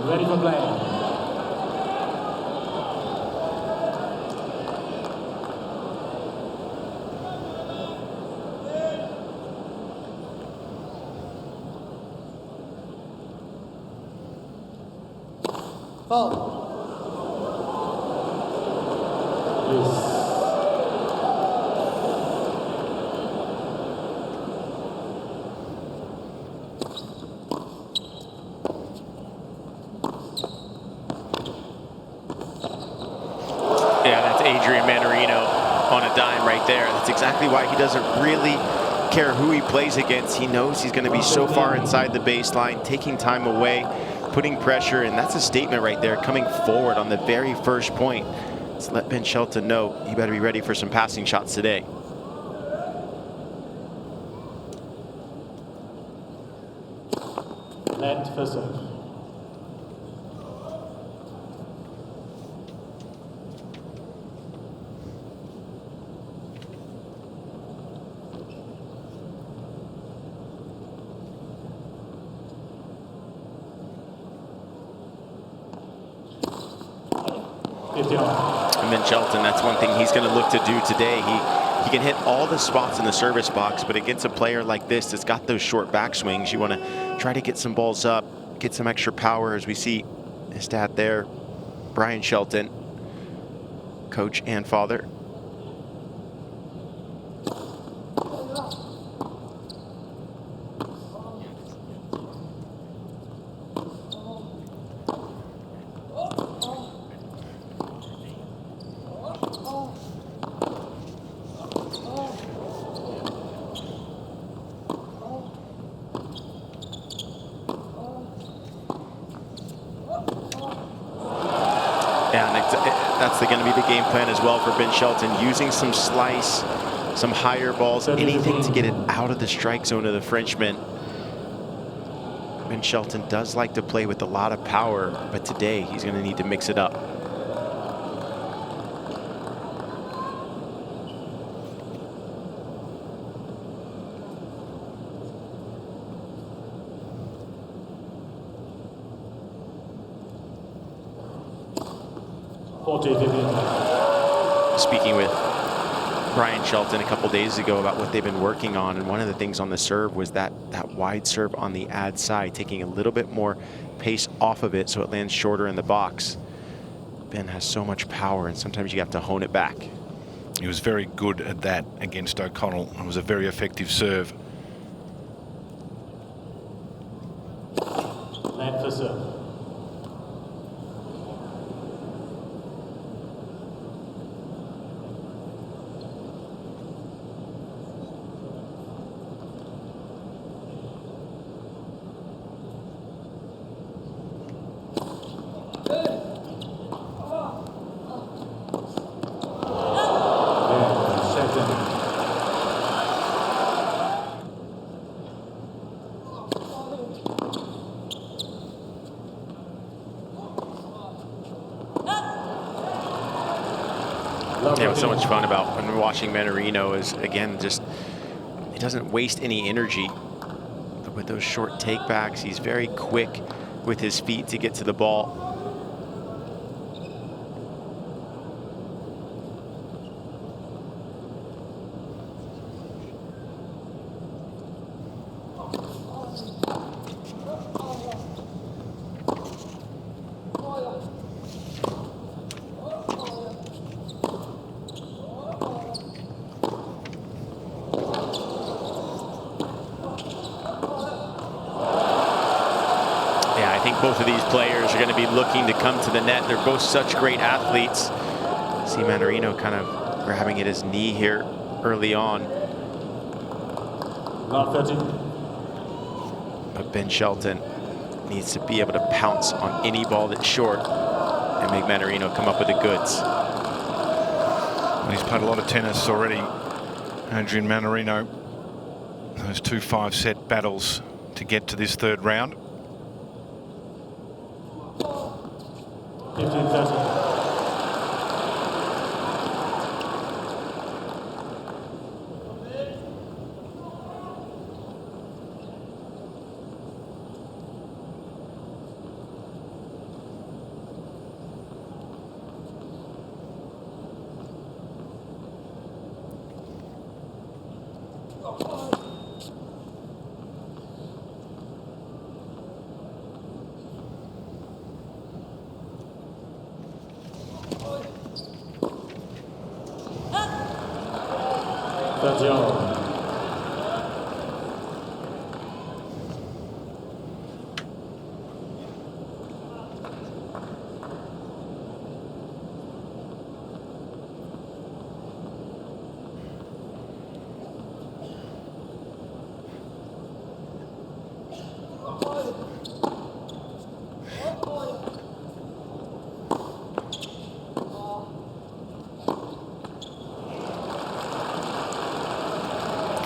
Ready for play. Foul. Please. Yeah, that's Adrian Mannarino on a dime right there. That's exactly why he doesn't really care who he plays against. He knows he's going to be so far inside the baseline, taking time away, putting pressure, and that's a statement right there, coming forward on the very first point. Let's let Ben Shelton know you better be ready for some passing shots today. Net for serve. And Ben Shelton, that's one thing he's going to look to do today. He can hit all the spots in the service box, but against a player like this that's got those short backswings, you want to try to get some balls up, get some extra power, as we see his dad there, Brian Shelton, coach and father. That's going to be the game plan as well for Ben Shelton, using some slice, some higher balls, anything to get it out of the strike zone of the Frenchman. Ben Shelton does like to play with a lot of power, but today he's going to need to mix it up. Speaking with Brian Shelton a couple days ago about what they've been working on, and one of the things on the serve was that wide serve on the ad side, taking a little bit more pace off of it so it lands shorter in the box. Ben has so much power, and sometimes you have to hone it back. He was very good at that against O'Connell. It was a very effective serve. Net for serve. Yeah, what's so much fun about when we're watching Mannarino is, again, just he doesn't waste any energy. But with those short takebacks, he's very quick with his feet to get to the ball. Both of these players are going to be looking to come to the net. They're both such great athletes. See Mannarino kind of grabbing at his knee here early on. But Ben Shelton needs to be able to pounce on any ball that's short and make Mannarino come up with the goods. Well, he's played a lot of tennis already, Adrian Mannarino. Those 2 5-set battles to get to this third round. 15-30. Sergio.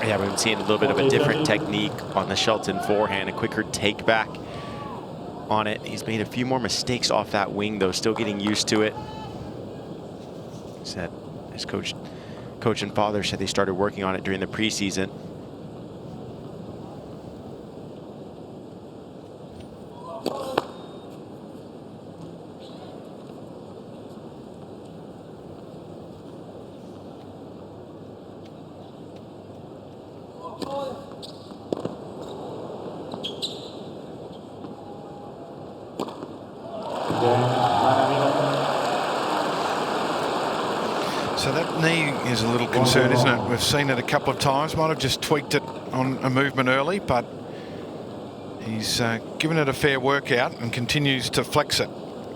Yeah, we've been seeing a little bit of a different technique on the Shelton forehand, a quicker take back on it. He's made a few more mistakes off that wing, though, still getting used to it. Said his coach and father said they started working on it during the preseason. So that knee is a little concern, isn't it? We've seen it a couple of times. Might have just tweaked it on a movement early, but he's given it a fair workout and continues to flex it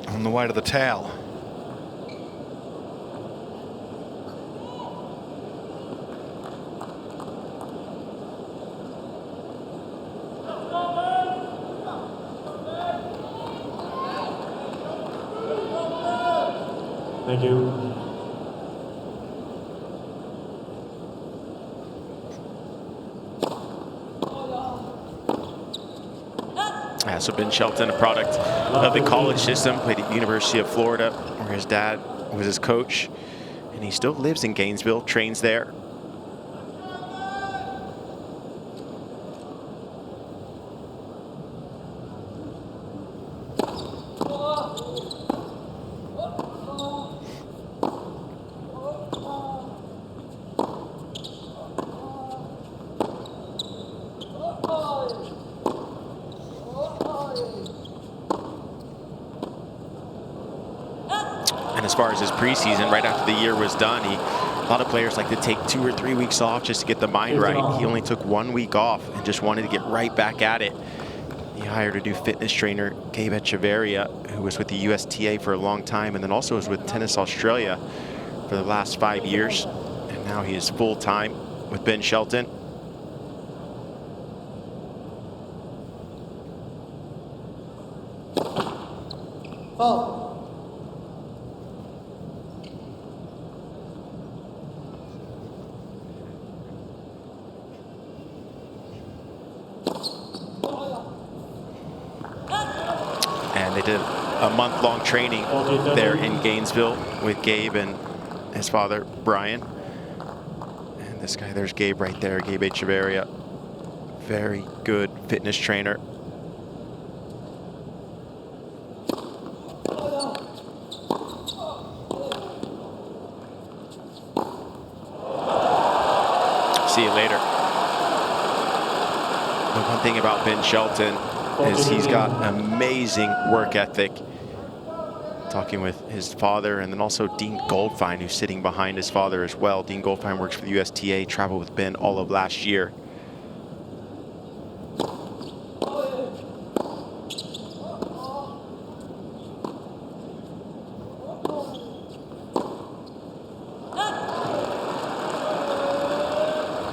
on the way to the towel. Thank you. So Ben Shelton, a product of the college system, played at the University of Florida, where his dad was his coach, and he still lives in Gainesville, trains there. As far as his preseason, right after the year was done, a lot of players like to take 2 or 3 weeks off just to get the mind right. He only took 1 week off and just wanted to get right back at it. He hired a new fitness trainer, Gabe Echeverria, who was with the USTA for a long time and then also was with Tennis Australia for the last 5 years. And now he is full-time with Ben Shelton. Oh. And they did a month-long training there in Gainesville with Gabe and his father, Brian. And this guy, there's Gabe right there, Gabe Echeverria. Very good fitness trainer. See you later. The one thing about Ben Shelton is he's got amazing work ethic. Talking with his father and then also Dean Goldfine, who's sitting behind his father as well. Dean Goldfine works for the USTA, traveled with Ben all of last year.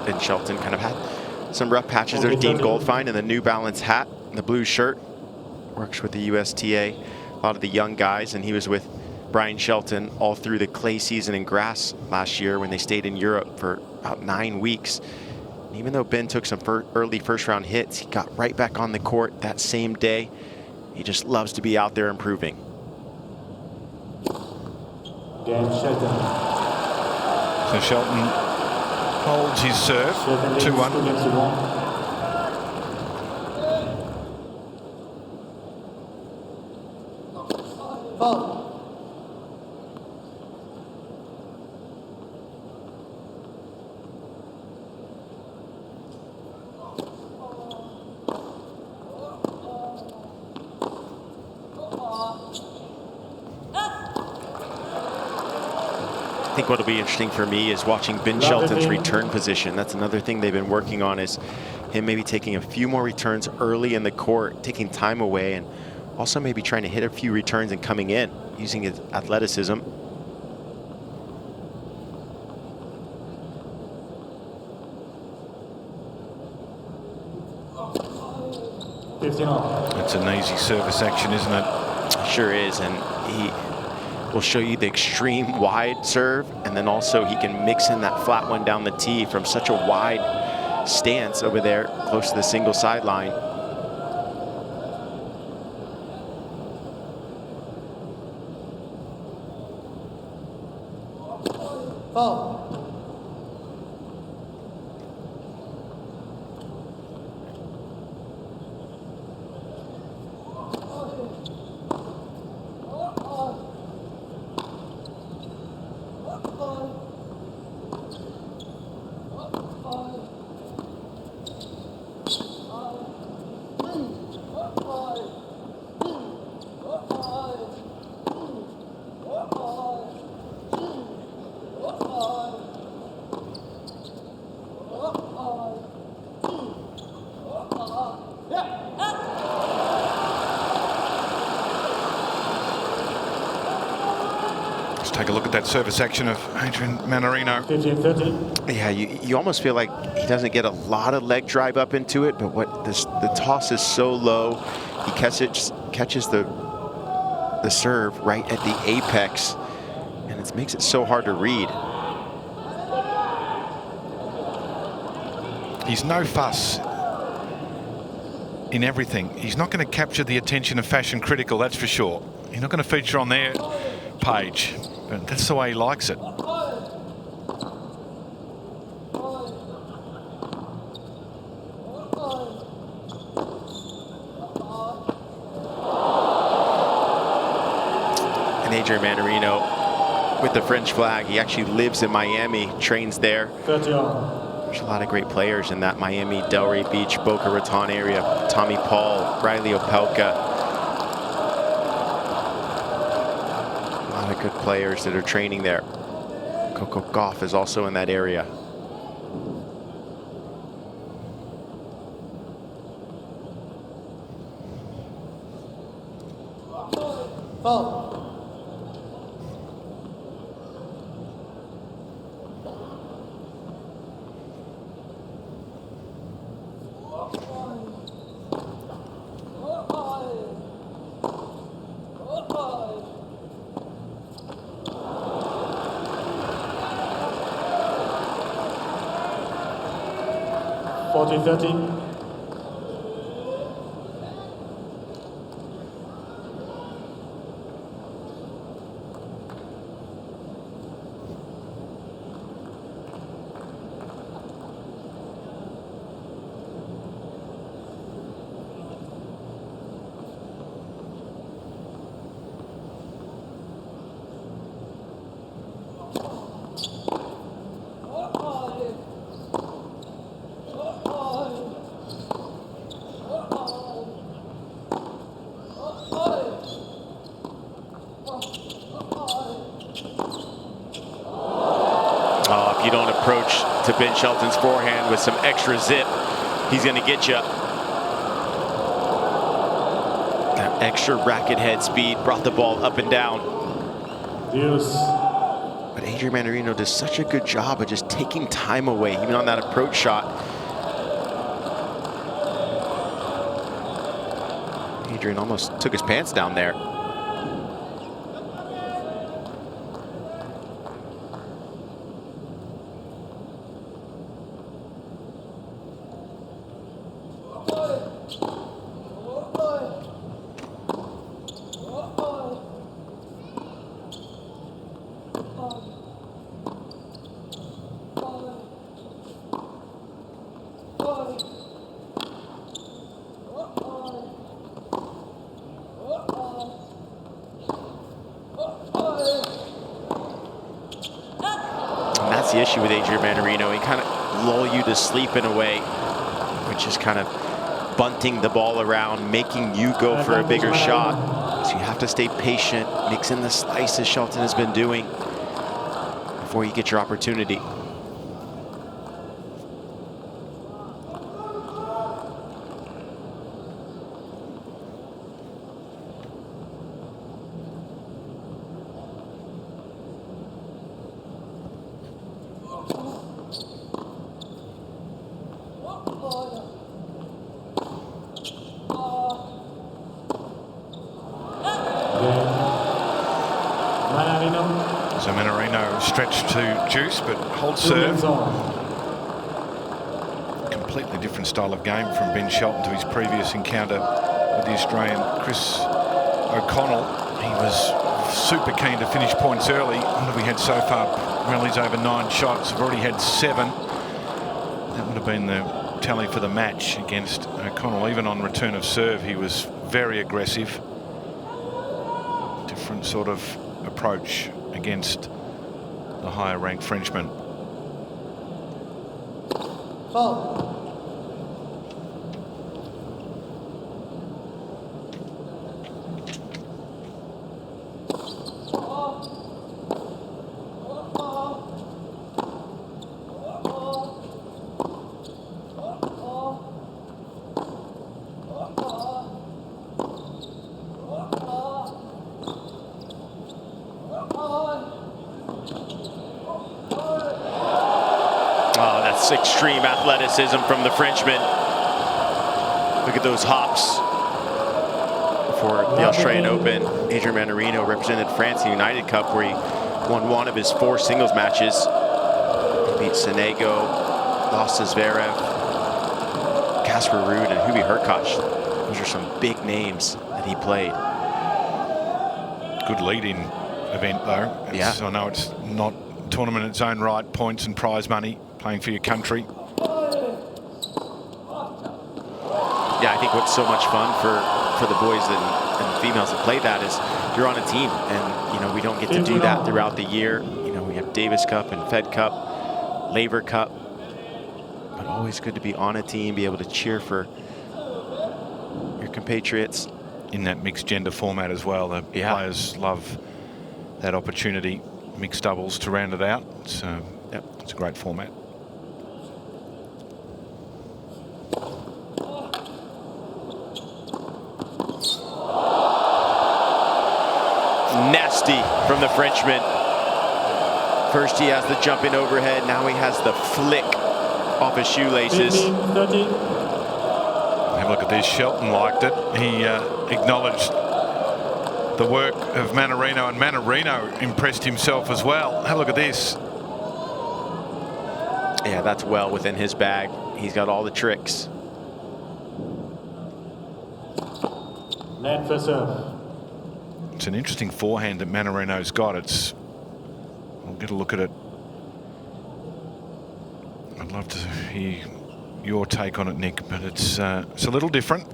Ben Shelton kind of had some rough patches. There's Dean Goldfine in the New Balance hat, the blue shirt. Works with the USTA, a lot of the young guys, and he was with Brian Shelton all through the clay season and grass last year when they stayed in Europe for about 9 weeks. And even though Ben took some early first-round hits, he got right back on the court that same day. He just loves to be out there improving. Ben Shelton. So Shelton holds his serve, 2-1. think what'll be interesting for me is watching Ben Shelton's return position. That's another thing they've been working on, is him maybe taking a few more returns early in the court, taking time away, and also maybe trying to hit a few returns and coming in, using his athleticism. It's an easy service action, isn't it? Sure is, and he will show you the extreme wide serve, and then also he can mix in that flat one down the tee from such a wide stance over there close to the single sideline. Foul. Take a look at that service action of Adrian Mannarino. 15-30. Yeah, you almost feel like he doesn't get a lot of leg drive up into it, but the toss is so low, he catches the serve right at the apex, and it makes it so hard to read. He's no fuss in everything. He's not going to capture the attention of Fashion Critical, that's for sure. He's not going to feature on their page, but that's the way he likes it. And Adrian Mannarino with the French flag, he actually lives in Miami, trains there. 30 on. There's a lot of great players in that Miami, Delray Beach, Boca Raton area. Tommy Paul, Riley Opelka. A lot of good players that are training there. Coco Gauff is also in that area. Foul. Forty 30. If you don't approach to Ben Shelton's forehand with some extra zip, he's going to get you. That extra racket head speed brought the ball up and down. Deuce. But Adrian Mannarino does such a good job of just taking time away, even on that approach shot. Adrian almost took his pants down there. That's the issue with Adrian Mannarino. He kind of lull you to sleep in a way, which is kind of bunting the ball around, making you go for a bigger shot. So you have to stay patient, mix in the slices Shelton has been doing. before you get your opportunity. So Mannarino stretched to juice, but holds serve. Completely different style of game from Ben Shelton to his previous encounter with the Australian Chris O'Connell. He was super keen to finish points early. What have we had so far? Rallies over 9 shots. We've already had 7. That would have been the tally for the match against O'Connell. Even on return of serve, he was very aggressive. Different sort of approach against the higher ranked Frenchman. Extreme athleticism from the Frenchman. Look at those hops. For the Australian Open, Adrian Mannarino represented France in the United Cup, where he won one of his 4 singles matches. He beat Sonego, lost to Zverev, Casper Ruud, and Hubie Hurkacz. Those are some big names that he played. Good lead-in event, though. Yeah. I know it's not a tournament in its own right, points and prize money, playing for your country. Yeah, I think what's so much fun for the boys and females that play that is you're on a team, and you know we don't get to do that throughout the year. You know, we have Davis Cup and Fed Cup, Laver Cup, but always good to be on a team, be able to cheer for your compatriots. In that mixed gender format as well, the players love that opportunity, mixed doubles to round it out. So it's a great format. Nasty from the Frenchman. First he has the jumping overhead, now he has the flick off his shoelaces. 15, 30. Have a look at this. Shelton liked it. He acknowledged the work of Mannarino, and Mannarino impressed himself as well. Have a look at this. Yeah, that's well within his bag. He's got all the tricks. Net for serve. It's an interesting forehand that Mannarino's got. I'll get a look at it. I'd love to hear your take on it, Nick, but it's a little different.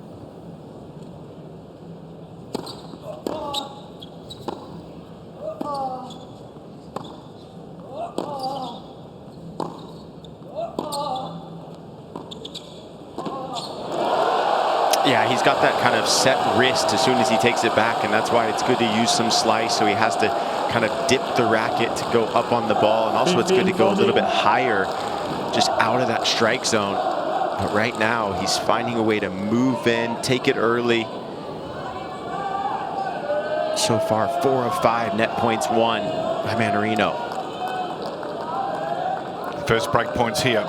Yeah, he's got that kind of set wrist as soon as he takes it back, and that's why it's good to use some slice, so he has to kind of dip the racket to go up on the ball, and also it's good to go a little bit higher, just out of that strike zone. But right now, he's finding a way to move in, take it early. So far, 4 of 5 net points won by Mannarino. First break points here.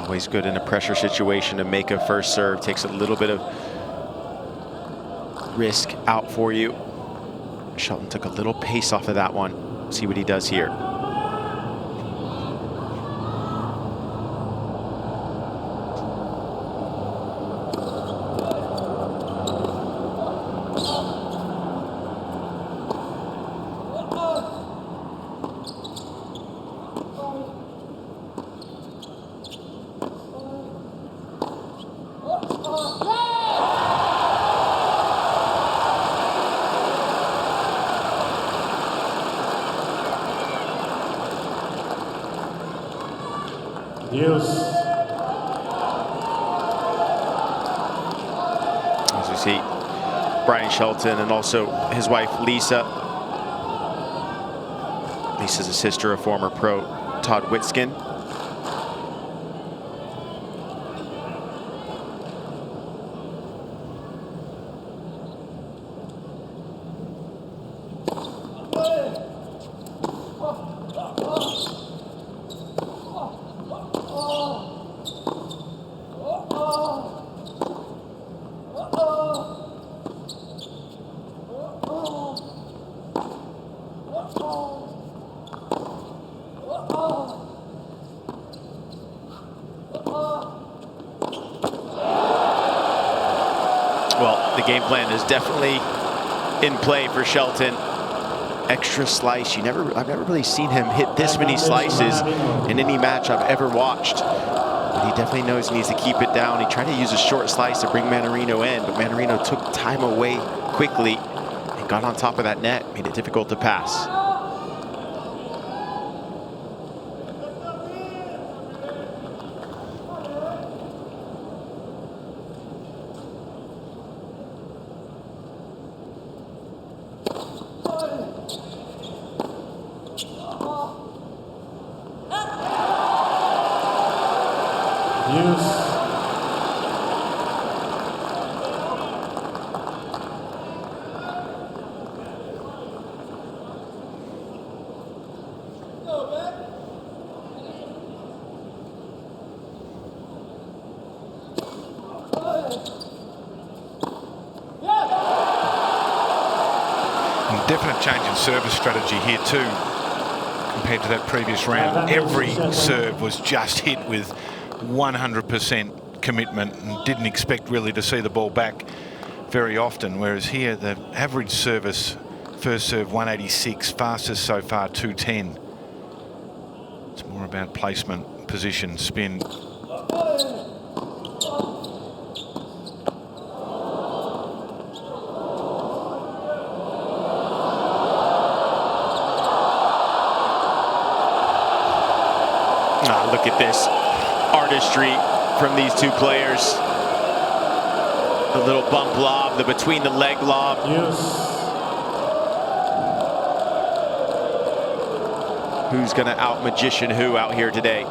Always good in a pressure situation to make a first serve. Takes a little bit of risk out for you. Shelton took a little pace off of that one. See what he does here. Use. As we see Brian Shelton and also his wife Lisa. Lisa's a sister of former pro Todd Whitskin. Well, the game plan is definitely in play for Shelton. Extra slice. I've never really seen him hit this many slices in any match I've ever watched. But he definitely knows he needs to keep it down. He tried to use a short slice to bring Mannarino in, but Mannarino took time away quickly and got on top of that net, made it difficult to pass. Definite change in service strategy here too, compared to that previous round. Every serve was just hit with 100% commitment and didn't expect really to see the ball back very often, whereas here the average service, first serve 186, fastest so far 210. It's more about placement, position, spin. Look at this artistry from these two players. The little bump lob, the between the leg lob. Who's gonna out magician who out here today?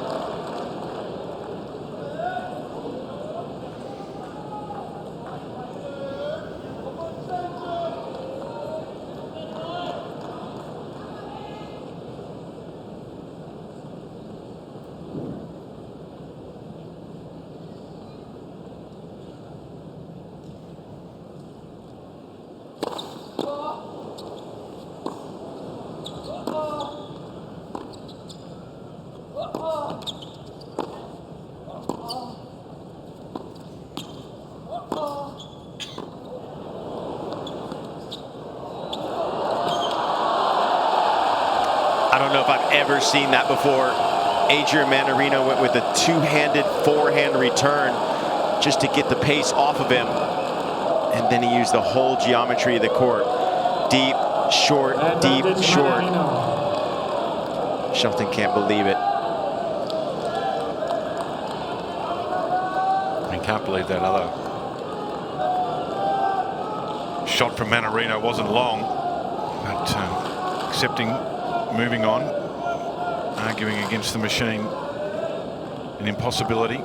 I don't know if I've ever seen that before. Adrian Mannarino went with a two-handed forehand return just to get the pace off of him. And then he used the whole geometry of the court. Deep, short, deep, short. Shelton can't believe it. I can't believe that other shot from Mannarino wasn't long, but accepting, moving on, arguing against the machine, an impossibility.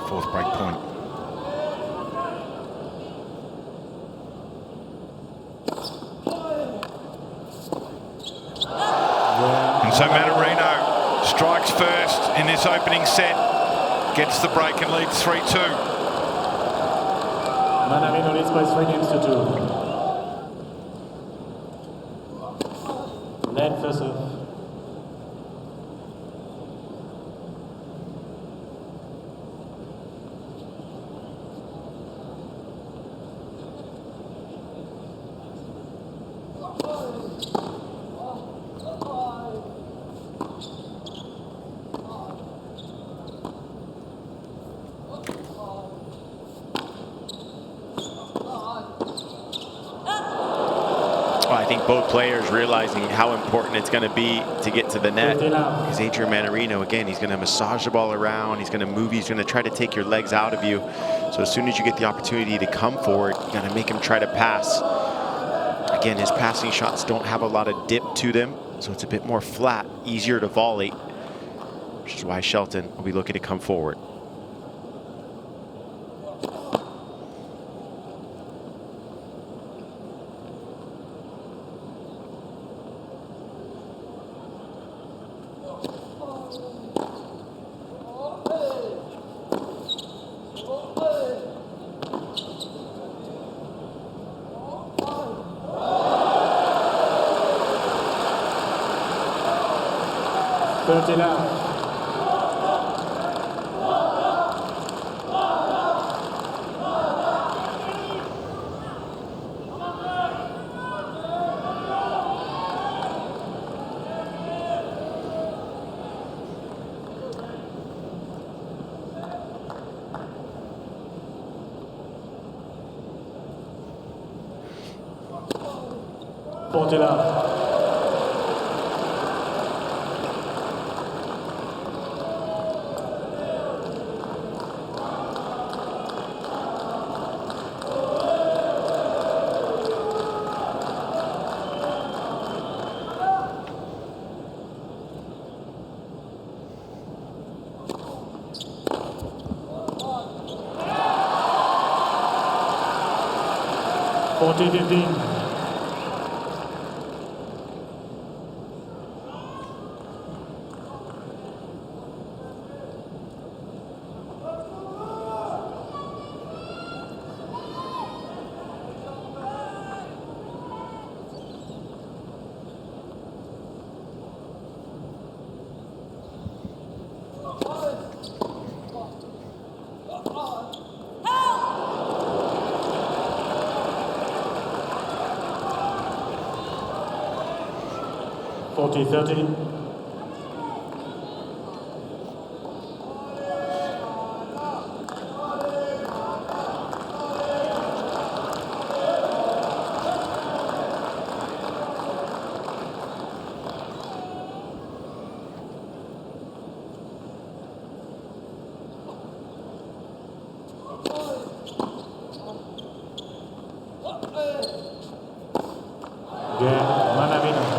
Fourth break point. And so Mannarino strikes first in this opening set, gets the break and leads 3-2. Mannarino leads by 3 games to 2. Net for serve. I think both players realizing how important it's going to be to get to the net. Because Adrian Mannarino, again, he's going to massage the ball around. He's going to move. He's going to try to take your legs out of you. So as soon as you get the opportunity to come forward, you got to make him try to pass. Again, his passing shots don't have a lot of dip to them, so it's a bit more flat, easier to volley, which is why Shelton will be looking to come forward.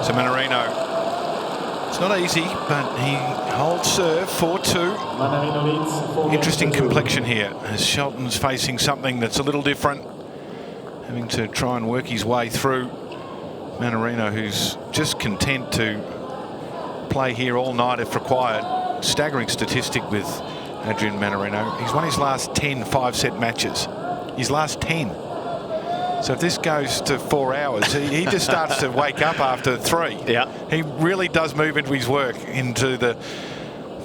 So Mannarino, it's not easy, but he holds serve 4-2. Interesting complexion here as Shelton's facing something that's a little different, having to try and work his way through. Mannarino, who's just content to play here all night if required. Staggering statistic with Adrian Mannarino. He's won his last 10 5-set matches. His last 10. So if this goes to 4 hours, he just starts to wake up after 3. Yeah. He really does move into his work into the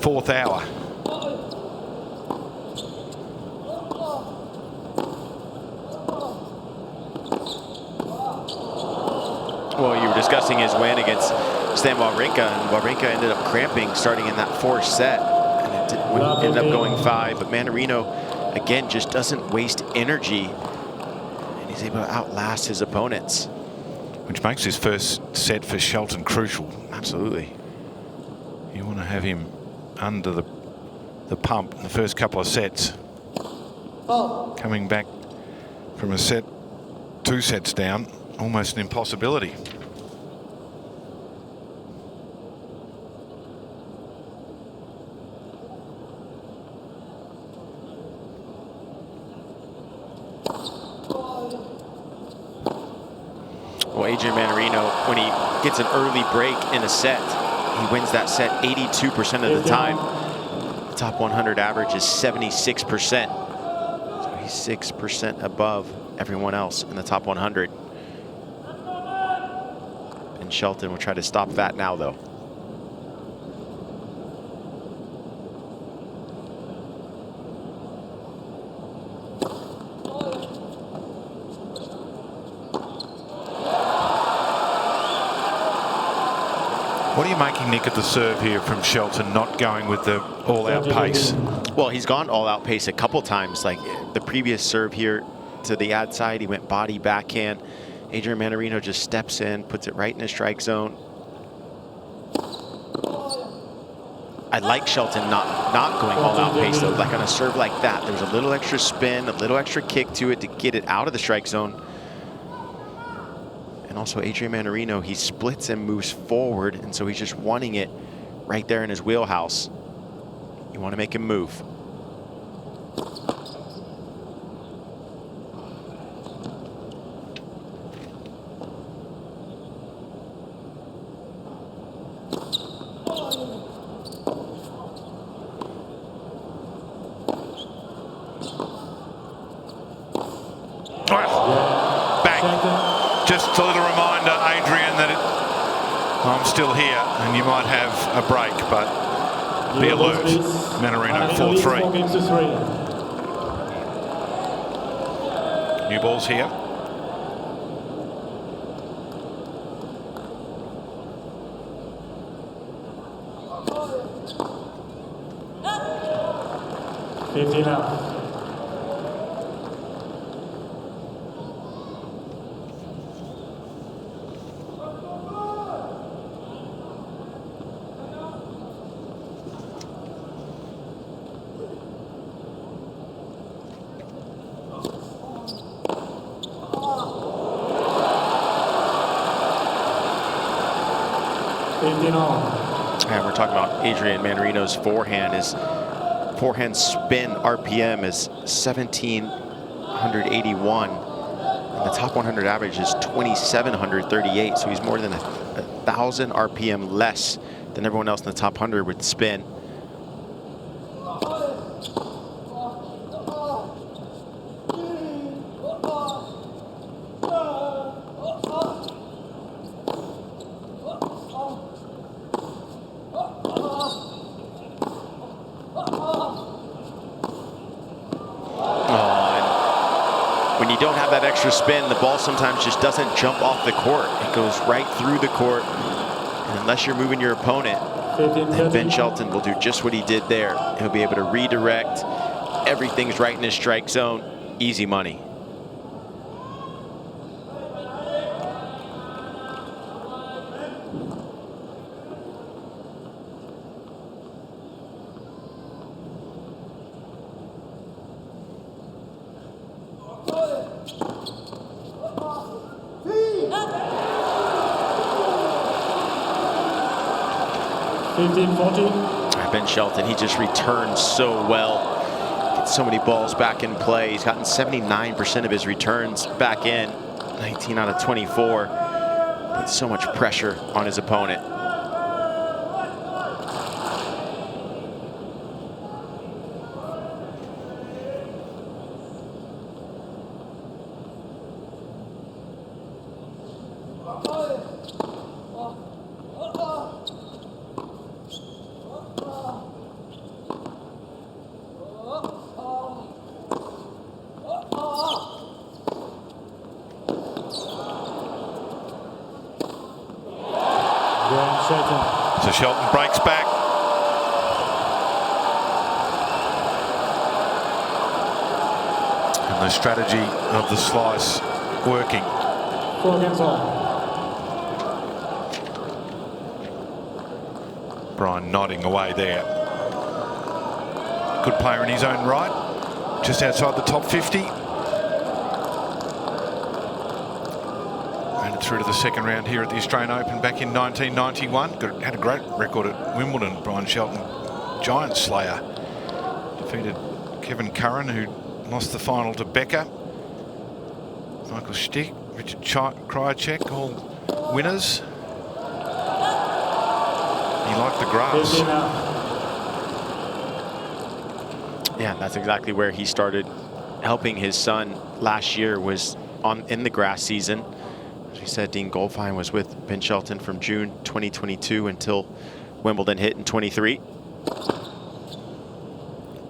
4th hour. Well, you were discussing his win against Stan Wawrinka, and Wawrinka ended up cramping starting in that 4th set, and it ended up going 5. But Mannarino, again, just doesn't waste energy. He's able to outlast his opponents. Which makes this first set for Shelton crucial. Absolutely. You want to have him under the pump in the first couple of sets. Coming back from a set, 2 sets down, almost an impossibility. Well, Adrian Mannarino, when he gets an early break in a set, he wins that set 82% of the time. The top 100 average is 76%. So he's 6% above everyone else in the top 100. Ben Shelton will try to stop that now, though. What are you making, Nick, at the serve here from Shelton, not going with the all-out pace? Well, he's gone all-out pace a couple times. Like the previous serve here to the ad side, he went body backhand. Adrian Mannarino just steps in, puts it right in the strike zone. I like Shelton not going all out pace though. Like on a serve like that, there's a little extra spin, a little extra kick to it to get it out of the strike zone. And also Adrian Mannarino, he splits and moves forward, and so he's just wanting it right there in his wheelhouse. You want to make him move. Just a little reminder, Adrian, that I'm still here and you might have a break, but be alert. Mannarino 4-3. New balls here. Now. 15 all. And we're talking about Adrian Mannarino's forehand. His forehand spin RPM is 1,781. And the top 100 average is 2,738. So he's more than 1,000 RPM less than everyone else in the top 100 with spin. Extra spin, the ball sometimes just doesn't jump off the court. It goes right through the court, and unless you're moving your opponent, then Ben Shelton will do just what he did there. He'll be able to redirect. Everything's right in his strike zone. Easy money. Ben Shelton, he just returns so well. Gets so many balls back in play. He's gotten 79% of his returns back in. 19 out of 24. Puts so much pressure on his opponent. So Shelton breaks back. And the strategy of the slice working. 4 against all. Brian nodding away there. Good player in his own right. Just outside the top 50. Through to the second round here at the Australian Open back in 1991. Had a great record at Wimbledon, Brian Shelton. Giant slayer. Defeated Kevin Curran, who lost the final to Becker. Michael Stick, Richard Krajicek, all winners. He liked the grass. Yeah, that's exactly where he started helping his son last year, was in the grass season. As we said, Dean Goldfein was with Ben Shelton from June 2022 until Wimbledon hit in 23.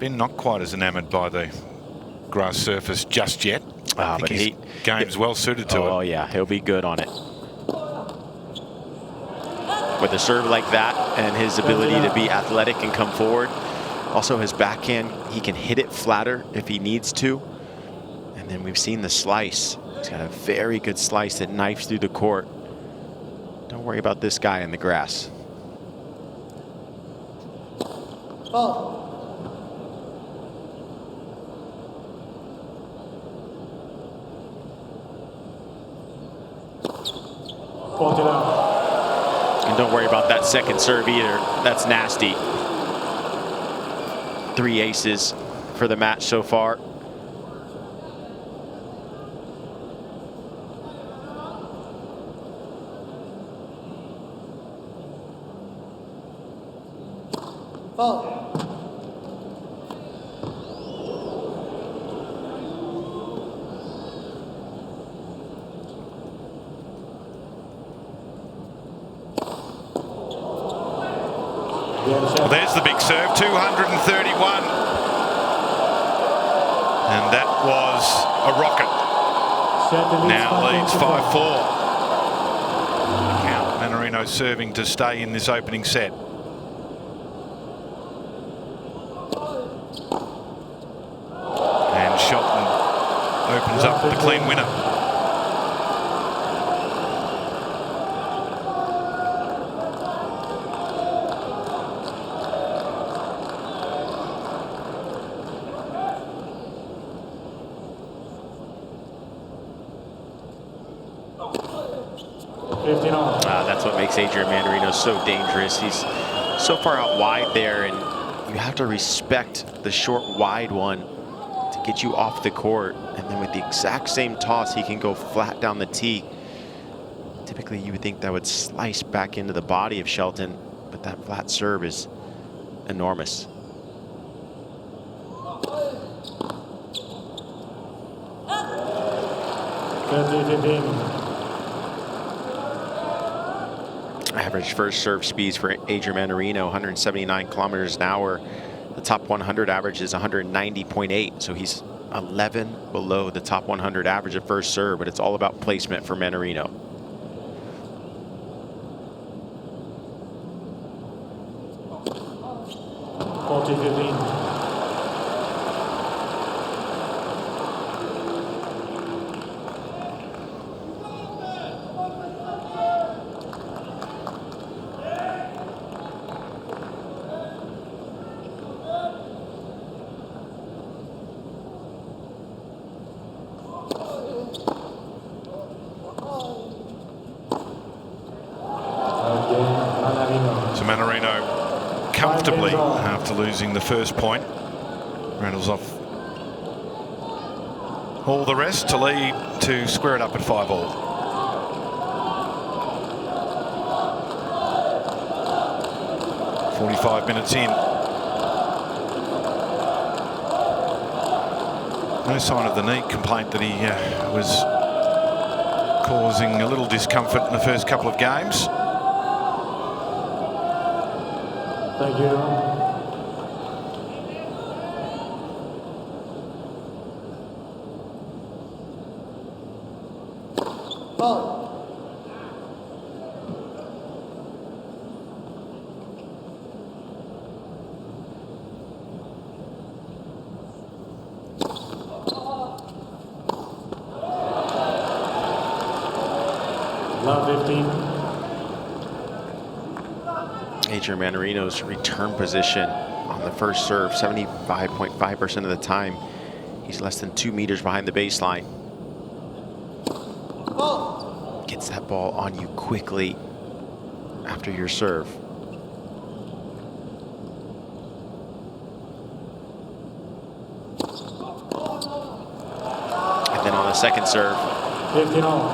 Ben not quite as enamoured by the grass surface just yet. But his game's well suited to it. Oh yeah, he'll be good on it. With a serve like that and his ability to be athletic and come forward. Also his backhand, he can hit it flatter if he needs to. And then we've seen the slice. He's got a very good slice that knifes through the court. Don't worry about this guy in the grass. Ball. 40 love. And don't worry about that second serve either. That's nasty. 3 aces for the match so far. Ball. Well, there's the big serve, 231. And that was a rocket. Now leads 5-4. Count. Mannarino serving to stay in this opening set. And Shelton opens up the clean winner. That's what makes Adrian Mannarino so dangerous. He's so far out wide there, and you have to respect the short wide one to get you off the court. And then with the exact same toss, he can go flat down the tee. Typically, you would think that would slice back into the body of Shelton, but that flat serve is enormous. Average first serve speeds for Adrian Mannarino, 179 kilometers an hour. The top 100 average is 190.8, so he's 11 below the top 100 average of first serve, but it's all about placement for Mannarino. So Mannarino comfortably, after losing the first point, rattles off all the rest to lead to square it up at 5-all. "45 minutes in. No sign of the knee complaint that he was causing a little discomfort in the first couple of games. Thank you. Ball. Love 15. Adrian Mannarino's return position on the first serve, 75.5% of the time. He's less than 2 meters behind the baseline. Ball. Gets that ball on you quickly after your serve. And then on the second serve, 15 all.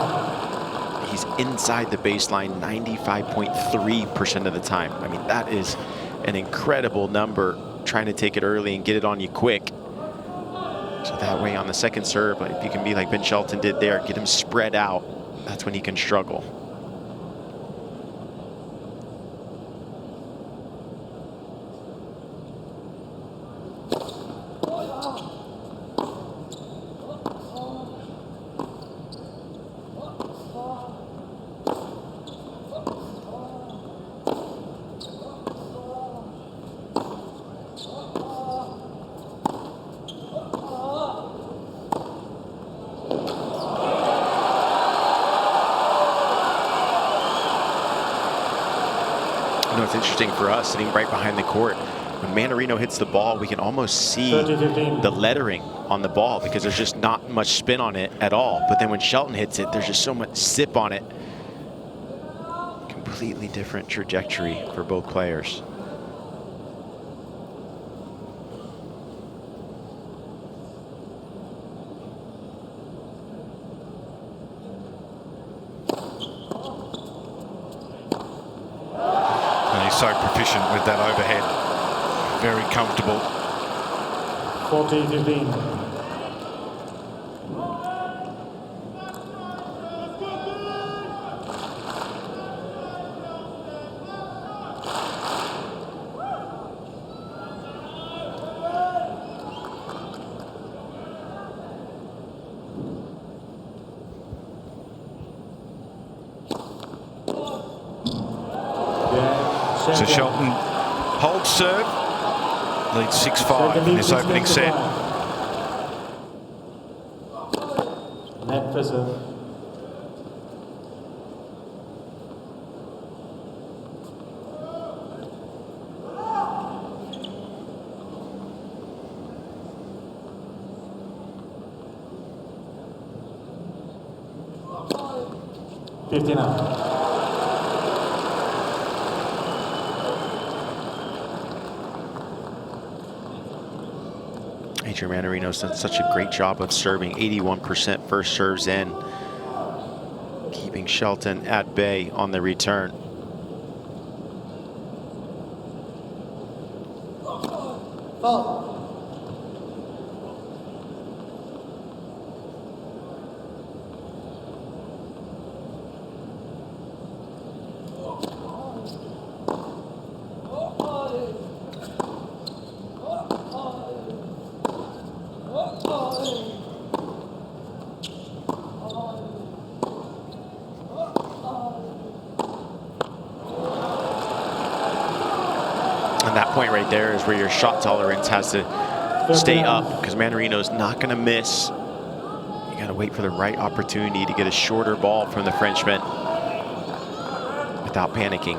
he's inside the baseline 95.3% of the time. I mean, that is an incredible number, trying to take it early and get it on you quick. So that way on the second serve, if you can be like Ben Shelton did there, get him spread out, that's when he can struggle. it's interesting for us sitting right behind the court. When Mannarino hits the ball, we can almost see 30-15. the lettering on the ball because there's just not much spin on it at all. But then when Shelton hits it, there's just so much zip on it. Completely different trajectory for both players. And he's so proficient with that overhead. Very comfortable. 40-15. So Shelton holds serve, leads 6-5 in this opening set. Net for serve. $59. Adrian Mannarino's done such a great job of serving. 81% first serves in, keeping Shelton at bay on the return. And that point right there is where your shot tolerance has to stay up, because Mannarino's not going to miss. You got to wait for the right opportunity to get a shorter ball from the Frenchman without panicking.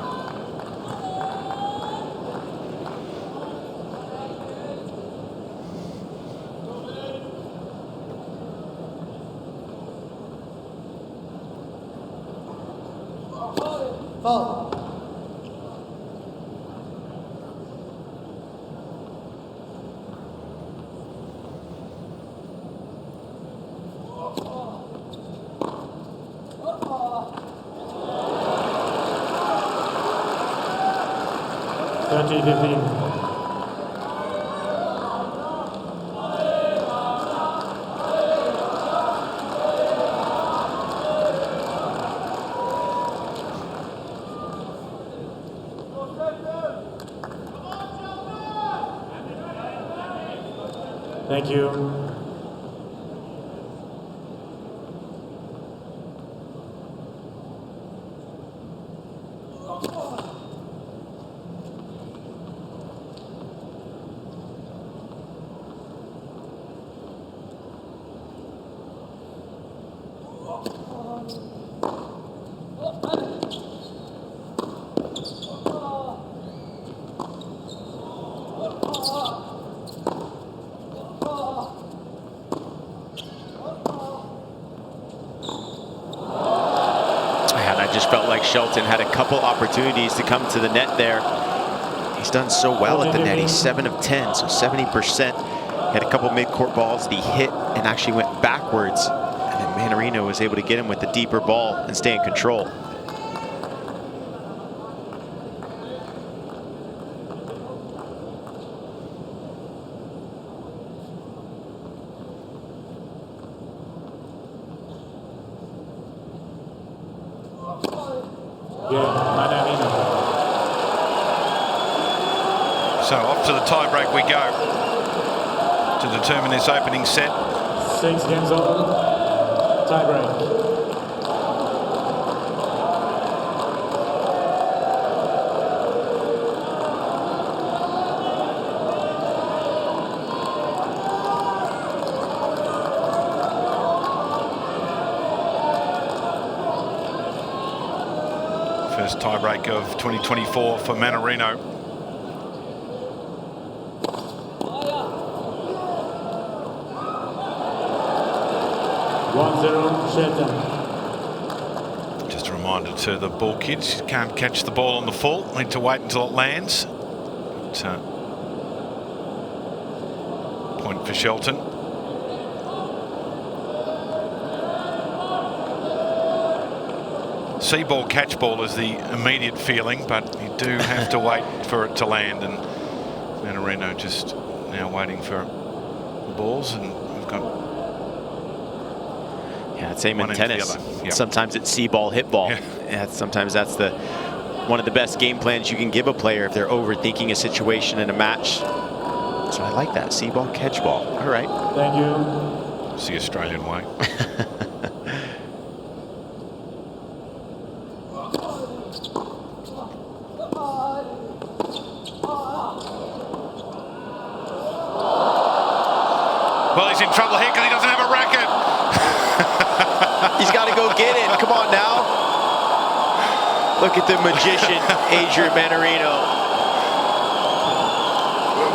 Thank you. Shelton had a couple opportunities to come to the net there. He's done so well at the net. He's 7 of 10, so 70%. He had a couple mid-court balls that he hit and actually went backwards. And then Mannarino was able to get him with the deeper ball and stay in control. So off to the tiebreak we go to determine this opening set. 6 games over. Tiebreak. first tiebreak of 2024 for Mannarino. 1-0 Shelton. Just a reminder to the ball kids, you can't catch the ball on the full, need to wait until it lands. But, point for Shelton. See ball, catch ball is the immediate feeling, but you do have to wait for it to land, and Mannarino just now waiting for the balls, and we've got... Yeah, same in tennis. Yep. Sometimes it's see ball, hit ball. Yeah, sometimes that's one of the best game plans you can give a player if they're overthinking a situation in a match. So I like that, see ball, catch ball. All right. Thank you. It's the Australian way. Well, he's in trouble here because he doesn't have a racket. He's got to go get it. Come on now. Look at the magician, Adrian Mannarino.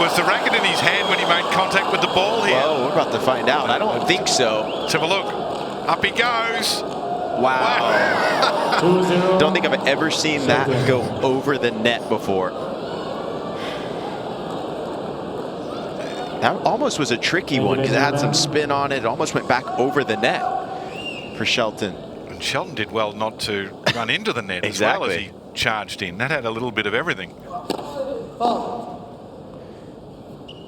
Was the racket in his hand when he made contact with the ball here? Well, we're about to find out. I don't think so. Let's have a look. Up he goes. Wow. 2-0. Don't think I've ever seen that go over the net before. That almost was a tricky one because it had some spin on it. It almost went back over the net for Shelton. And Shelton did well not to run into the net Exactly. as well as he charged in. That had a little bit of everything.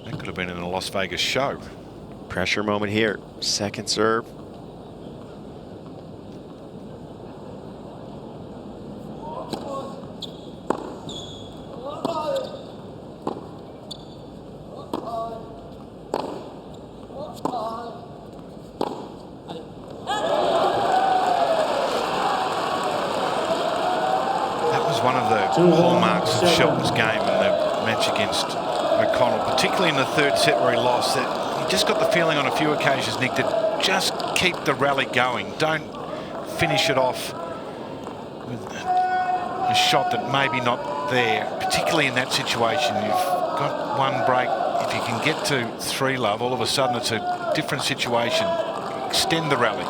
That could have been in a Las Vegas show. Pressure moment here. Second serve. One of the hallmarks of Shelton's game in the match against O'Connell, particularly in the third set where he lost, that he just got the feeling on a few occasions, Nick, to just keep the rally going. Don't finish it off with a shot that maybe not there, particularly in that situation. You've got one break. If you can get to 3 love, all of a sudden it's a different situation. Extend the rally.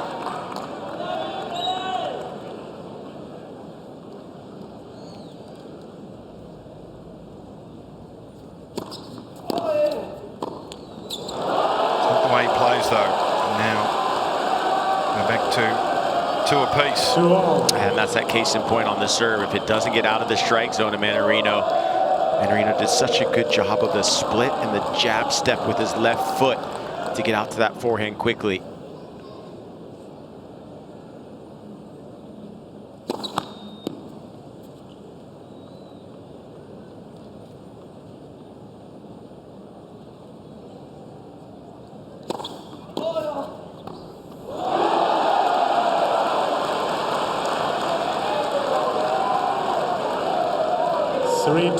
And that's that case in point on the serve. If it doesn't get out of the strike zone to Mannarino, Mannarino did such a good job of the split and the jab step with his left foot to get out to that forehand quickly.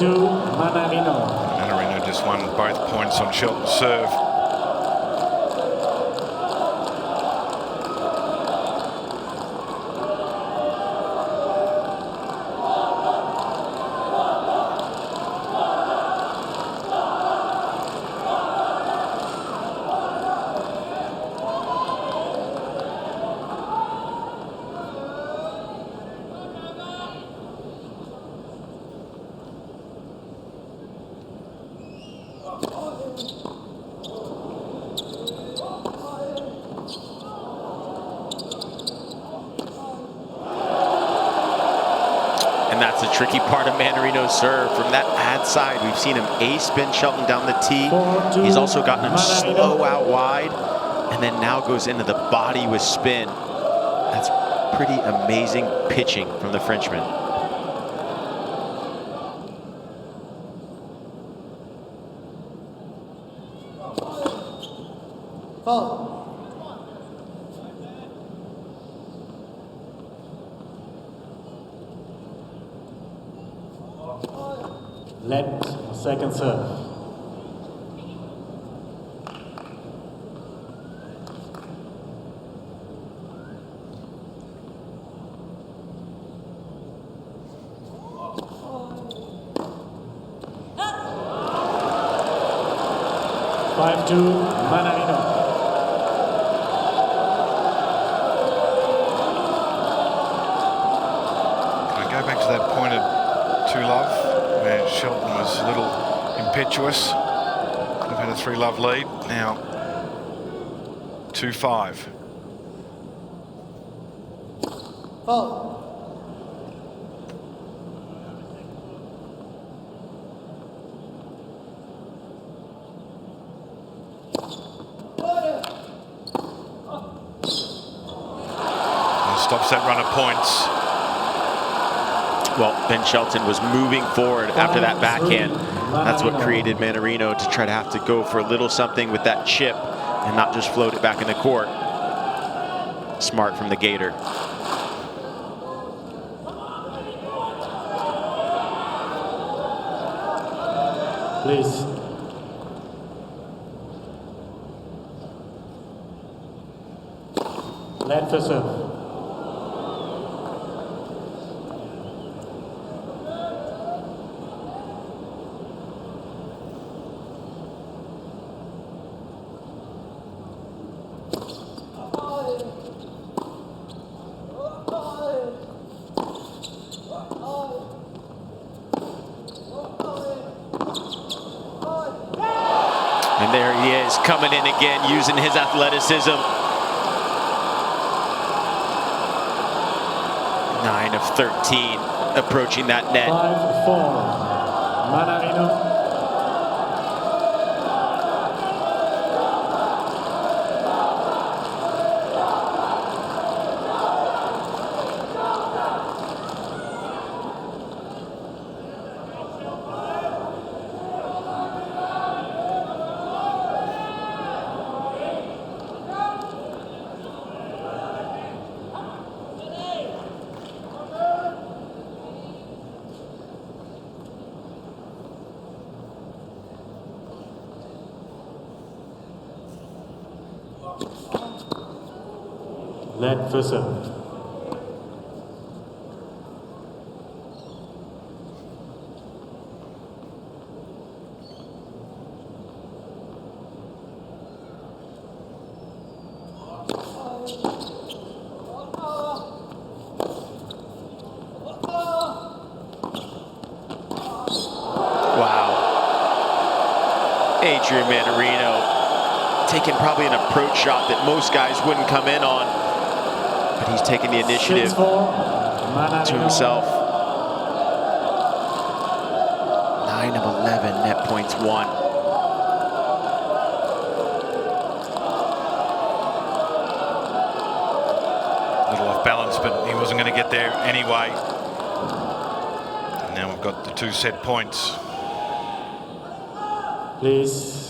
Mannarino just won both points on Shelton's serve. Tricky part of Mannarino's serve. From that ad side, we've seen him ace Ben Shelton down the tee. He's also gotten him slow out wide, and then now goes into the body with spin. That's pretty amazing pitching from the Frenchman. Let second serve. 5-2, Mannarino. Can I go back to that point at 2-love where Shelton was a little impetuous? Could have had a 3-love lead. Now 2-5. Oh. Stops that run of points. Well, Ben Shelton was moving forward after that backhand. That's what created Mannarino to try to have to go for a little something with that chip and not just float it back in the court. Smart from the Gator. Please. Let for serve. And there he is, coming in again, using his athleticism. 9 of 13, approaching that net. 5-4, Mannarino. Let for serve. Adrian Mannarino taking probably an approach shot that most guys wouldn't come in on, but he's taking the initiative to himself. 9 of 11, net points 1. A little off balance, but he wasn't going to get there anyway. And now we've got the 2 set points. Please.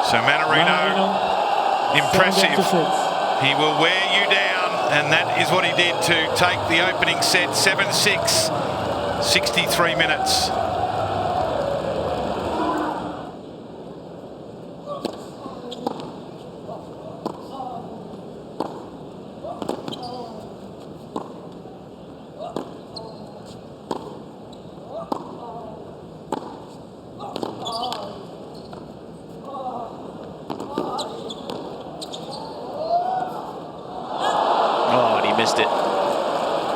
So Mannarino, impressive. He will wear you down, and that is what he did to take the opening set 7-6, 63 minutes.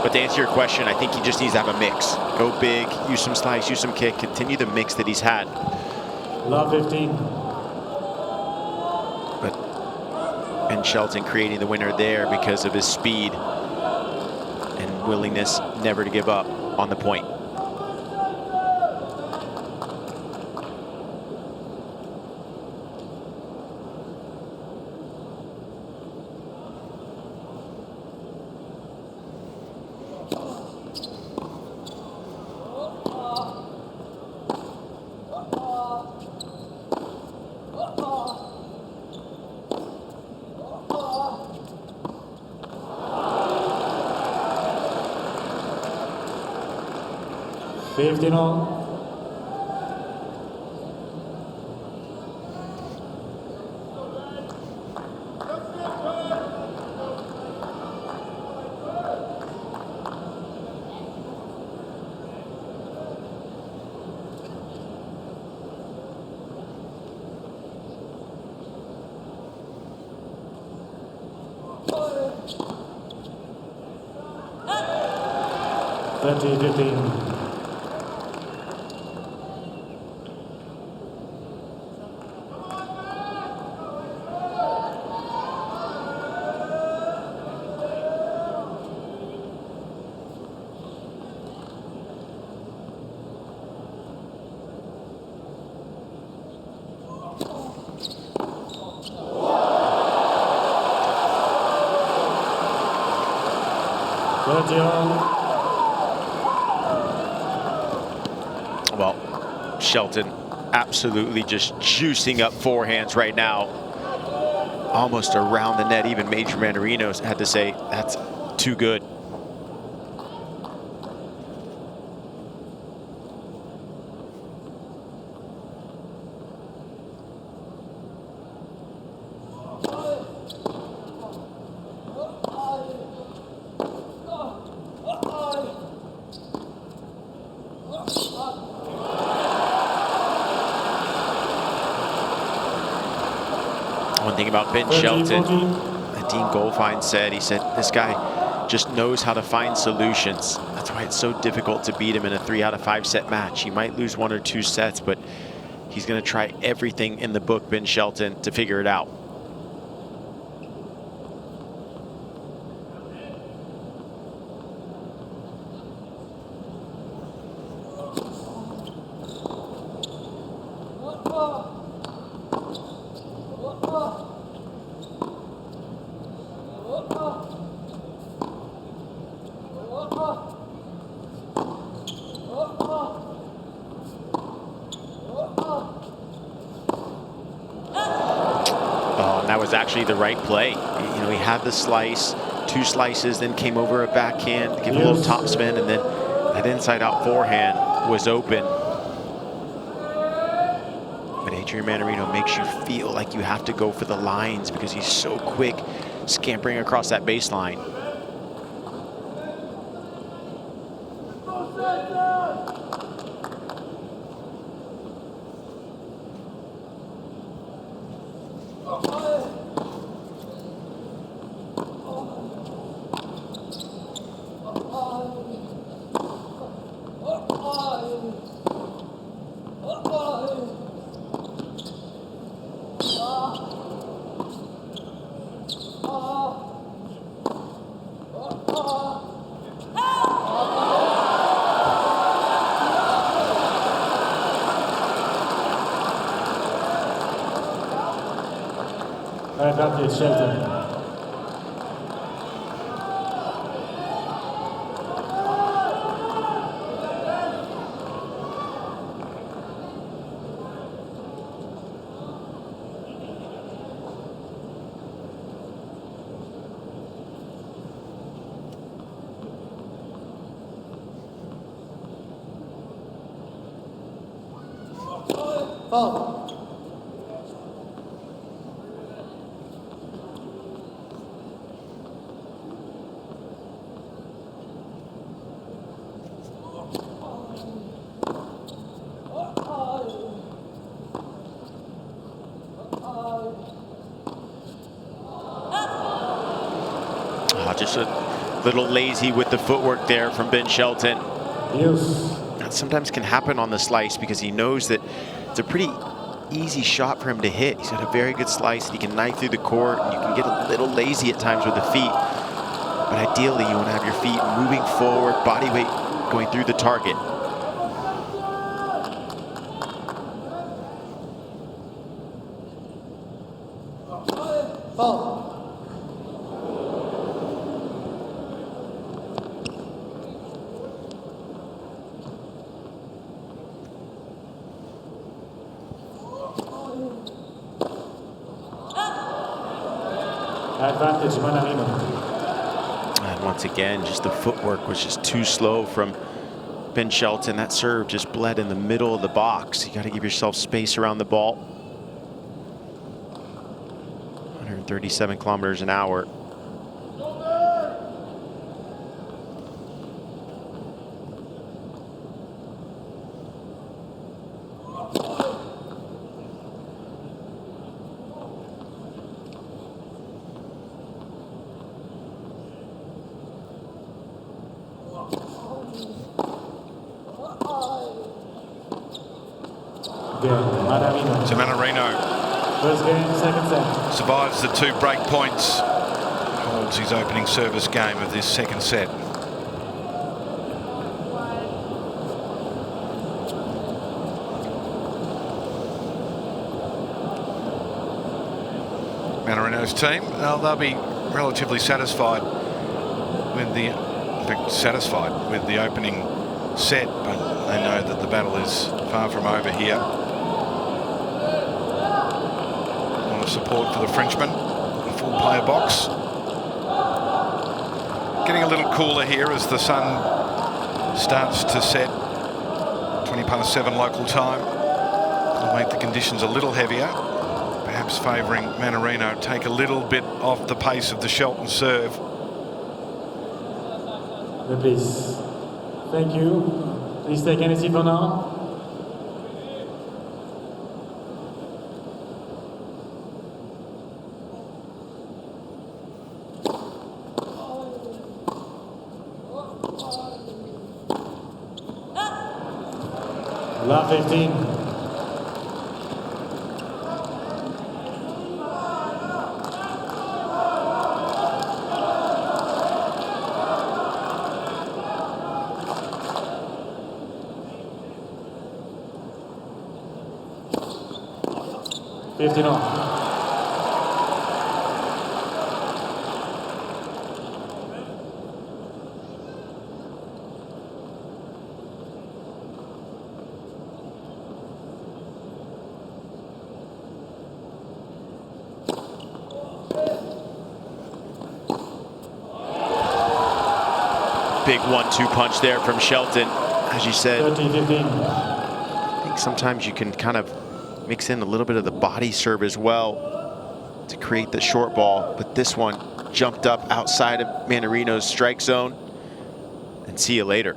To answer your question, I think he just needs to have a mix. Go big, use some slice, use some kick, continue the mix that he's had. Love 15. But Ben Shelton creating the winner there because of his speed and willingness never to give up on the point. 30-15. Well, Shelton absolutely just juicing up forehands right now. Almost around the net. Even Adrian Mannarino had to say, that's too good. One thing about Ben Shelton, Dean Goldfine said, he said, this guy just knows how to find solutions. That's why it's so difficult to beat him in a 3 out of 5 set match. He might lose 1 or 2 sets, but he's going to try everything in the book, Ben Shelton, to figure it out. Actually the right play. You know, he had the slice, 2 slices, then came over a backhand, give a little top spin, and then that inside out forehand was open. But Adrian Mannarino makes you feel like you have to go for the lines because he's so quick scampering across that baseline. Advantage Shelton. Foul. Just a little lazy with the footwork there from Ben Shelton. Yes. That sometimes can happen on the slice because he knows that it's a pretty easy shot for him to hit. He's got a very good slice. He can knife through the court, and you can get a little lazy at times with the feet. But ideally, you want to have your feet moving forward, body weight going through the target. Foul. Advantage Mannarino. And once again, just the footwork was just too slow from Ben Shelton. That serve just bled in the middle of the box. You got to give yourself space around the ball. 137 kilometers an hour. Mannarino. So Mannarino First game, second set. survives the 2 break points, holds his opening service game of this second set. Mannarino's team, well, they'll be relatively satisfied with the, in fact, satisfied with the opening set, but they know that the battle is far from over here. A lot of support for the Frenchman, the full player box. Getting a little cooler here as the sun starts to set, 7:20 local time. Will make the conditions a little heavier, perhaps favouring Mannarino. Take a little bit off the pace of the Shelton serve. Please. Thank you. Please take any seat for now. Love 15. Big 1-2 punch there from Shelton. As you said, 13-15. I think sometimes you can kind of mix in a little bit of the body serve as well to create the short ball, but this one jumped up outside of Mannarino's strike zone, and see you later.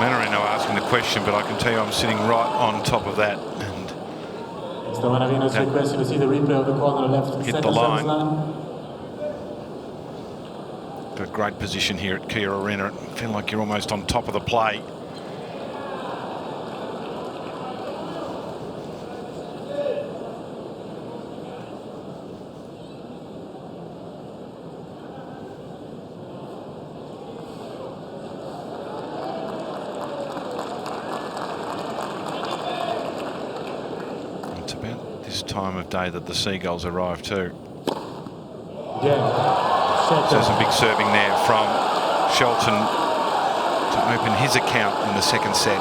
Mannarino asking the question, but I can tell you I'm sitting right on top of that, and So Mannarino's request to see the replay of the corner left. Hit the line. Got a great position here at Kia Arena. Feel like you're almost on top of the play. Time of day that the Seagulls arrive too. So some big serving there from Shelton to open his account in the second set.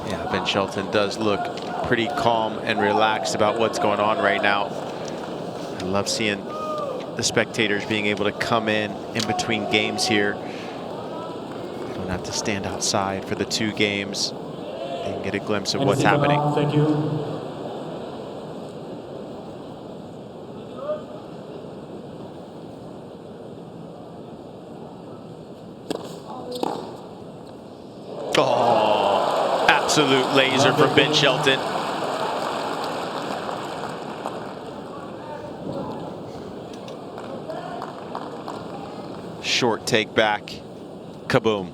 Yeah, Ben Shelton does look pretty calm and relaxed about what's going on right now. I love seeing the spectators being able to come in between games here. They don't have to stand outside for the 2 games and get a glimpse of what's happening. Thank you. Oh, absolute laser from Ben Shelton. Short take back, kaboom.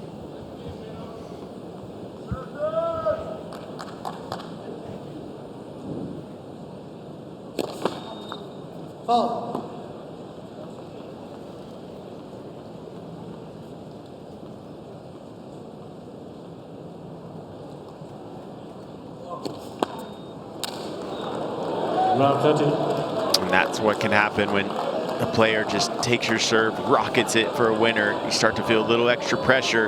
Foul. Love 30. And that's what can happen when a player just takes your serve, rockets it for a winner. You start to feel a little extra pressure.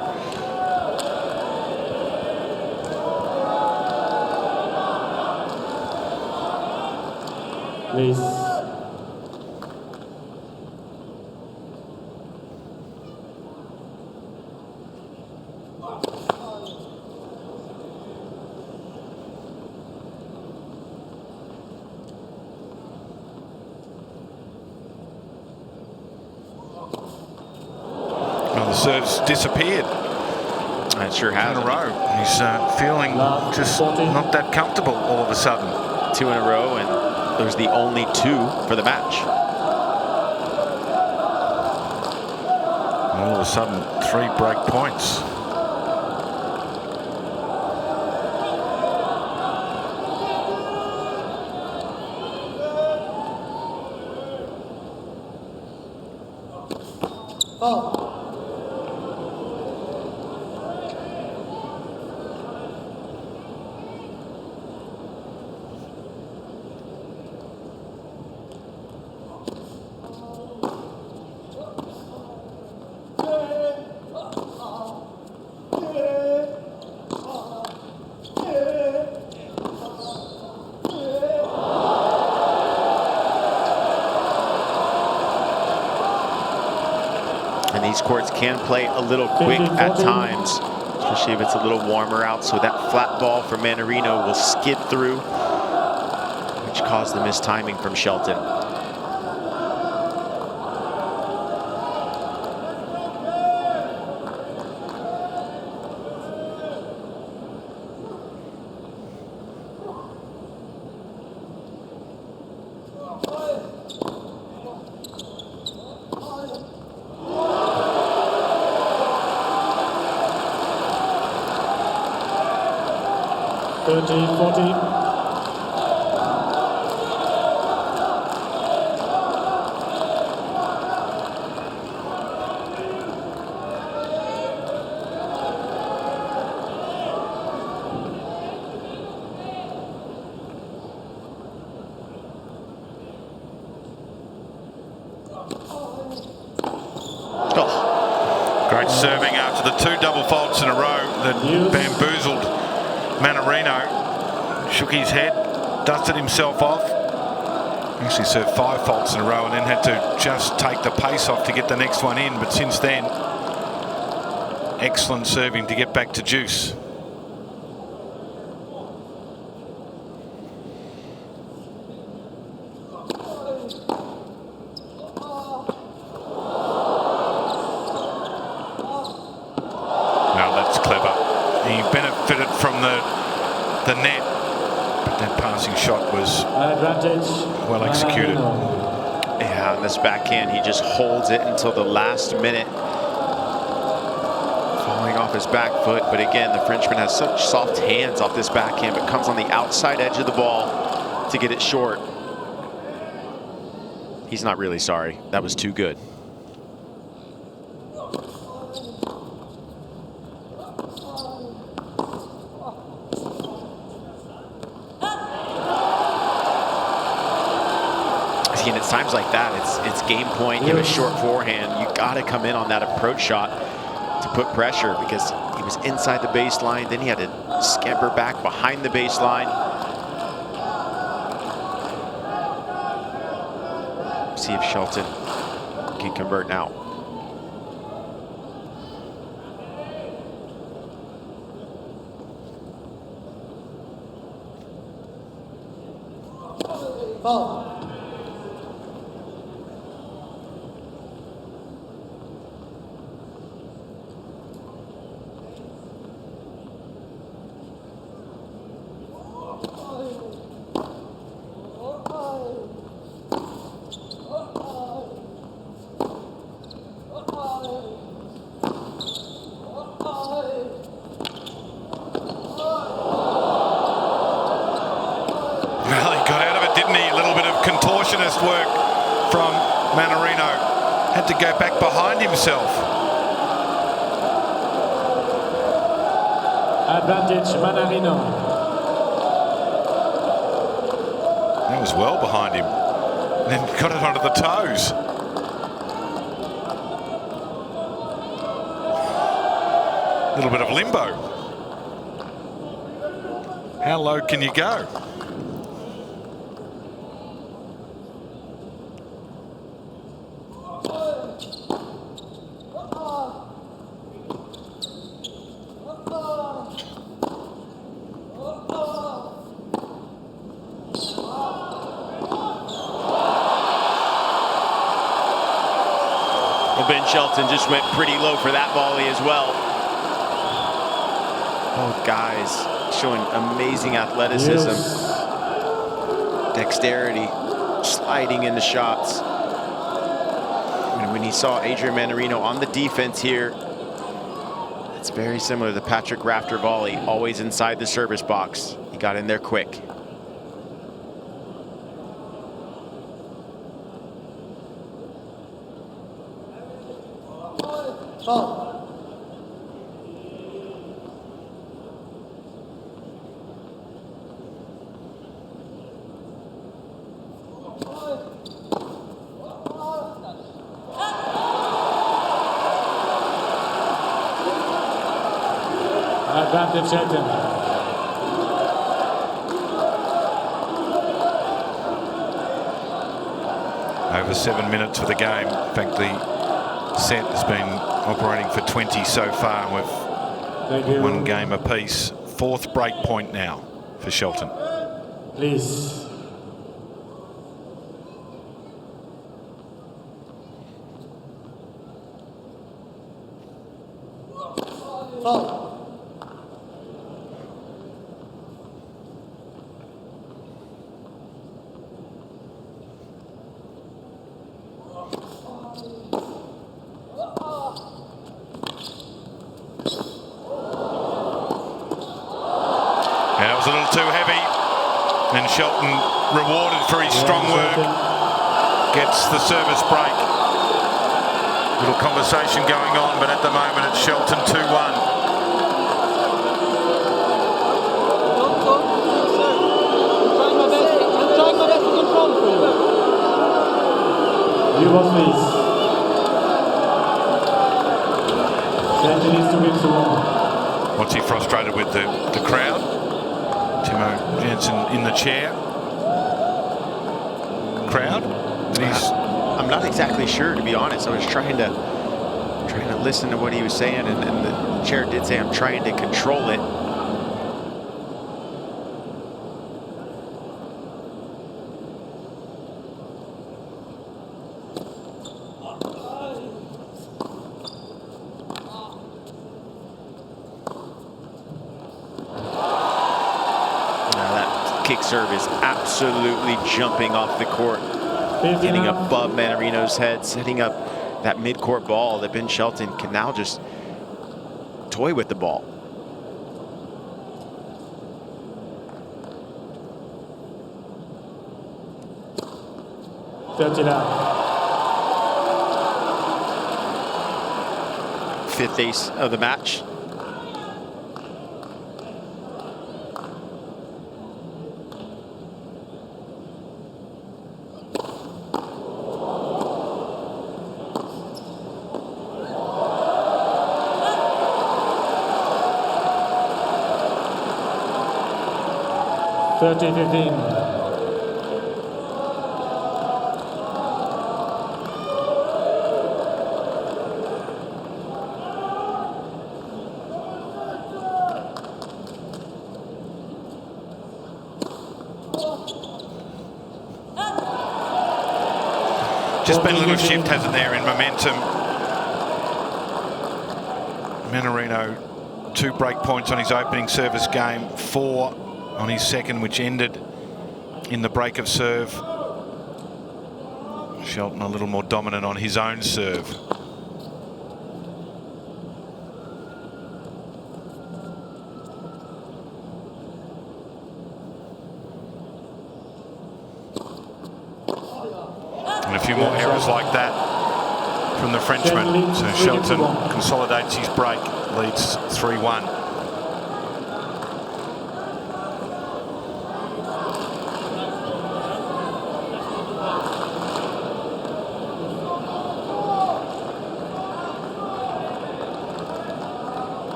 Please. Well, the serve's disappeared It sure in has. a row. He's feeling just not that comfortable all of a sudden. 2 in a row, and there's the only 2 for the match. All of a sudden, 3 break points. Foul. These courts can play a little quick at times, especially if it's a little warmer out. So that flat ball from Mannarino will skid through, which caused the mistiming from Shelton. Great serving after the 2 double faults in a row that bamboozled Mannarino. Shook his head, dusted himself off. Actually served 5 faults in a row and then had to just take the pace off to get the next one in. But since then, excellent serving to get back to juice. The net, but that passing shot was well executed. Yeah, on this backhand, he just holds it until the last minute, falling off his back foot. But again, the Frenchman has such soft hands off this backhand, but comes on the outside edge of the ball to get it short. He's not really sorry. That was too good. And it's times like that, it's game point. You have a short forehand. You got to come in on that approach shot to put pressure, because he was inside the baseline. Then he had to scamper back behind the baseline. See if Shelton can convert now. Foul. Work from Mannarino. Had to go back behind himself. Advantage Mannarino. That was well behind him. And then got it onto the toes. A little bit of limbo. How low can you go? Ben Ben Shelton just went pretty low for that volley as well. Both guys showing amazing athleticism, dexterity, sliding into shots. And when he saw Adrian Mannarino on the defense here, it's very similar to the Patrick Rafter volley, always inside the service box. He got in there quick. Foul. Advantage Shelton. Over 7 minutes for the game. In fact, the set has been operating for 20 so far, with one game apiece. Fourth break point now for Shelton. Please. Foul. And it was a little too heavy. And Shelton, rewarded for his strong work, gets the service break. Little conversation going on, but at the moment it's Shelton 2-1. You both, please. Shelton needs to win some. What's he frustrated with the crowd? Timo Jansen in the chair. Crowd? I'm not exactly sure, to be honest. I was trying to listen to what he was saying, and the chair did say, "I'm trying to control it." Kick serve is absolutely jumping off the court, getting above Mannarino's head, setting up that mid-court ball that Ben Shelton can now just toy with the ball. Fifth ace of the match. Just been a little shift, hasn't there, in momentum. Mannarino, 2 break points on his opening service game, 4 on his second, which ended in the break of serve. Shelton a little more dominant on his own serve. And a few more errors like that from the Frenchman. So Shelton consolidates his break, leads 3-1.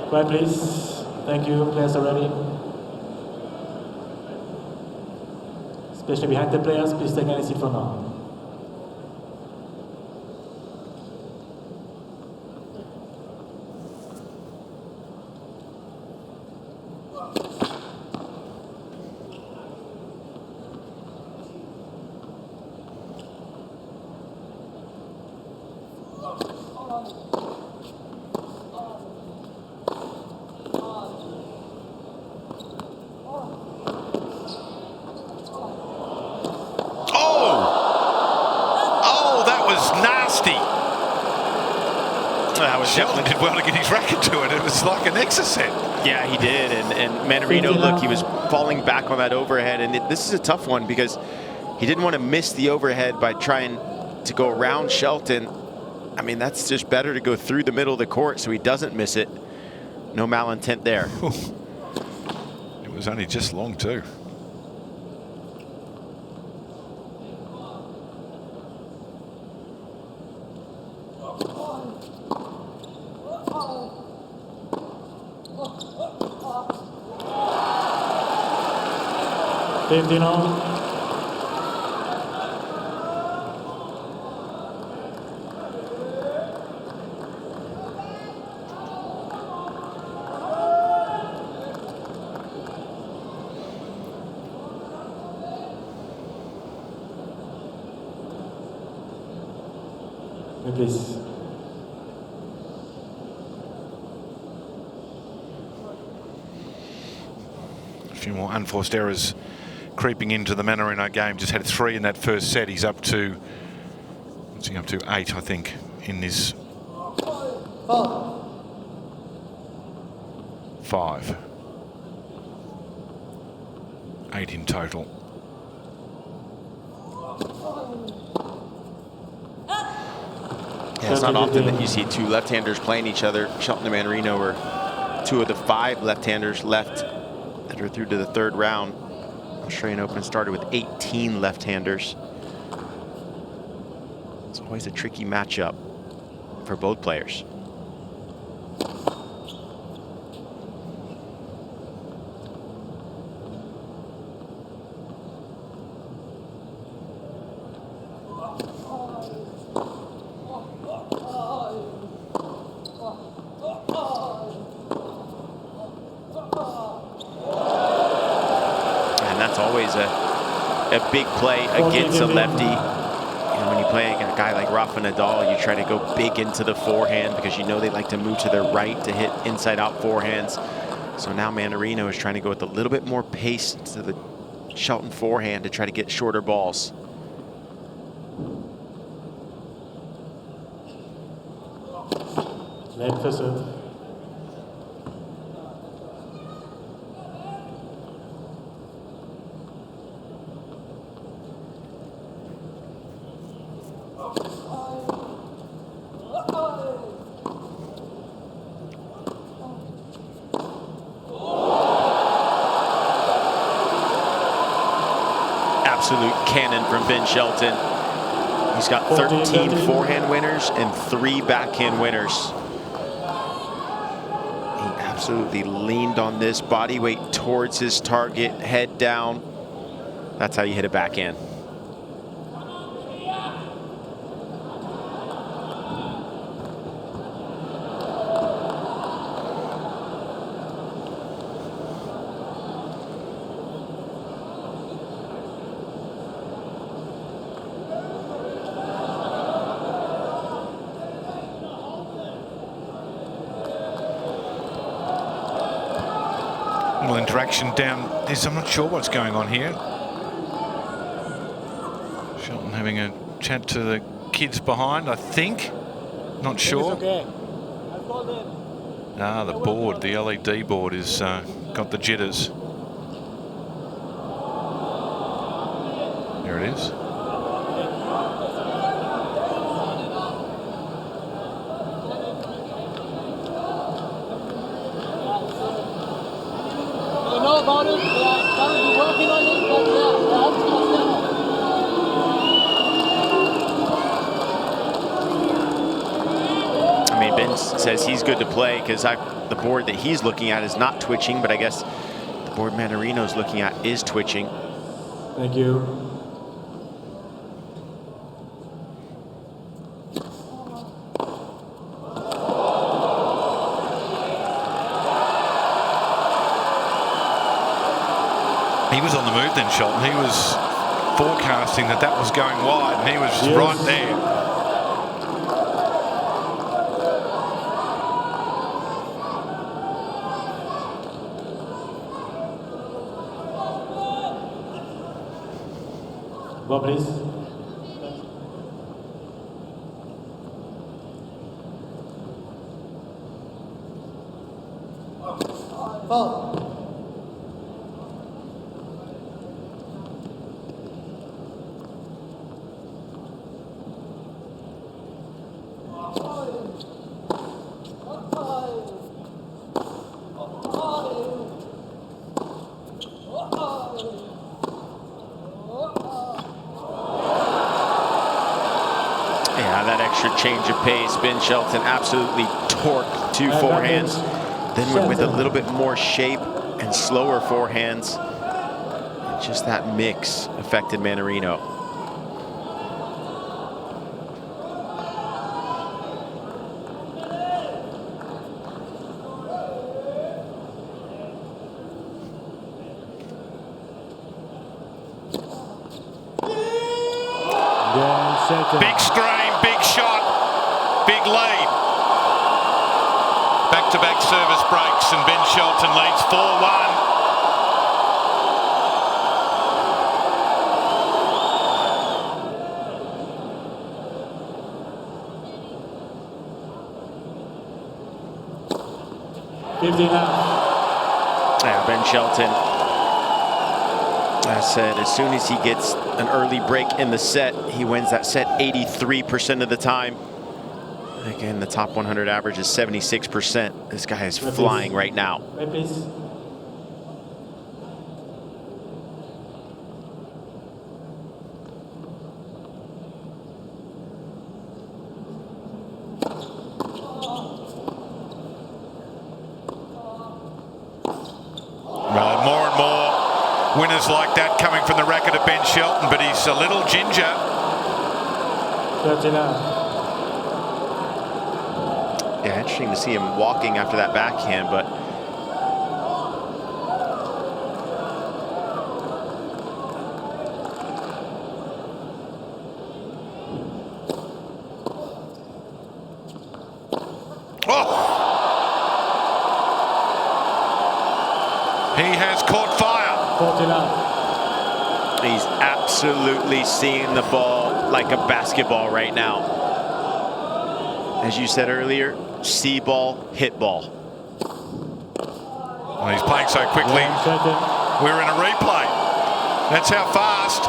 Quiet, please. Thank you. Players are ready. Especially behind the players, please take any seat for now. Shelton did well to get his racket to it. It was like an exocet. Yeah, he did. And Mannarino, look, he was falling back on that overhead. And this is a tough one because he didn't want to miss the overhead by trying to go around Shelton. I mean, that's just better to go through the middle of the court so he doesn't miss it. No malintent there. It was only just long, too. Please. A few more unforced errors creeping into the Mannarino game. Just had 3 in that first set. He's up to, what's he up to? 8, I think, in this. 5. 8 in total. Yeah, it's not often that you see 2 left-handers playing each other. Shelton and Mannarino were 2 of the 5 left-handers left that are through to the 3rd round. Australian Open started with 18 left-handers. It's always a tricky matchup for both players. A big play against a lefty. You know, when you play a guy like Rafa Nadal, you try to go big into the forehand because you know they like to move to their right to hit inside-out forehands. So now Mannarino is trying to go with a little bit more pace to the Shelton forehand to try to get shorter balls. Left for serve. Absolute cannon from Ben Shelton. He's got 13 forehand winners and 3 backhand winners. He absolutely leaned on this, body weight towards his target, head down. That's how you hit a backhand. Interaction down this. I'm not sure what's going on here. Shelton having a chat to the kids behind, I think. Not sure. Okay. The board, the LED board, is got the jitters. There it is. About it, currently working on it, but I mean, Ben says he's good to play because the board that he's looking at is not twitching, but I guess the board Mannarino's looking at is twitching. Thank you. He was on the move then, Shelton. He was forecasting that was going wide, and he was right there. Ball, please. Foul. Yeah, that extra change of pace. Ben Shelton absolutely torqued two forehands. Then went with a little bit more shape and slower forehands. And just that mix affected Mannarino. Big scream, big shot, big lead. Back-to-back service breaks and Ben Shelton leads 4-1. Yeah, Ben Shelton, I said, as soon as he gets an early break in the set, he wins that set 83% of the time. Again, the top 100 average is 76%. This guy is flying right now. More and more winners like that coming from the racket of Ben Shelton, but he's a little ginger. 39. Yeah, interesting to see him walking after that backhand, but he has caught fire. 49. he's absolutely seeing the ball like a basketball right now. As you said earlier, see ball, hit ball. Well, he's playing so quickly. We're in a replay. That's how fast.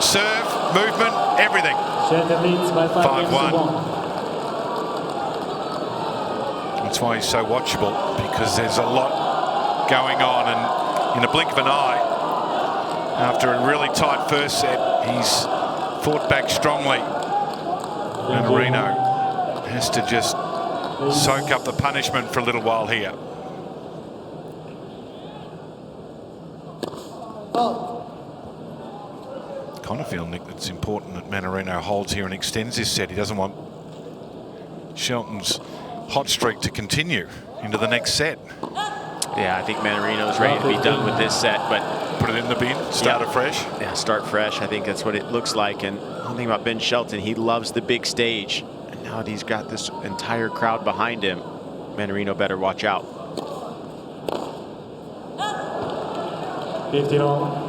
Serve, movement, everything. 5-1. That's why he's so watchable, because there's a lot going on, and in a blink of an eye, after a really tight first set, he's fought back strongly. Mannarino has to just soak up the punishment for a little while here. Kind of feel, Nick, that's important that Mannarino holds here and extends this set. He doesn't want Shelton's hot streak to continue into the next set. Yeah, I think Mannarino's ready to be done with this set, but put it in the bin, start afresh. Yeah, start fresh. I think that's what it looks like. And one thing about Ben Shelton, he loves the big stage. And now that he's got this entire crowd behind him, Mannarino better watch out. 50 all.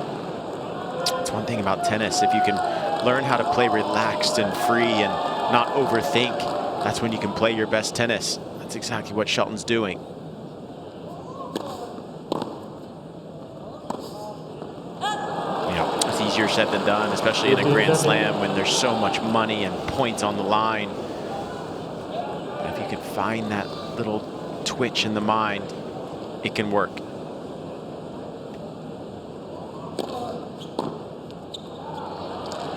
It's one thing about tennis. If you can learn how to play relaxed and free and not overthink, that's when you can play your best tennis. That's exactly what Shelton's doing. It's easier said than done, especially in a Grand Slam when there's so much money and points on the line. But if you can find that little twitch in the mind, it can work.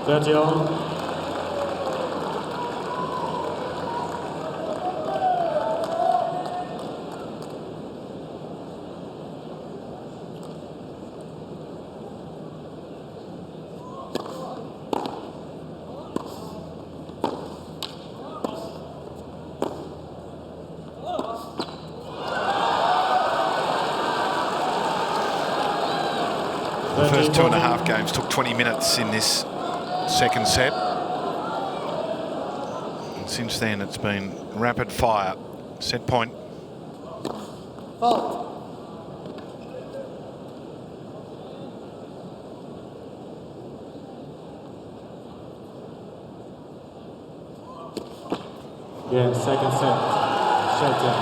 That's all. The first 2.5 games took 20 minutes in this second set. And since then, it's been rapid fire. Set point. Foul. Yeah, second set. Shelton.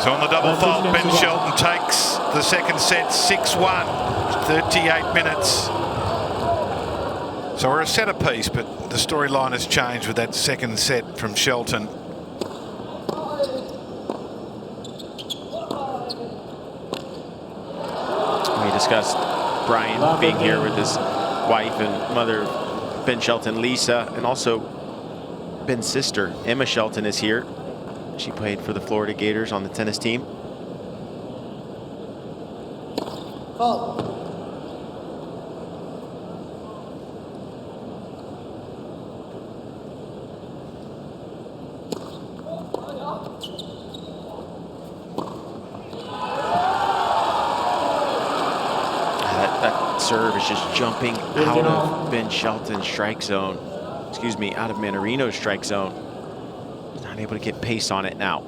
So on the double That's fault, 6 Ben games to go. Shelton takes the second set 6-1, 38 minutes. So we're a set apiece, but the storyline has changed with that second set from Shelton. We discussed Brian being here with his wife and mother, Ben Shelton, Lisa, and also Ben's sister, Emma Shelton, is here. She played for the Florida Gators on the tennis team. Fault. That serve is just jumping out of Ben Shelton's strike zone. Excuse me, out of Mannarino's strike zone. He's not able to get pace on it now.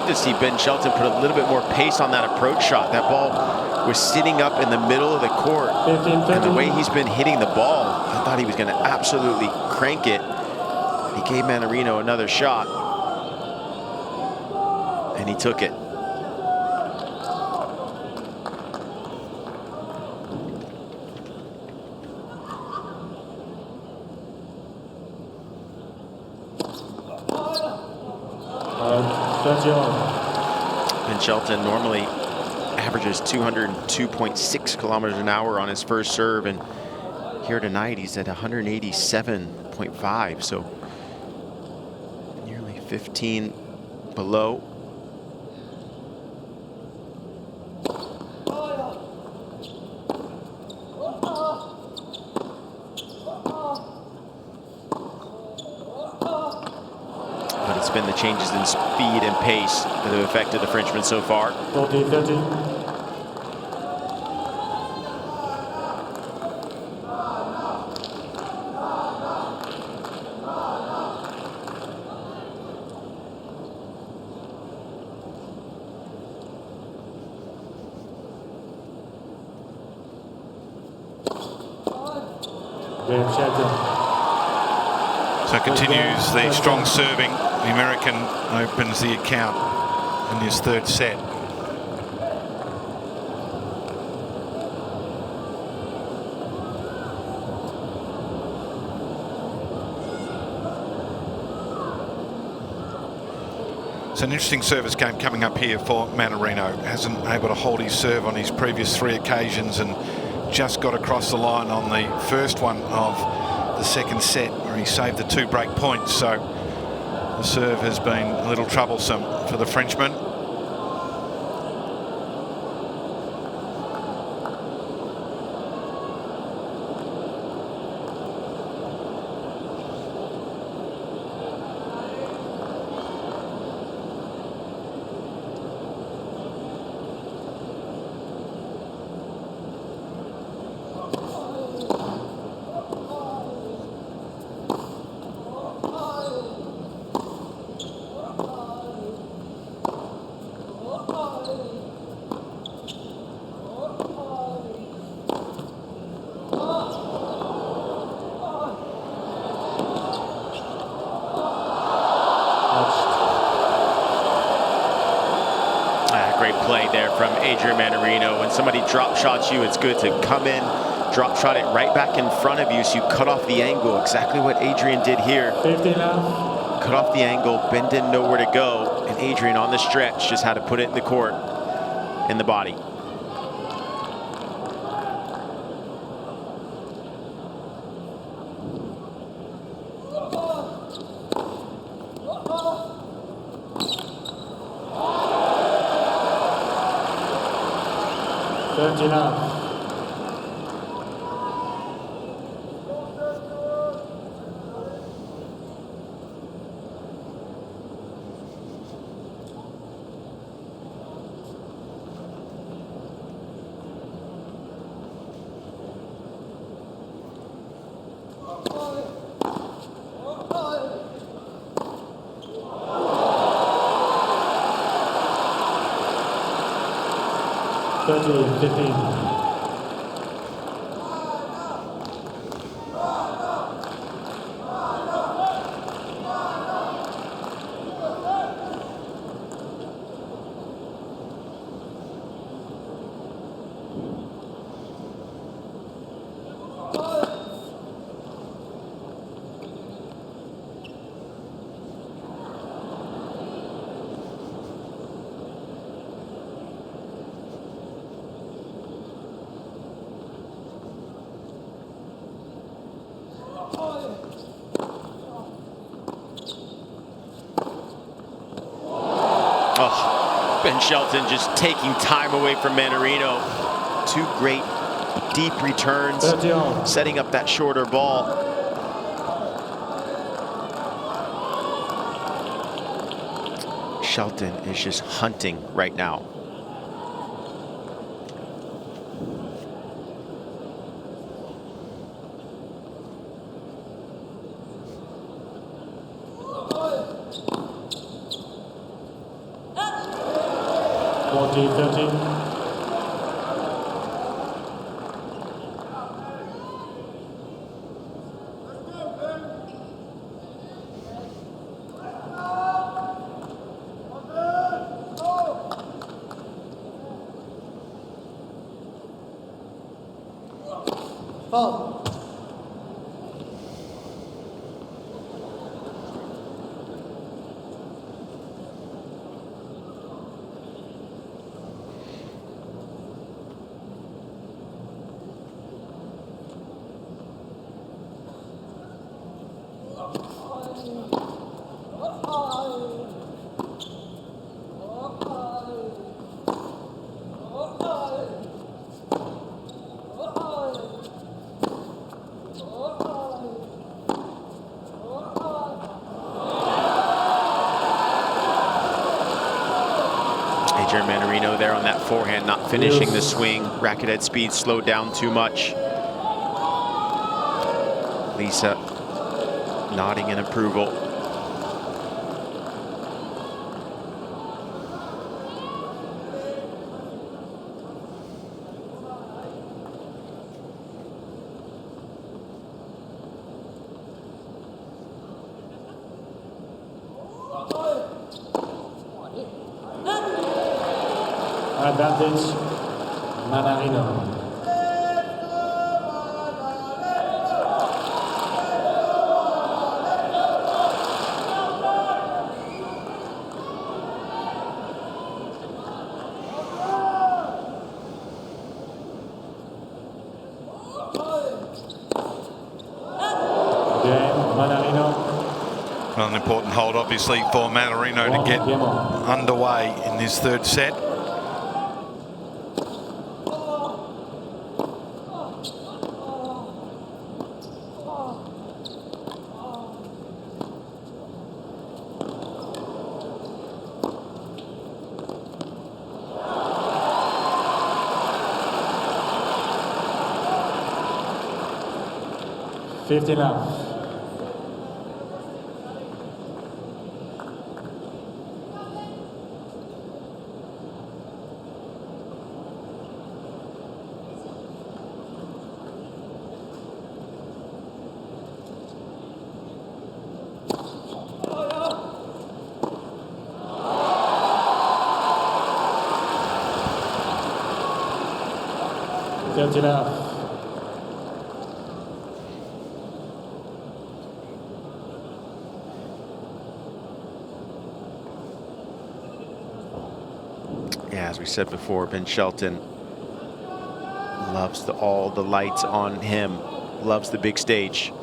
To see Ben Shelton put a little bit more pace on that approach shot. That ball was sitting up in the middle of the court, and the way he's been hitting the ball, I thought he was going to absolutely crank it. He gave Mannarino another shot, and he took it. Ben Shelton normally averages 202.6 kilometers an hour on his first serve, and here tonight he's at 187.5, so nearly 15 below. It's been the changes in speed and pace that have affected the Frenchman so far. 40-30. Ben Shelton. So continues the strong serving. The American opens the account in his third set. It's an interesting service game coming up here for Mannarino. Hasn't able to hold his serve on his previous 3 occasions, and just got across the line on the first one of the second set where he saved the 2 break points. So the serve has been a little troublesome for the Frenchman. Play there from Adrian Mannarino. When somebody drop shots you, it's good to come in, drop shot it right back in front of you, so you cut off the angle. Exactly what Adrian did here. 50 now. Cut off the angle. Ben didn't know where to go, and Adrian on the stretch just had to put it in the court, in the body. 30 love. Thirty, 15. Oh, Ben Shelton just taking time away from Mannarino. Two great deep returns, 30 all. setting up that shorter ball. Shelton is just hunting right now. Forty, 30. Fault. Adrian Mannarino there on that forehand, not finishing the swing. Racket head speed slowed down too much. Lisa nodding in approval. Advantage, Mannarino. Again, Mannarino. Well, an important hold, obviously, for Mannarino to get underway in this third set. Fifty love. Thirty love. Yeah, as we said before, Ben Shelton loves all the lights on him, loves the big stage.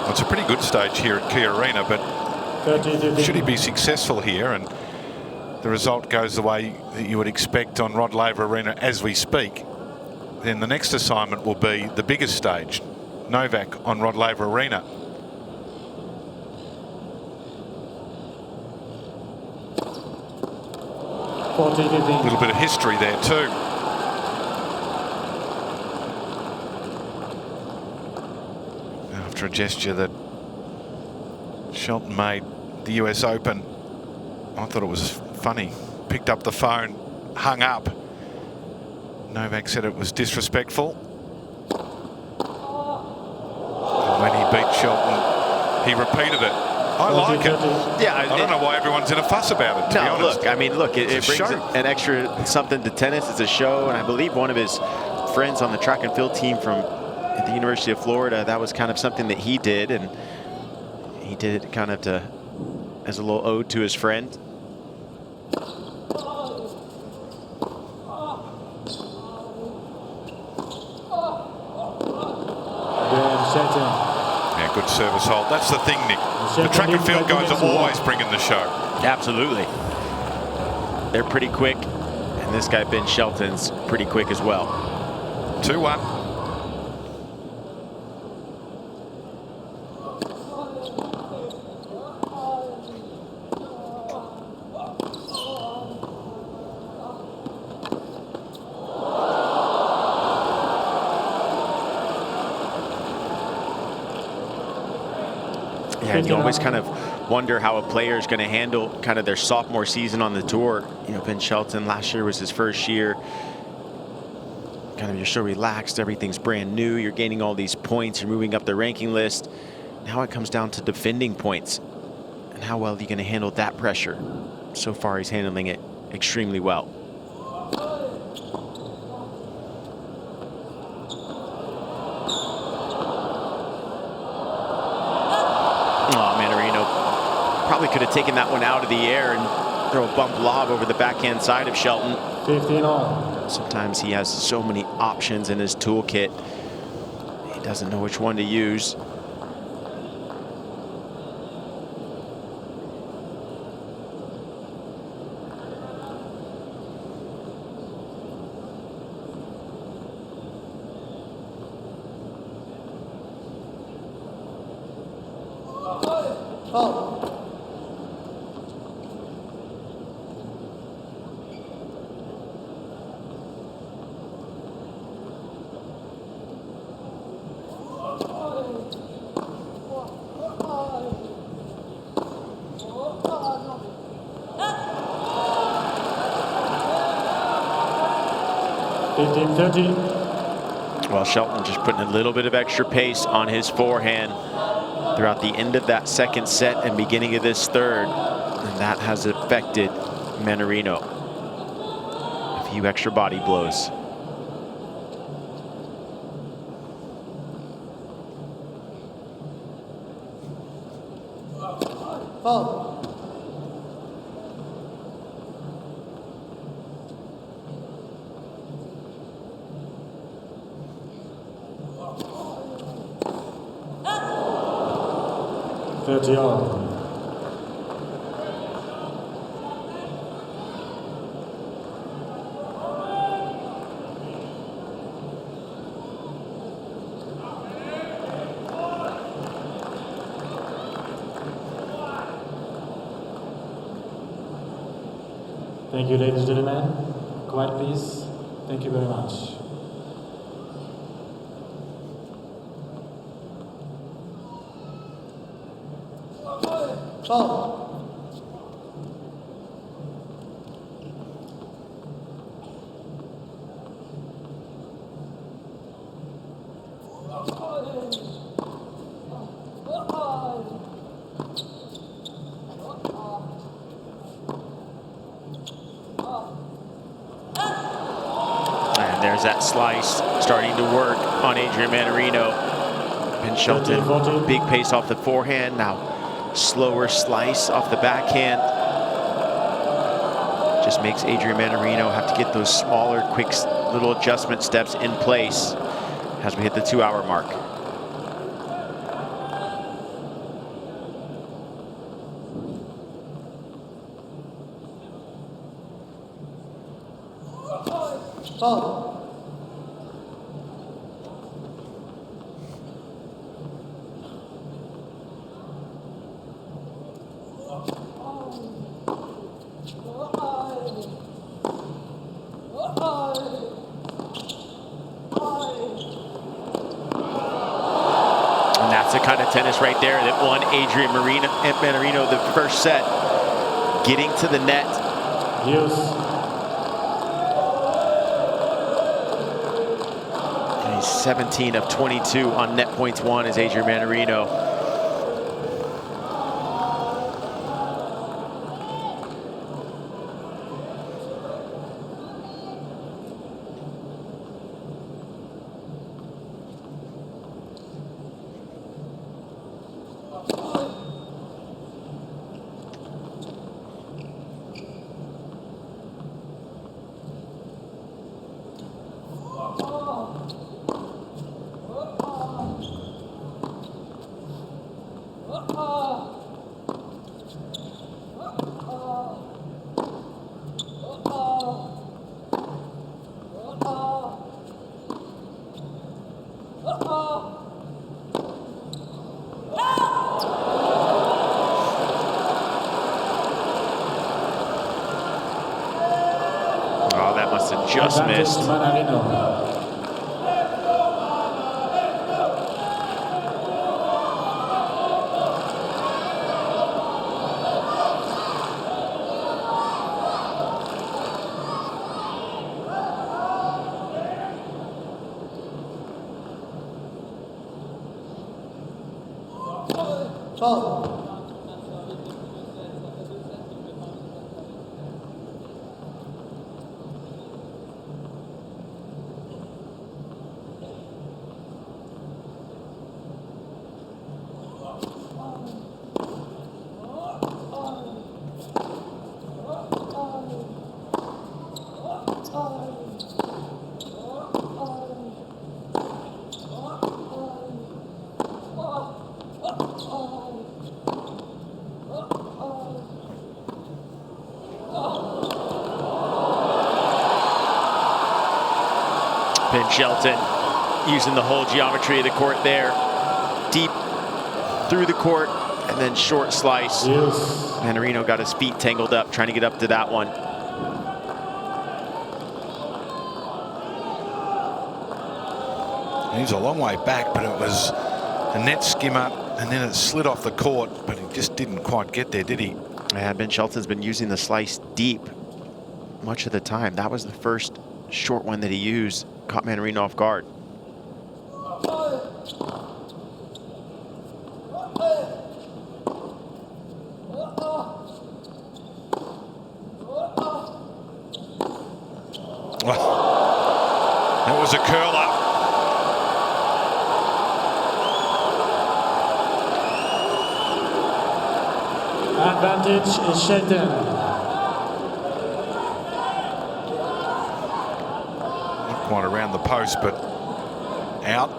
Well, it's a pretty good stage here at Cain Arena, but 30-15. should he be successful here and the result goes the way that you would expect on Rod Laver Arena as we speak, then the next assignment will be the biggest stage, Novak on Rod Laver Arena. A little bit of history there too. After a gesture that Shelton made the US Open, I thought it was funny. Picked up the phone, hung up. Novak said it was disrespectful. And when he beat Shelton, he repeated it. I like it. Yeah, I don't know why everyone's in a fuss about it, to be honest. Look, I mean, look, it brings an extra something to tennis. It's a show, and I believe one of his friends on the track and field team from the University of Florida, that was kind of something that he did, and he did it kind of as a little ode to his friend. Ben Shelton. Yeah, good service hold. That's the thing, Nick. The track and field guys are always bringing the show. Absolutely. They're pretty quick, and this guy, Ben Shelton's pretty quick as well. 2-1. Yeah, you always kind of wonder how a player is going to handle kind of their sophomore season on the tour. You know, Ben Shelton last year was his first year. Kind of you're so relaxed, everything's brand new, you're gaining all these points, you're moving up the ranking list. Now it comes down to defending points and how well are you going to handle that pressure. So far he's handling it extremely well. Oh, Mannarino probably could have taken that one out of the air and throw a bump lob over the backhand side of Shelton. 15-all. Sometimes he has so many options in his toolkit, he doesn't know which one to use. Oh. Well, Shelton just putting a little bit of extra pace on his forehand throughout the end of that second set and beginning of this third, and that has affected Mannarino. A few extra body blows. Oh. Thank you, ladies and gentlemen. Quiet, please. Thank you very much. Oh. And there's that slice starting to work on Adrian Mannarino. Ben Shelton, big pace off the forehand. Now slower slice off the backhand. Just makes Adrian Mannarino have to get those smaller, quick little adjustment steps in place as we hit the 2-hour mark. Foul. And that's the kind of tennis right there that won Adrian Mannarino the first set. Getting to the net. Use. And he's 17 of 22 on net points won as Adrian Mannarino. Oh, that must have just Advantage missed. Mannarino. Foul. Ben Shelton using the whole geometry of the court there. Deep through the court and then short slice. Use. Mannarino got his feet tangled up trying to get up to that one. He's a long way back, but it was a net skimmer and then it slid off the court, but he just didn't quite get there, did he? Yeah, Ben Shelton's been using the slice deep much of the time. That was the first short one that he used. Caught Mannarino off guard. That was a curler. Advantage is Shelton. Quite around the post, but out,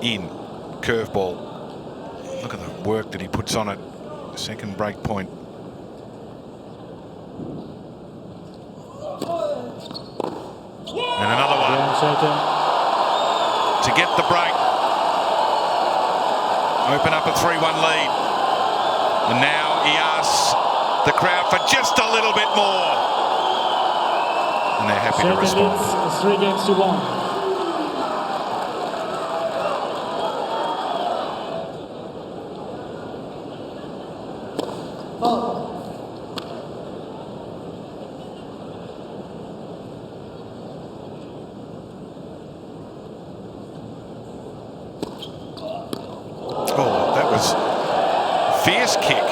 in, curveball. Look at the work that he puts on it. Second break point. And another one. Ben Shelton. To get the break. Open up a 3-1 lead. And now he asks the crowd for just a little bit more. And they're happy to Shelton respond. leads 3 games to 1. Foul. Oh, that was a fierce kick.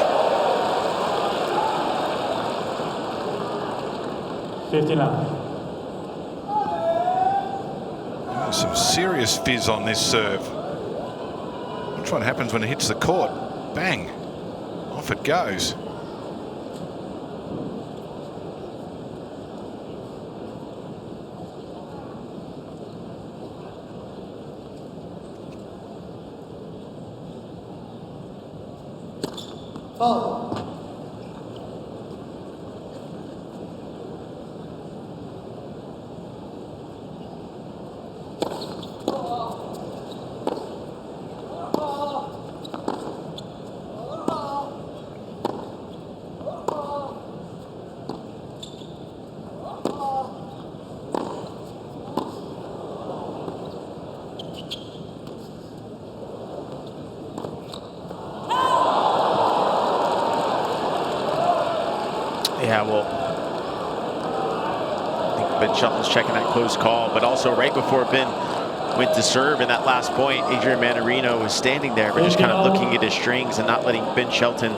59. Some serious fizz on this serve. Watch what happens when it hits the court. Bang. Off it goes. Foul. Yeah, well, I think Ben Shelton's checking that close call, but also right before Ben went to serve in that last point, Adrian Mannarino was standing there, but just kind of looking at his strings and not letting Ben Shelton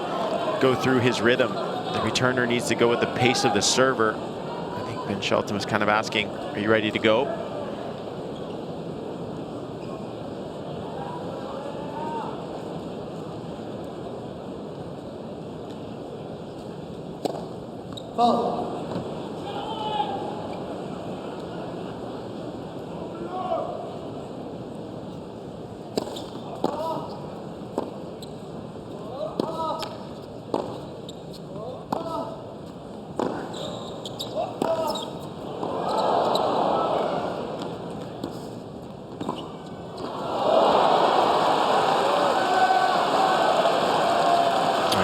go through his rhythm. The returner needs to go with the pace of the server. I think Ben Shelton was kind of asking, are you ready to go? Fault.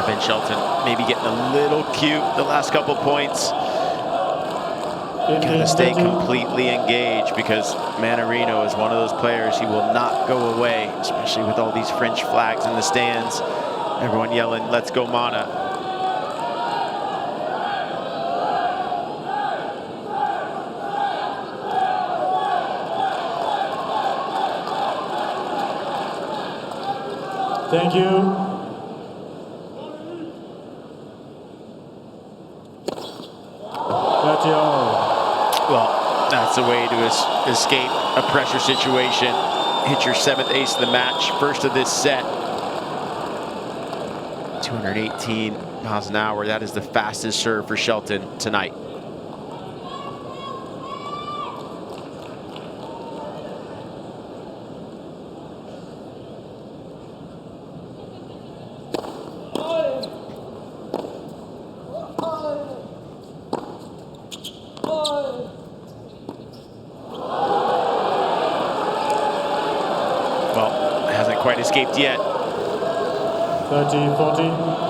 Ben Shelton maybe getting a little cute the last couple points. Got to stay completely engaged because Mannarino is one of those players, he will not go away, especially with all these French flags in the stands. Everyone yelling, let's go Mana. Thank you. Well, that's the way to escape a pressure situation. Hit your 7th ace of the match, first of this set. 218 miles an hour. That is the fastest serve for Shelton tonight. Quite escaped yet. 30-40.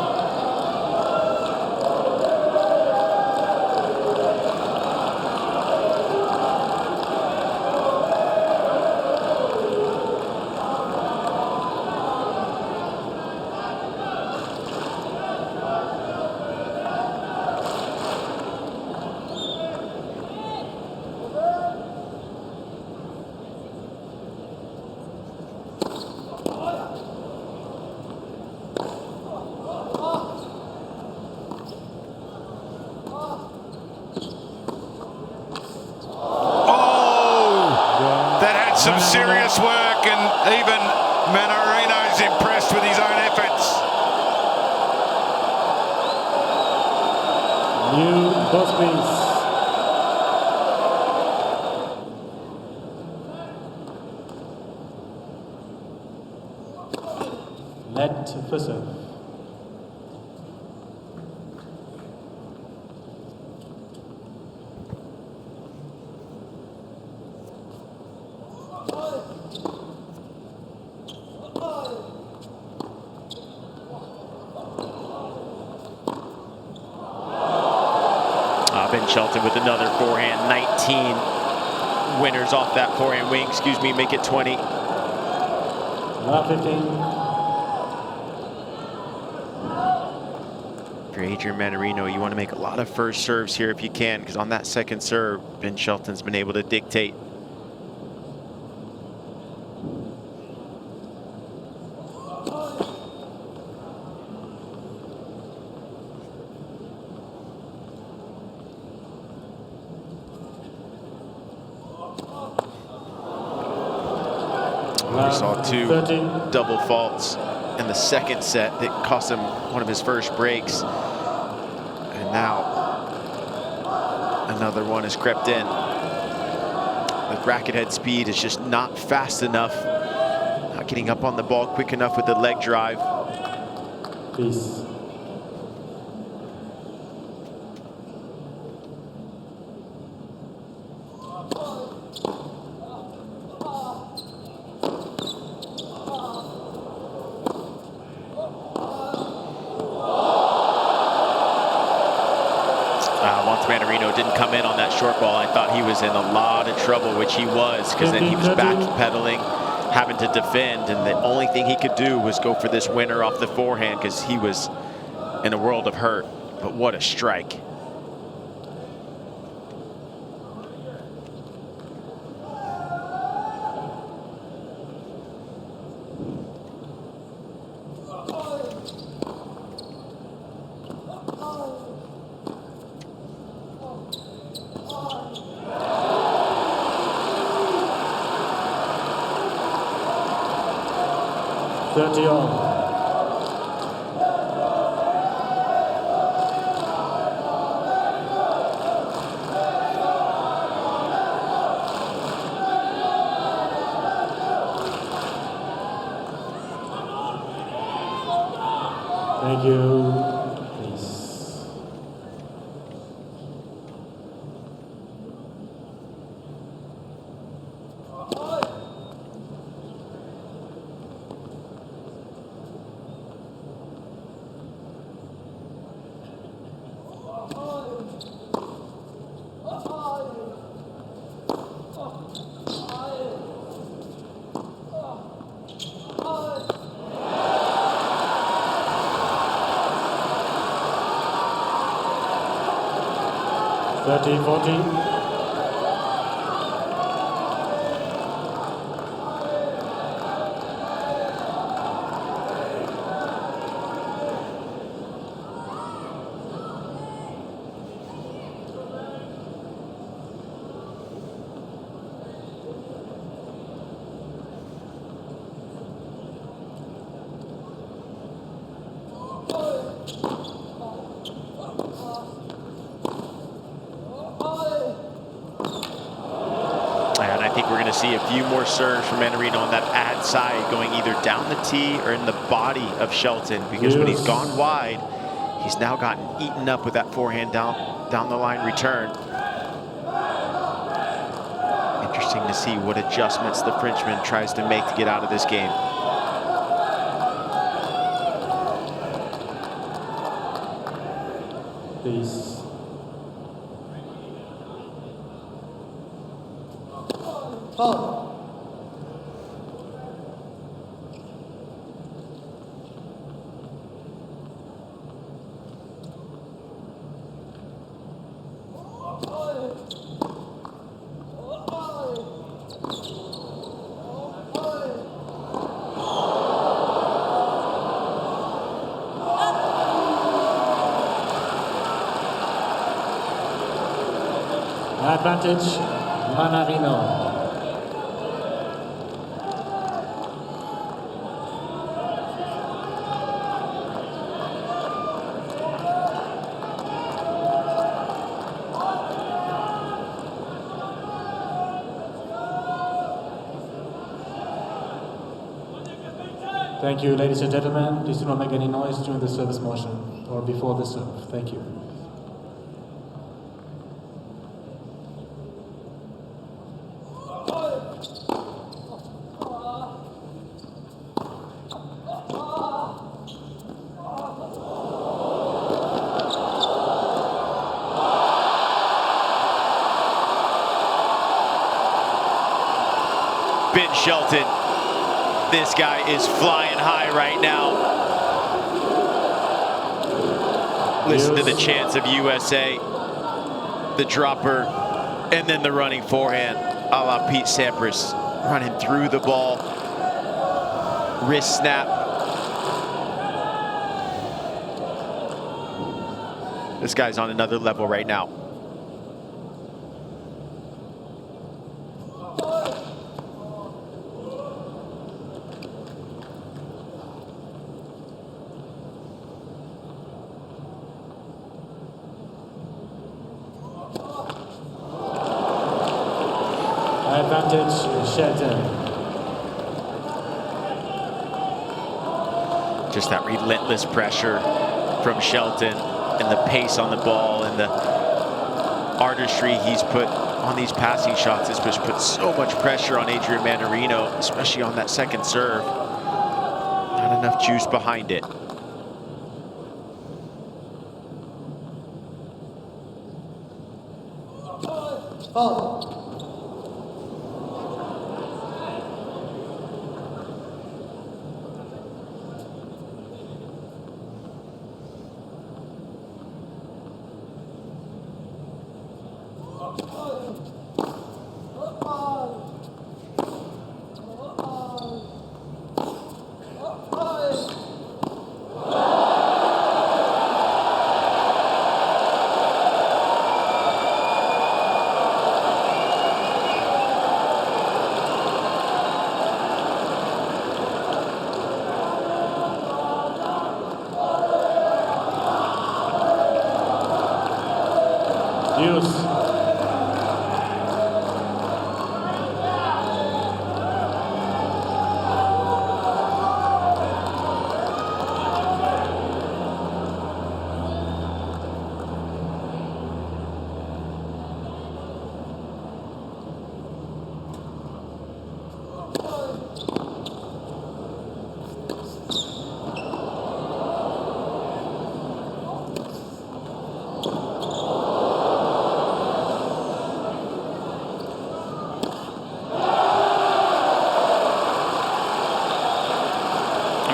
Some serious work, and even Mannarino's impressed with his own efforts. New post piece. Let for serve. Ben Shelton with another forehand, 19 winners off that forehand wing, excuse me, make it 20. 15. For Adrian Mannarino, you want to make a lot of first serves here if you can, because on that second serve, Ben Shelton's been able to dictate. We saw 2 double faults in the second set that cost him one of his first breaks. And now another one has crept in. The racket head speed is just not fast enough. Not getting up on the ball quick enough with the leg drive. Peace. Mannarino didn't come in on that short ball, I thought he was in a lot of trouble, which he was, because then he was backpedaling, having to defend, and the only thing he could do was go for this winner off the forehand because he was in a world of hurt. But what a strike. 30 all. Thank you. Please. Thirty, 40. And I think we're going to see a few more serves from Mannarino on that ad side, going either down the tee or in the body of Shelton, because when he's gone wide, he's now gotten eaten up with that forehand down the line return. Interesting to see what adjustments the Frenchman tries to make to get out of this game. Please. Foul. Advantage, Mannarino. Thank you, ladies and gentlemen. Please do not make any noise during the service motion or before the serve. Thank you. Ben Shelton, this guy is flying high right now. Listen to the chants of USA, the dropper, and then the running forehand, a la Pete Sampras, running through the ball, wrist snap. This guy's on another level right now. Advantage, Shelton. Just that relentless pressure from Shelton and the pace on the ball and the artistry he's put on these passing shots has just put so much pressure on Adrian Mannarino, especially on that second serve. Not enough juice behind it. Foul.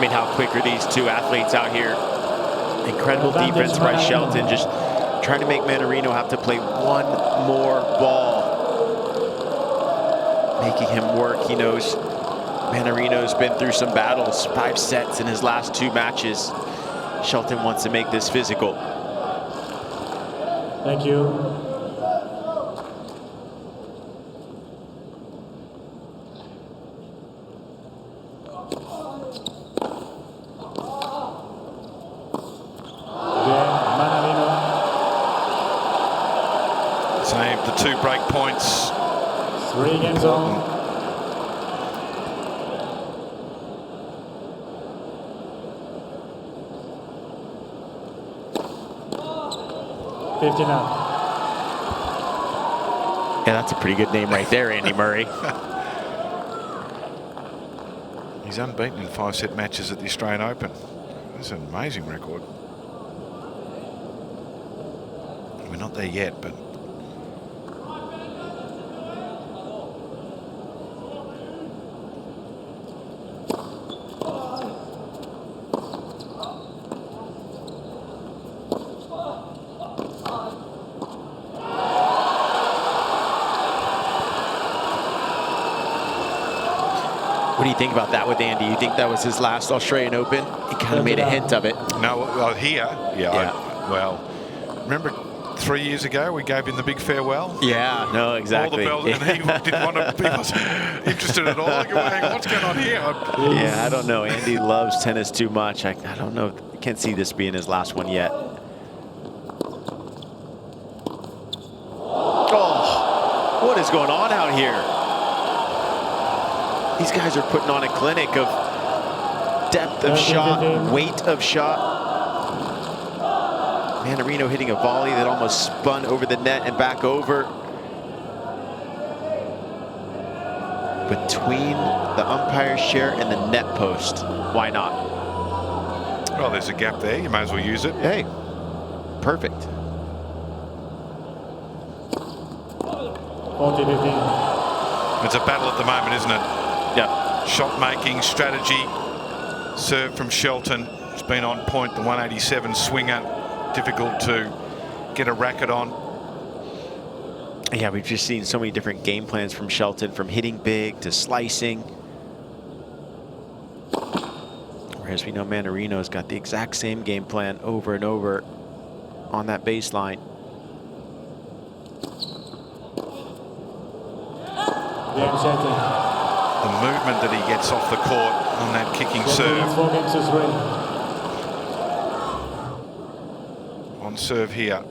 mean, how quick are these two athletes out here? Incredible defense by Shelton, just trying to make Mannarino have to play one more ball. Making him work. He knows Mannarino's been through some battles, 5 sets in his last 2 matches. Shelton wants to make this physical. Thank you. Saved the 2 break points. 3 games on. Yeah, that's a pretty good name right there, Andy Murray. He's unbeaten in 5-set matches at the Australian Open. That's an amazing record. We're not there yet, but What do you think about that with Andy? You think that was his last Australian Open? He kind of made a hint of it. no, here, well, remember 3 years ago we gave him the big farewell? Yeah, no, exactly. All the bells, and he didn't want to, he wasn't interested at all. Like, what's going on here? Yeah, I don't know. Andy loves tennis too much. I don't know. I can't see this being his last one yet. Oh, what is going on out here? These guys are putting on a clinic of depth of shot, weight of shot. Mannarino hitting a volley that almost spun over the net and back over. Between the umpire's chair and the net post. Why not? Well, there's a gap there. You may as well use it. Hey, perfect. 40-15. It's a battle at the moment, isn't it? Yeah. Shot making, strategy. Serve from Shelton. It's been on point. The 187 swinger. Difficult to get a racket on. Yeah, we've just seen so many different game plans from Shelton, from hitting big to slicing. Whereas we know Mannarino's got the exact same game plan over and over on that baseline. Ben Shelton. The movement that he gets off the court on that kicking serve. 4 games to 3. On serve here.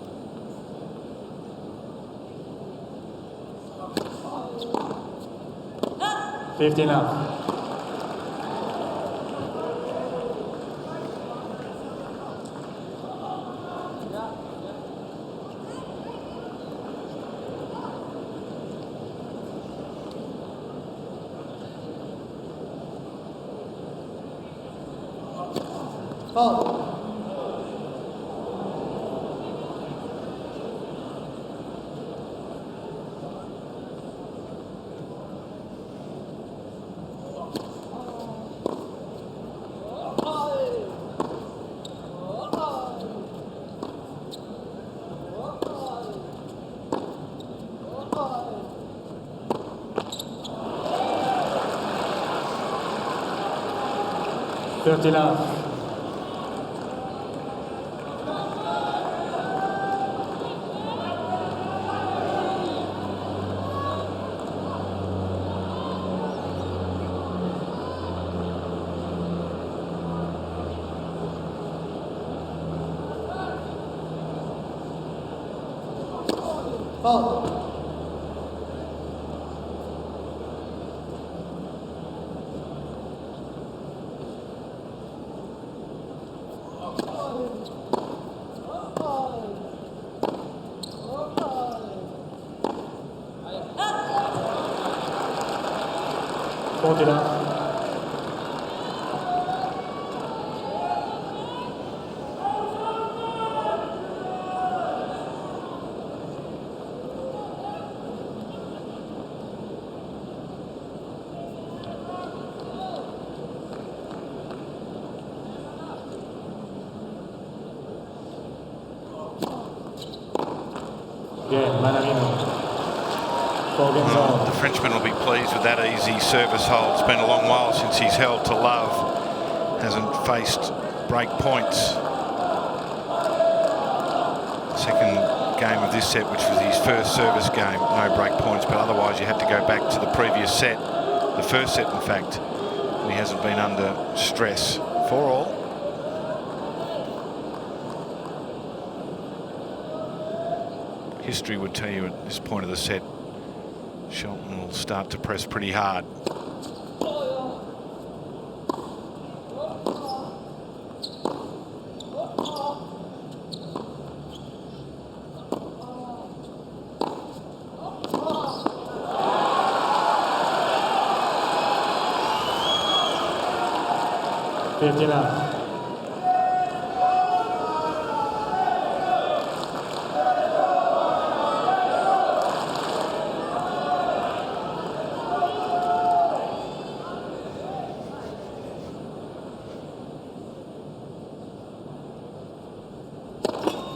$15 up. Foul. $13. Foul. $40. Again, Mannarino. 4 games all. The Frenchman will be pleased with that easy service hold. It's been a long while since he's held to love. Hasn't faced break points. Second game of this set, which was his first service game, no break points, but otherwise you had to go back to the previous set, the first set in fact, and he hasn't been under stress. 4-all. History would tell you at this point of the set, Shelton will start to press pretty hard.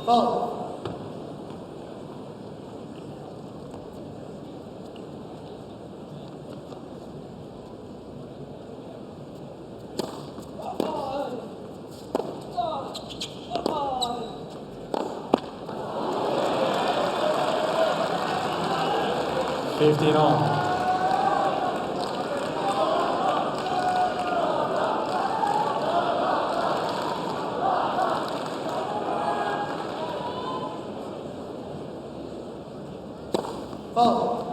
Fault. On. Fault.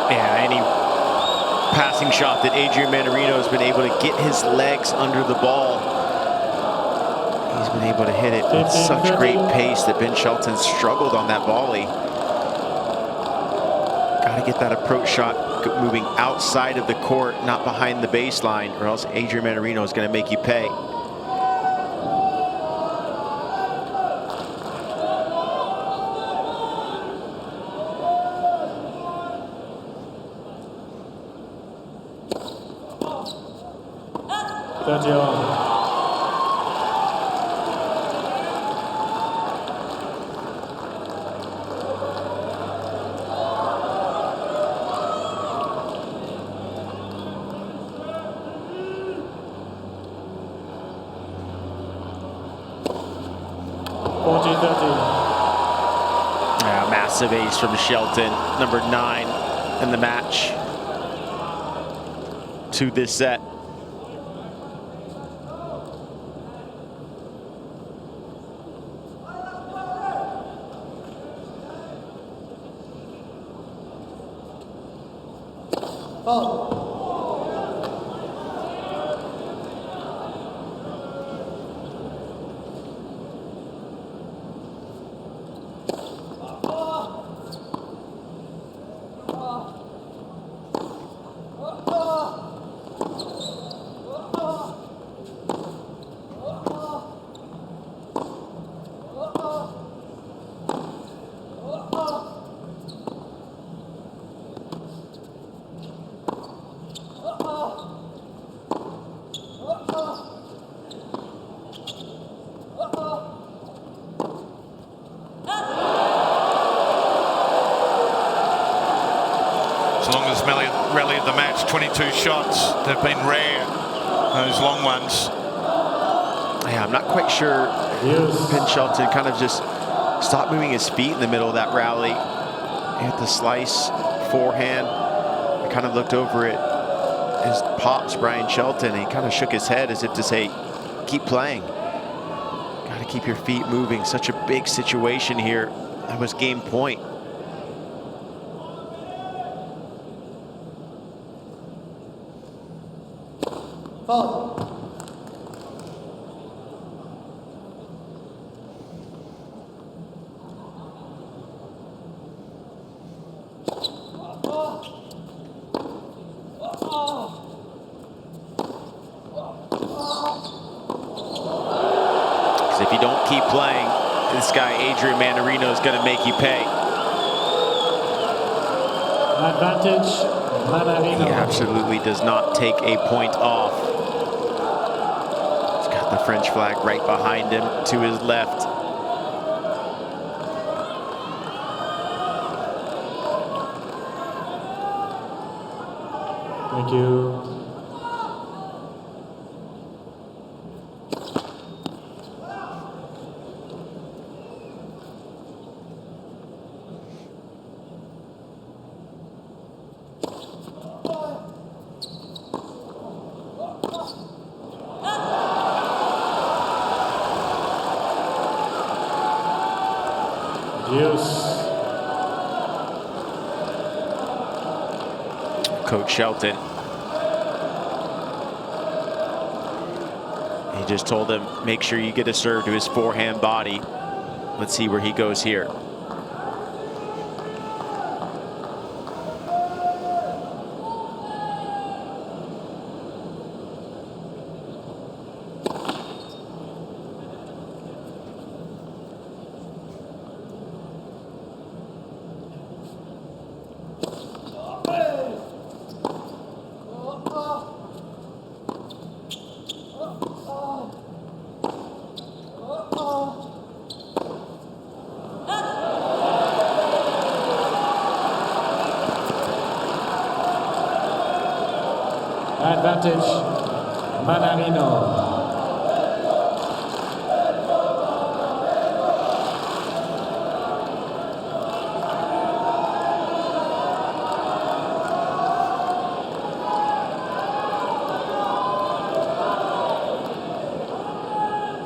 Yeah, any passing shot that Adrian Mannarino has been able to get his legs under the ball, he's been able to hit it with such great pace that Ben Shelton struggled on that volley. Got to get that approach shot moving outside of the court, not behind the baseline, or else Adrian Mannarino is going to make you pay. Massive ace from Shelton, number 9 in the match to this set. Fault. Rally of the match, 22 shots. They've been rare, those long ones. Yeah, I'm not quite sure. Ben Shelton kind of just stopped moving his feet in the middle of that rally. He hit the slice forehand. I kind of looked over at his pops, Brian Shelton, and he kind of shook his head as if to say, keep playing. Got to keep your feet moving. Such a big situation here. That was game point. Fault. Because if you don't keep playing, this guy, Adrian Mannarino, is going to make you pay. Advantage, Mannarino. He absolutely does not take a point off. He's got the French flag right behind him to his left. Thank you. Coach Shelton. He just told him, make sure you get a serve to his forehand body. Let's see where he goes here. Advantage, Mannarino.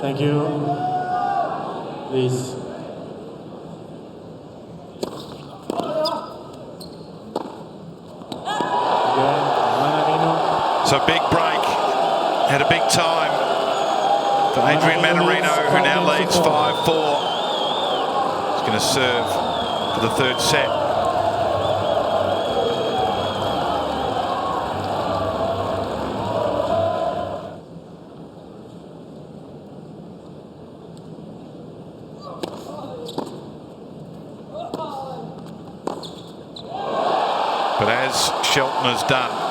Thank you. Please. So big break, had a big time for Adrian Mannarino, who now leads 5-4. He's going to serve for the third set. But as Shelton has done,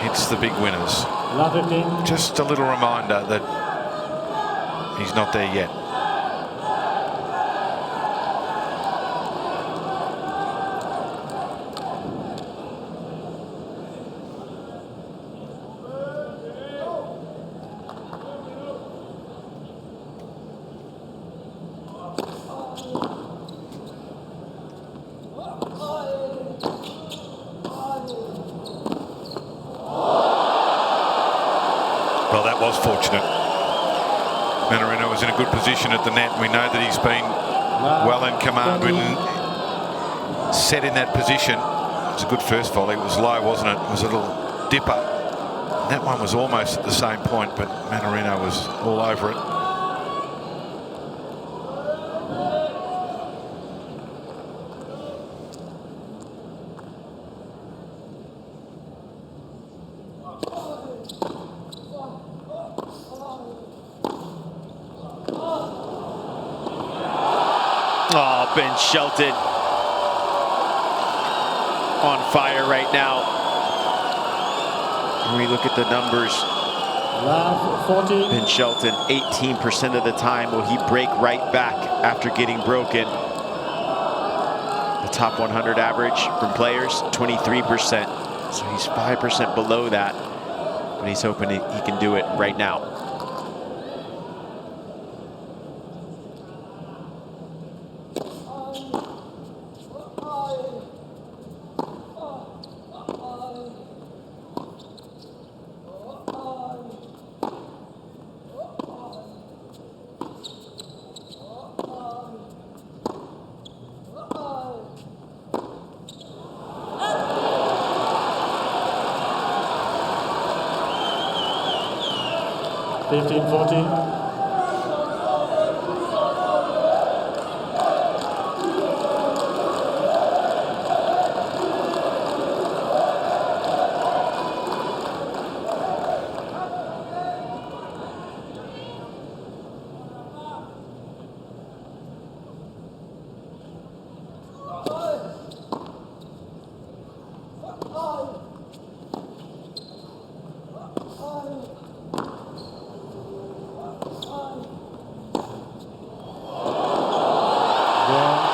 hits the big winners. Just a little reminder that he's not there yet. Well, that was fortunate. Mannarino was in a good position at the net. We know that he's been well in command when set in that position. It was a good first volley. It was low, wasn't it? It was a little dipper. And that one was almost at the same point, but Mannarino was all over it. Oh, Ben Shelton on fire right now. When we look at the numbers, Ben Shelton, 18% of the time will he break right back after getting broken. The top 100 average from players, 23%. So he's 5% below that, but he's hoping he can do it right now.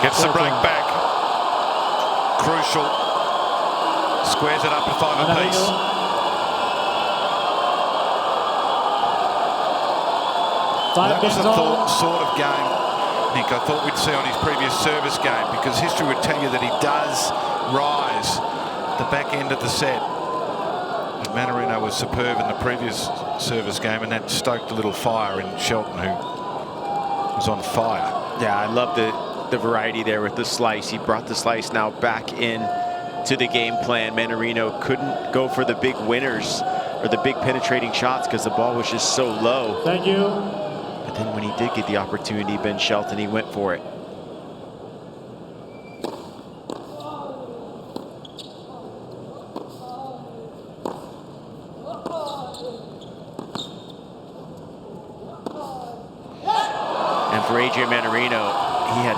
Gets the break back. Crucial. Squares it up to 5 apiece. That was the sort of game, Nick, I thought we'd see on his previous service game, because history would tell you that he does rise the back end of the set. But Mannarino was superb in the previous service game, and that stoked a little fire in Shelton, who was on fire. Yeah, I love the variety there with the slice. He brought the slice now back in to the game plan. Mannarino couldn't go for the big winners or the big penetrating shots because the ball was just so low. Thank you. But then when he did get the opportunity, Ben Shelton, he went for it. And for Adrian Mannarino, he had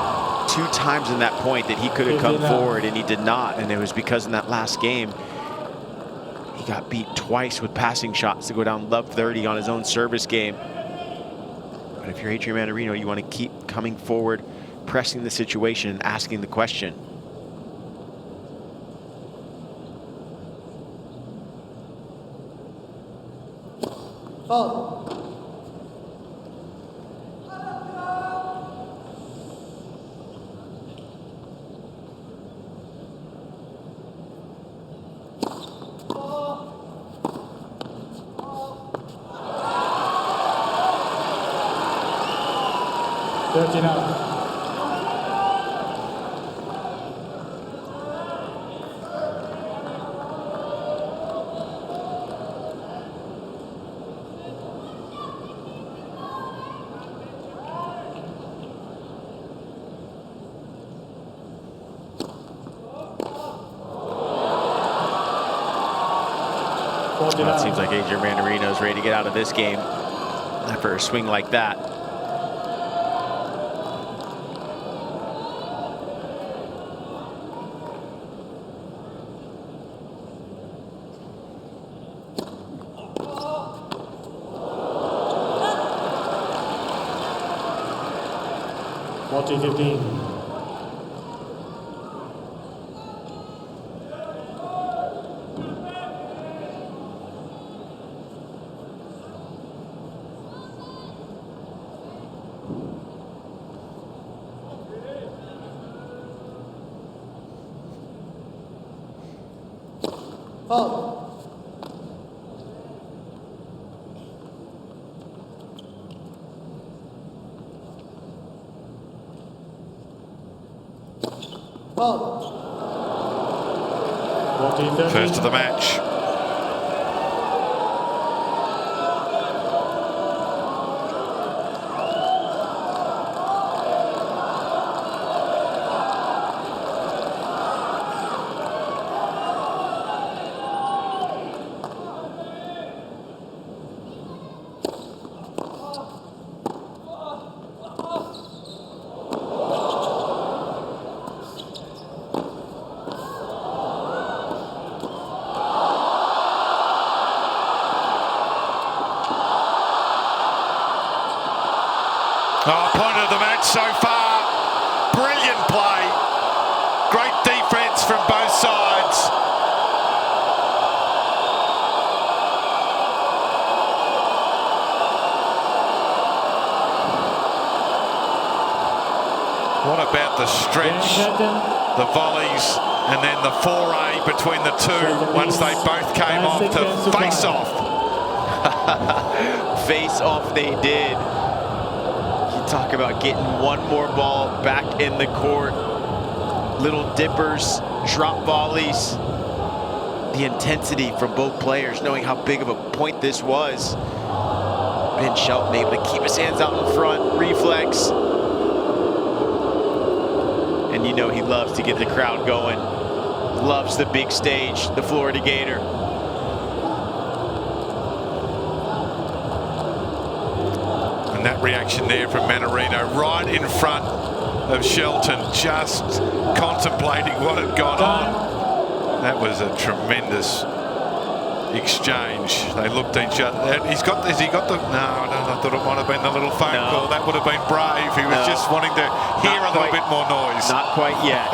2 times in that point that he could have come forward, and he did not. And it was because in that last game, he got beat twice with passing shots to go down love 30 on his own service game. But if you're Adrian Mannarino, you want to keep coming forward, pressing the situation and asking the question. Fault. Well, it seems like Adrian Mannarino is ready to get out of this game after a swing like that. Fault. Fault. First of the match. Point of the match so far. Brilliant play. Great defense from both sides. What about the stretch, the volleys, and then the foray between the two once they both came off to face off? Face off they did. Talk about getting one more ball back in the court. Little dippers, drop volleys. The intensity from both players, knowing how big of a point this was. Ben Shelton able to keep his hands out in front, reflex. And you know he loves to get the crowd going. Loves the big stage, the Florida Gator. And that reaction there from Mannarino right in front of Shelton, just contemplating what had gone on. That was a tremendous exchange. They looked at each other. Has he got the? No, I thought it might have been the little phone call. That would have been brave. He was just wanting to hear a little bit more noise. Not quite yet.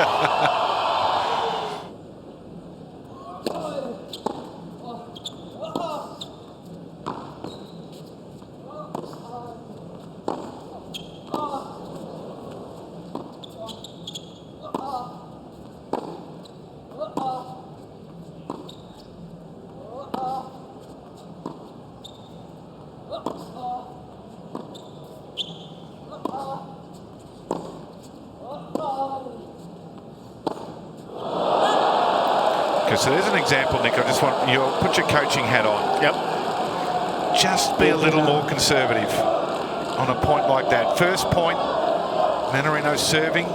So there's an example, Nick. I just want you to put your coaching hat on. Yep. Just be a little more conservative on a point like that. First point, Mannarino serving.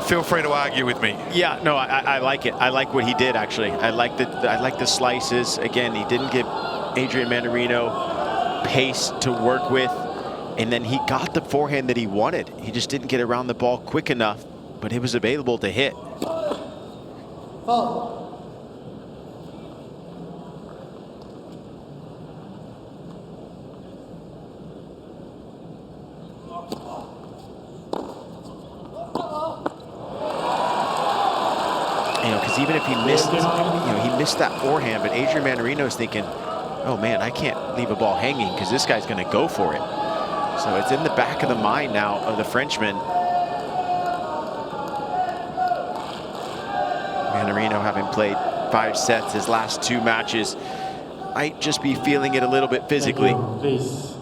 Feel free to argue with me. Yeah, no, I like it. I like what he did, actually. I like the slices. Again, he didn't give Adrian Mannarino pace to work with, and then he got the forehand that he wanted. He just didn't get around the ball quick enough, but it was available to hit. Fault. Because even if he missed, he missed that forehand, but Adrian Mannarino's thinking, oh man, I can't leave a ball hanging because this guy's going to go for it. So it's in the back of the mind now of the Frenchman. Mannarino, having played 5 sets his last 2 matches, might just be feeling it a little bit physically. Please.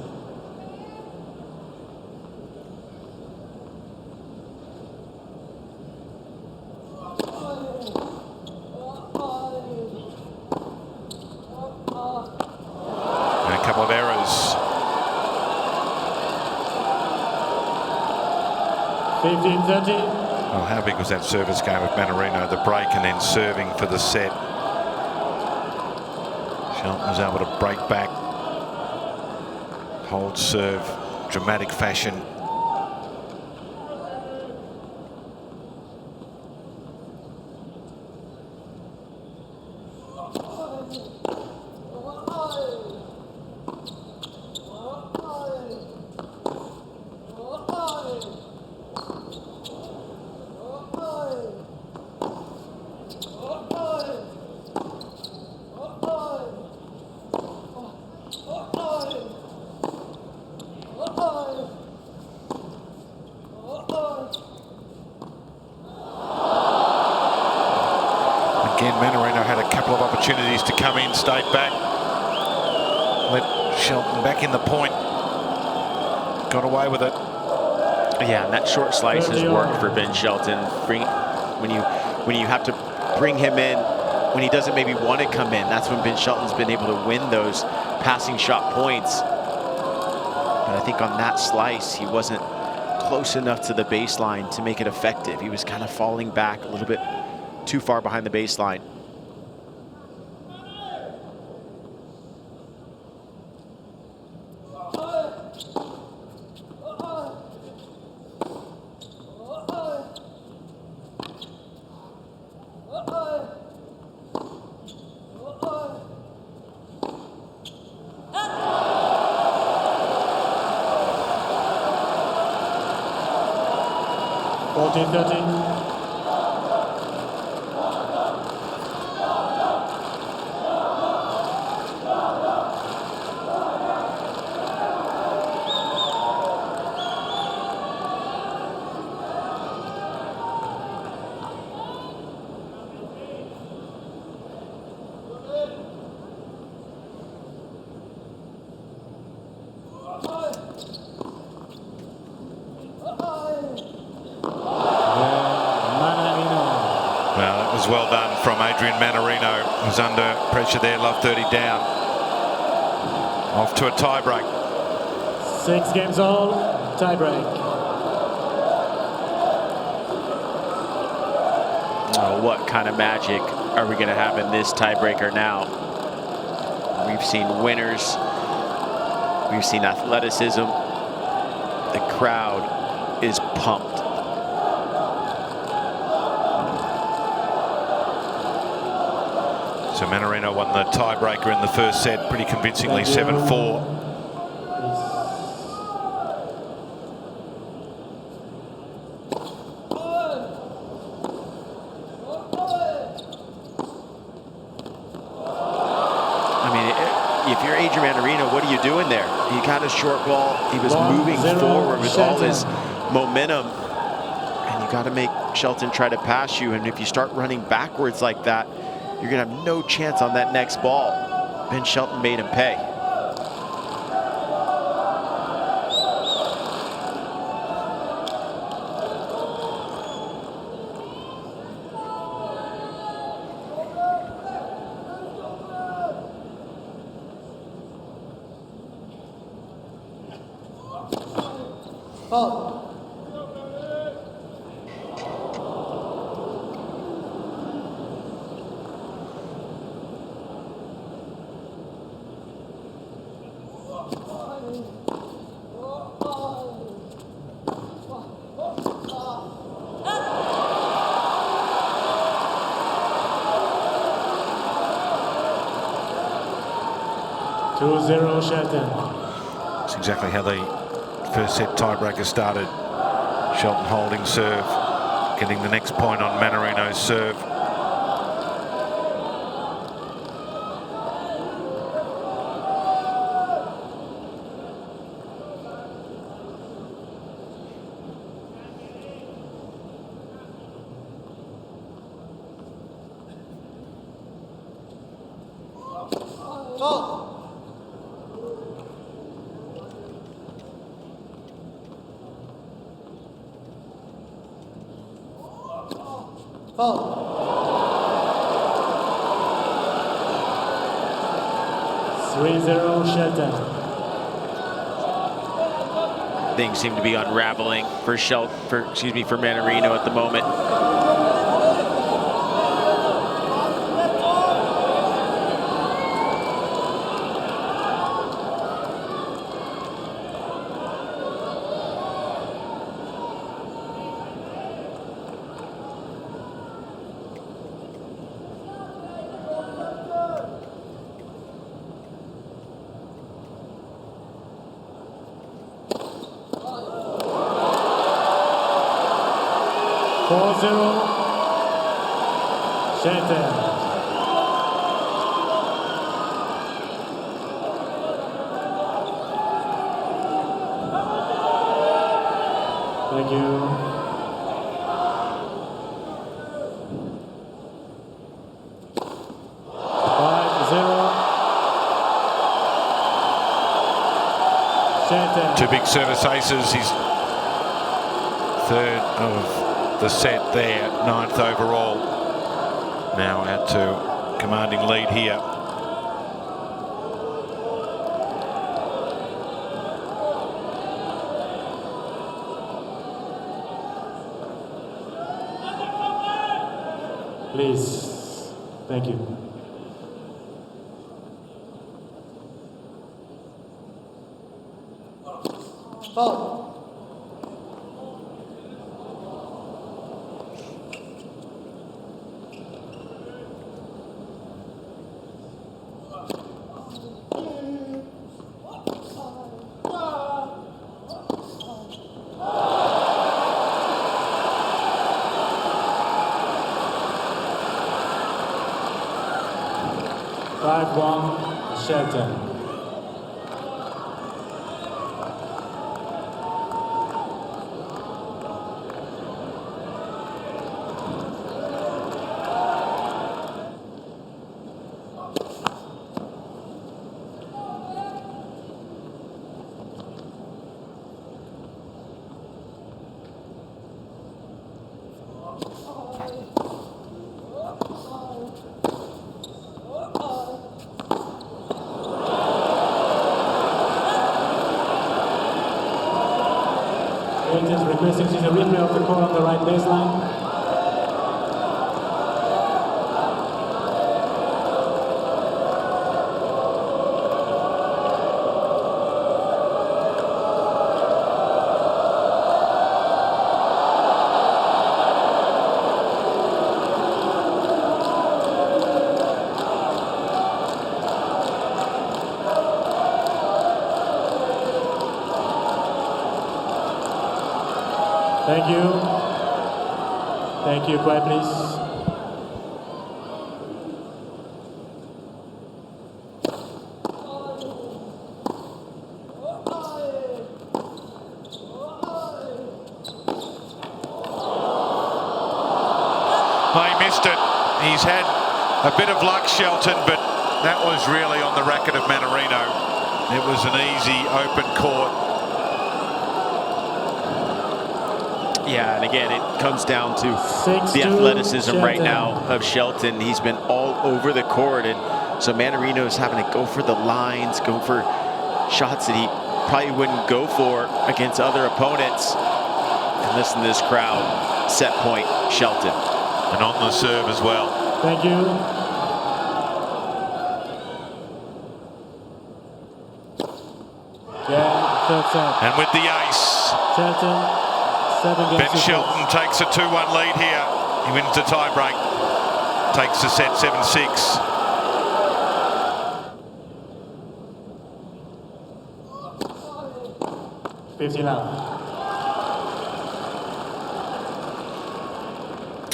And a couple of errors. 15-30. Well, how big was that service game of Mannarino? The break and then serving for the set. Shelton was able to break back, hold serve, dramatic fashion. Mannarino had a couple of opportunities to come in, stayed back, let Shelton back in the point, got away with it. Yeah, and that short slice has worked for Ben Shelton. When you have to bring him in when he doesn't maybe want to come in, that's when Ben Shelton's been able to win those passing shot points. But I think on that slice, he wasn't close enough to the baseline to make it effective. He was kind of falling back a little bit too far behind the baseline. Well done from Adrian Mannarino, who's under pressure there, love 30 down. Off to a tie-break. 6 games all, tie-break. Oh, what kind of magic are we going to have in this tiebreaker now? We've seen winners. We've seen athleticism. The crowd is pumped. So Mannarino won the tiebreaker in the first set pretty convincingly, 7-4. If you're Adrian Mannarino, what are you doing there? He got a short ball. He was moving forward with all his momentum. And you got to make Shelton try to pass you. And if you start running backwards like that, you're going to have no chance on that next ball. Ben Shelton made him pay. Fault. Shelton. That's exactly how the first set tiebreaker started. Shelton holding serve, getting the next point on Mannarino's serve. Fault. 3-0 Shelton. Things seem to be unraveling for for Mannarino at the moment. Shelton. Thank you. Two big service aces. He's third of the set there, 9th overall. Now out to commanding lead here. Please. Thank you. Fault. Shelton. Requesting a replay of the call on the right baseline. Thank you. Thank you. Quiet, please. He missed it. He's had a bit of luck, Shelton, but that was really on the racket of Mannarino. It was an easy, open court. Yeah, and again, it comes down to 6-2 the athleticism right Shelton. now of Shelton. He's been all over the court, and so Mannarino's having to go for the lines, go for shots that he probably wouldn't go for against other opponents. And listen to this crowd. Set point, Shelton. And on the serve as well. Thank you. Yeah, third set. And with the ace, Shelton, 7 games Ben to Shelton takes a 2-1 lead here. He wins the tiebreak. Takes the set 7-6.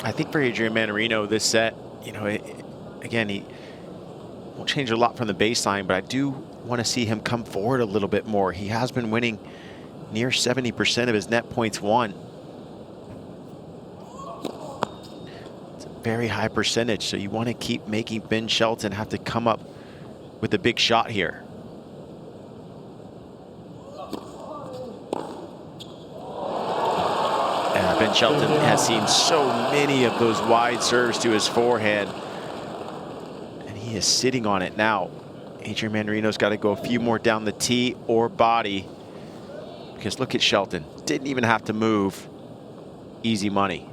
I think for Adrian Mannarino, this set, you know, again, he won't change a lot from the baseline, but I do want to see him come forward a little bit more. He has been winning near 70% of his net points won. It's a very high percentage, so you want to keep making Ben Shelton have to come up with a big shot here. Ben Shelton has seen so many of those wide serves to his forehand, and he is sitting on it now. Adrian Mannarino's got to go a few more down the tee or body, because look at Shelton. Didn't even have to move. Easy money.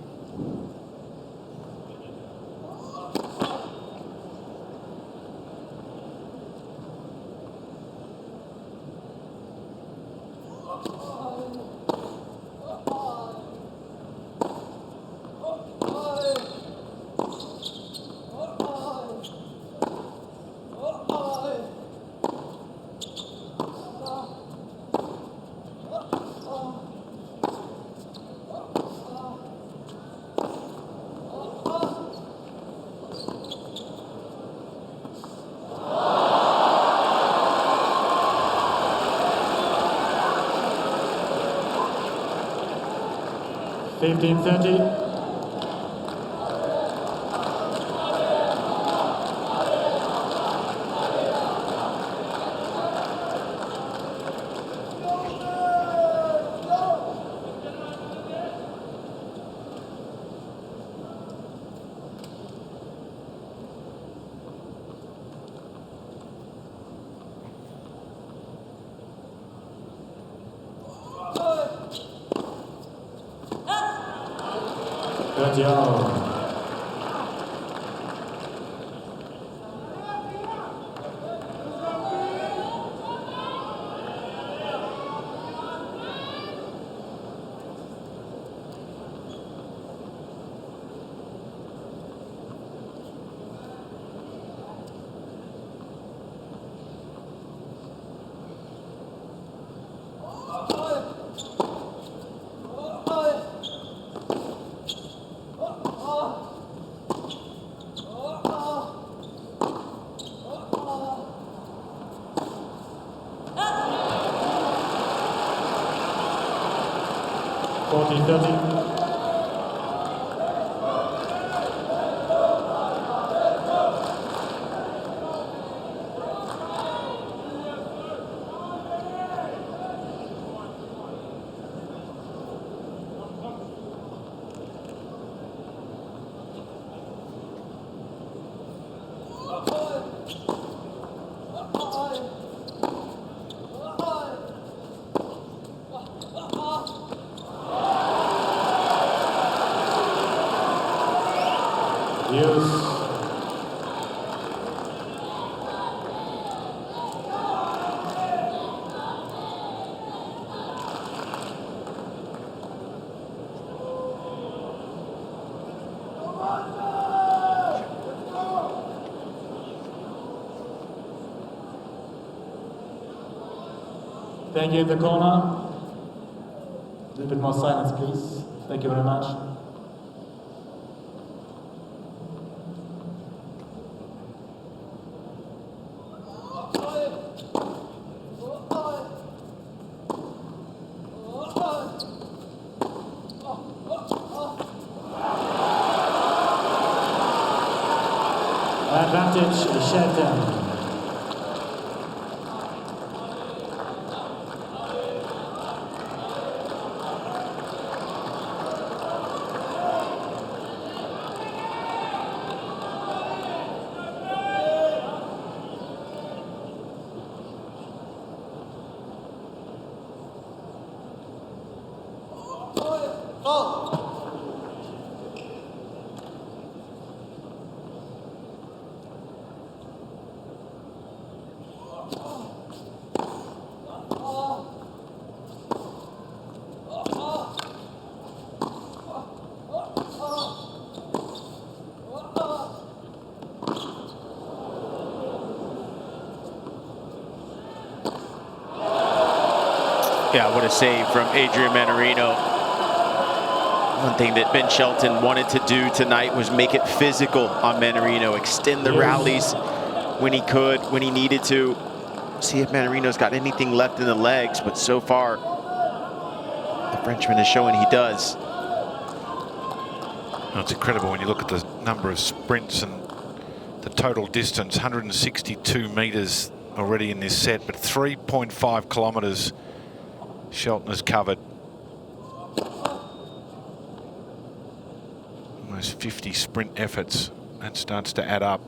Good job. Thank you in the corner. A little bit more silence, please. Thank you very much. Advantage, Shelton. Yeah, what a save from Adrian Mannarino. One thing that Ben Shelton wanted to do tonight was make it physical on Mannarino, extend the rallies when he could, when he needed to. See if Mannarino's got anything left in the legs, but so far, the Frenchman is showing he does. Well, it's incredible when you look at the number of sprints and the total distance, 162 metres already in this set, but 3.5 kilometres Shelton has covered. Almost 50 sprint efforts. That starts to add up.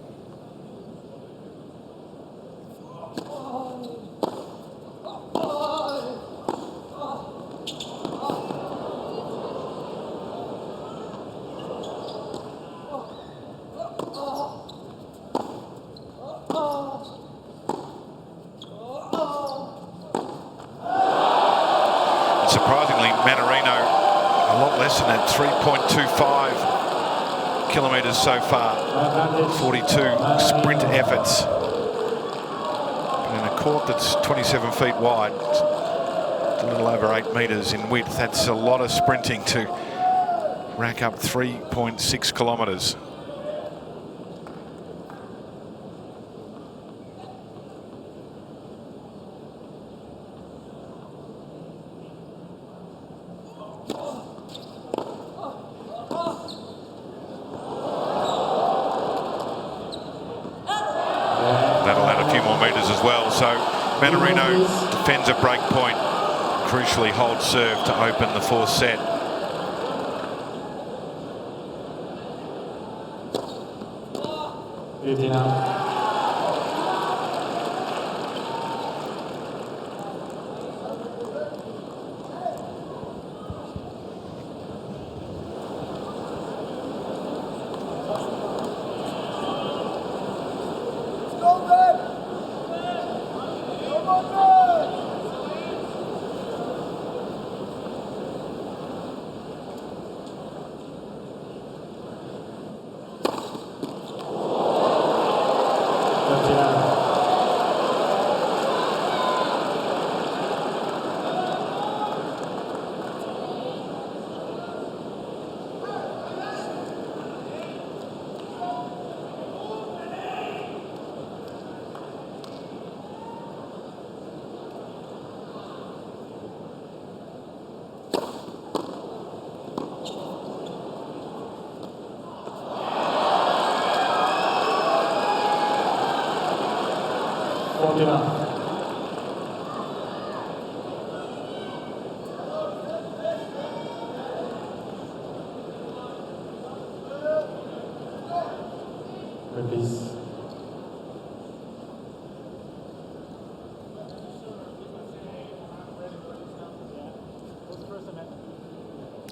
Surprisingly, Mannarino a lot less than that, 3.25 kilometres so far, 42 sprint efforts. But in a court that's 27 feet wide, it's a little over 8 metres in width. That's a lot of sprinting to rack up 3.6 kilometres. Mannarino defends a break point, crucially holds serve to open the fourth set.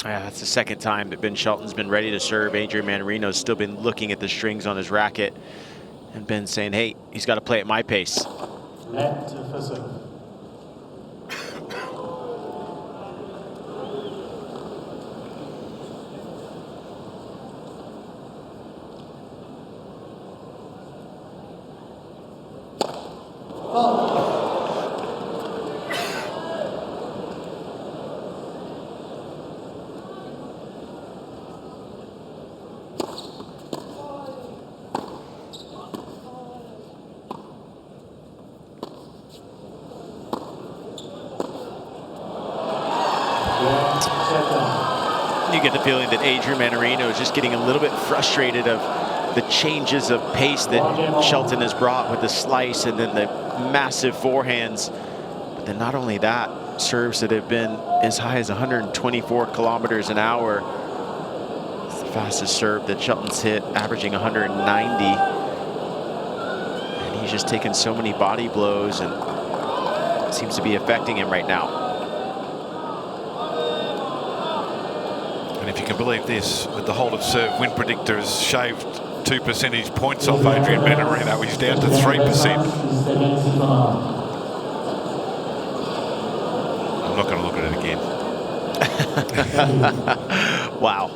Yeah, that's the second time that Ben Shelton's been ready to serve. Adrian Mannarino's still been looking at the strings on his racket. And Ben's saying, hey, he's got to play at my pace. Let for serve. You get the feeling that Adrian Mannarino is just getting a little bit frustrated of the changes of pace that Shelton has brought with the slice and then the massive forehands. But then not only that, serves that have been as high as 124 kilometers an hour. It's the fastest serve that Shelton's hit, averaging 190. And he's just taken so many body blows and it seems to be affecting him right now. And if you can believe this, with the hold of serve, win predictor has shaved 2 percentage points off Adrian Mannarino. He's down to 3%. I'm not going to look at it again. Wow.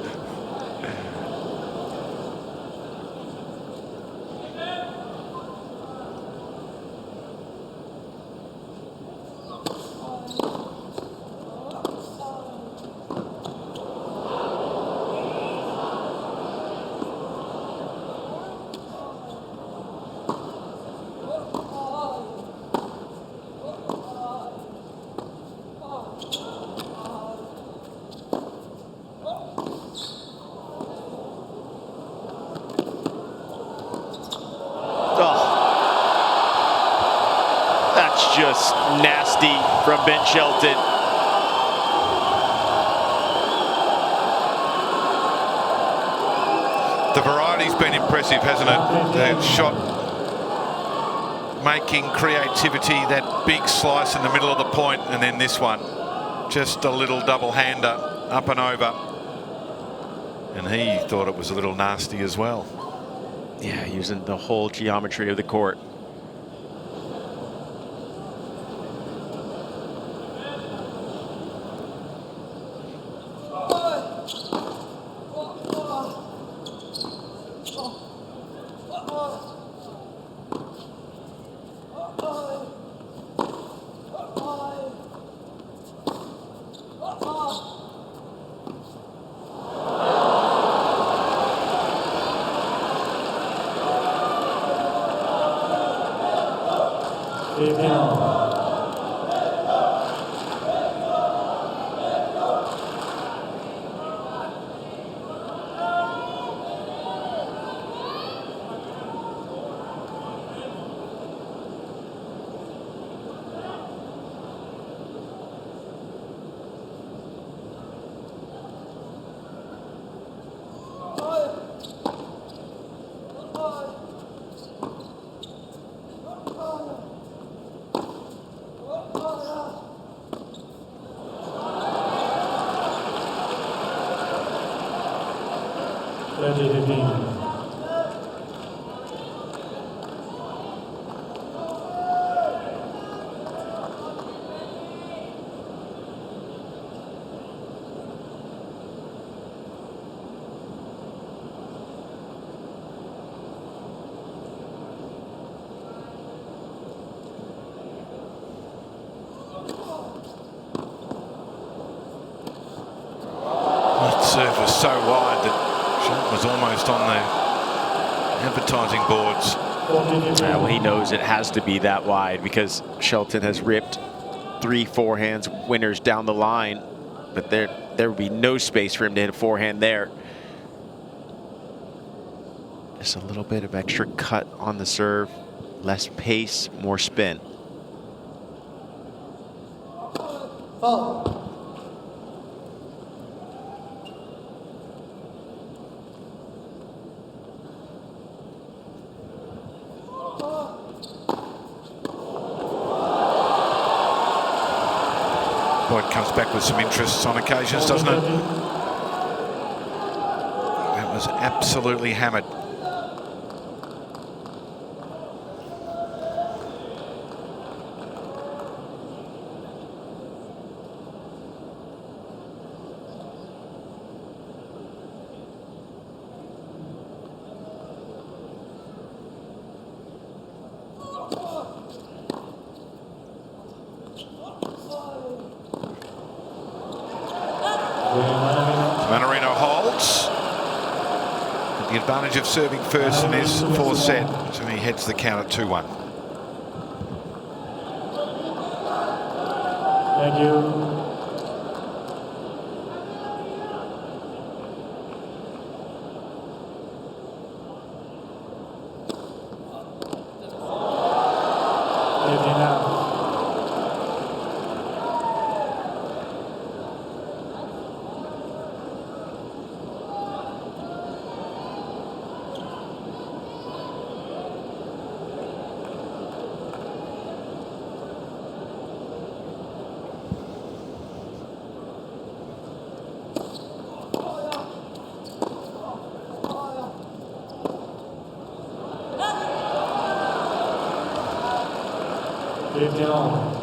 Just nasty from Ben Shelton. The variety's been impressive, hasn't it? The shot making, creativity, that big slice in the middle of the point, and then this one. Just a little double-hander up and over. And he thought it was a little nasty as well. Yeah, using the whole geometry of the court. Serve was so wide that Shelton was almost on the advertising boards. Well, he knows it has to be that wide because Shelton has ripped 3 forehands winners down the line, but there would be no space for him to hit a forehand there. Just a little bit of extra cut on the serve, less pace, more spin. Oh. Boy, it comes back with some interests on occasions, doesn't it? That was absolutely hammered. Mannarino holds. With the advantage of serving first in his 4th set, so he heads the count at 2-1. Thank you. 15 all.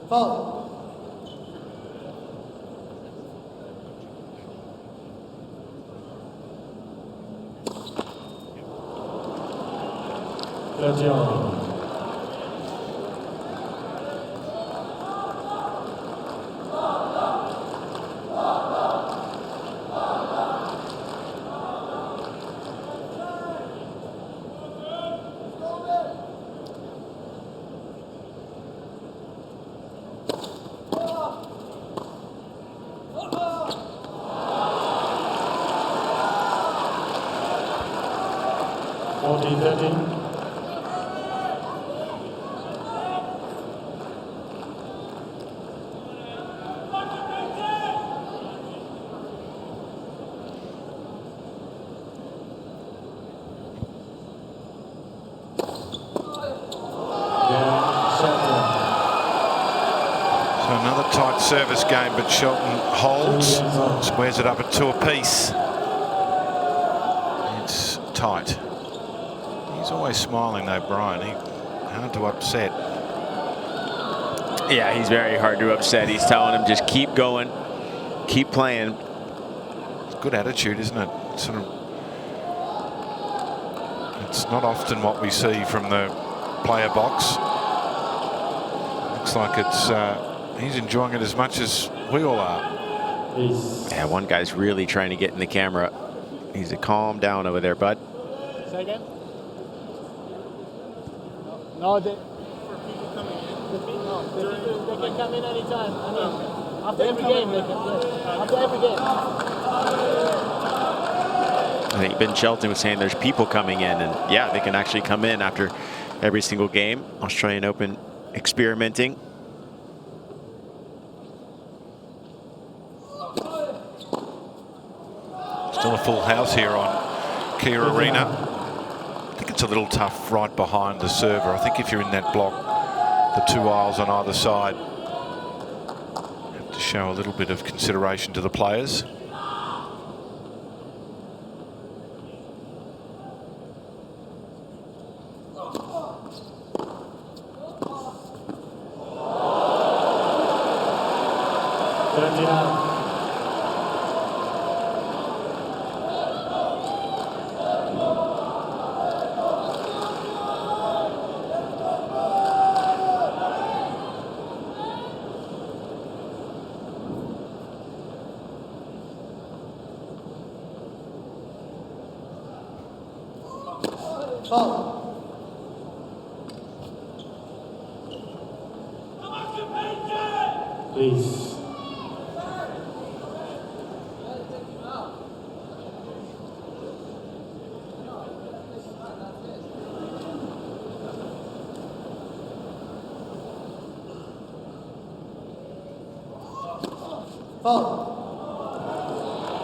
Foul. Another tight service game, but Shelton holds, squares it up at 2 apiece. It's tight. He's always smiling though, Brian. Hard to upset. Yeah, he's very hard to upset. He's telling him just keep going, keep playing. It's good attitude, isn't it? Sort of. It's not often what we see from the player box. Looks like it's. He's enjoying it as much as we all are. Yeah, one guy's really trying to get in the camera. He's to calm down over there, bud. Second. No, they can come in anytime. I mean, after every game they can play. After every game. I think Ben Shelton was saying there's people coming in, and yeah, they can actually come in after every single game. Australian Open experimenting. Still a full house here on Kia Arena. I think it's a little tough right behind the server. I think if you're in that block, the 2 aisles on either side, you have to show a little bit of consideration to the players. Please. Foul.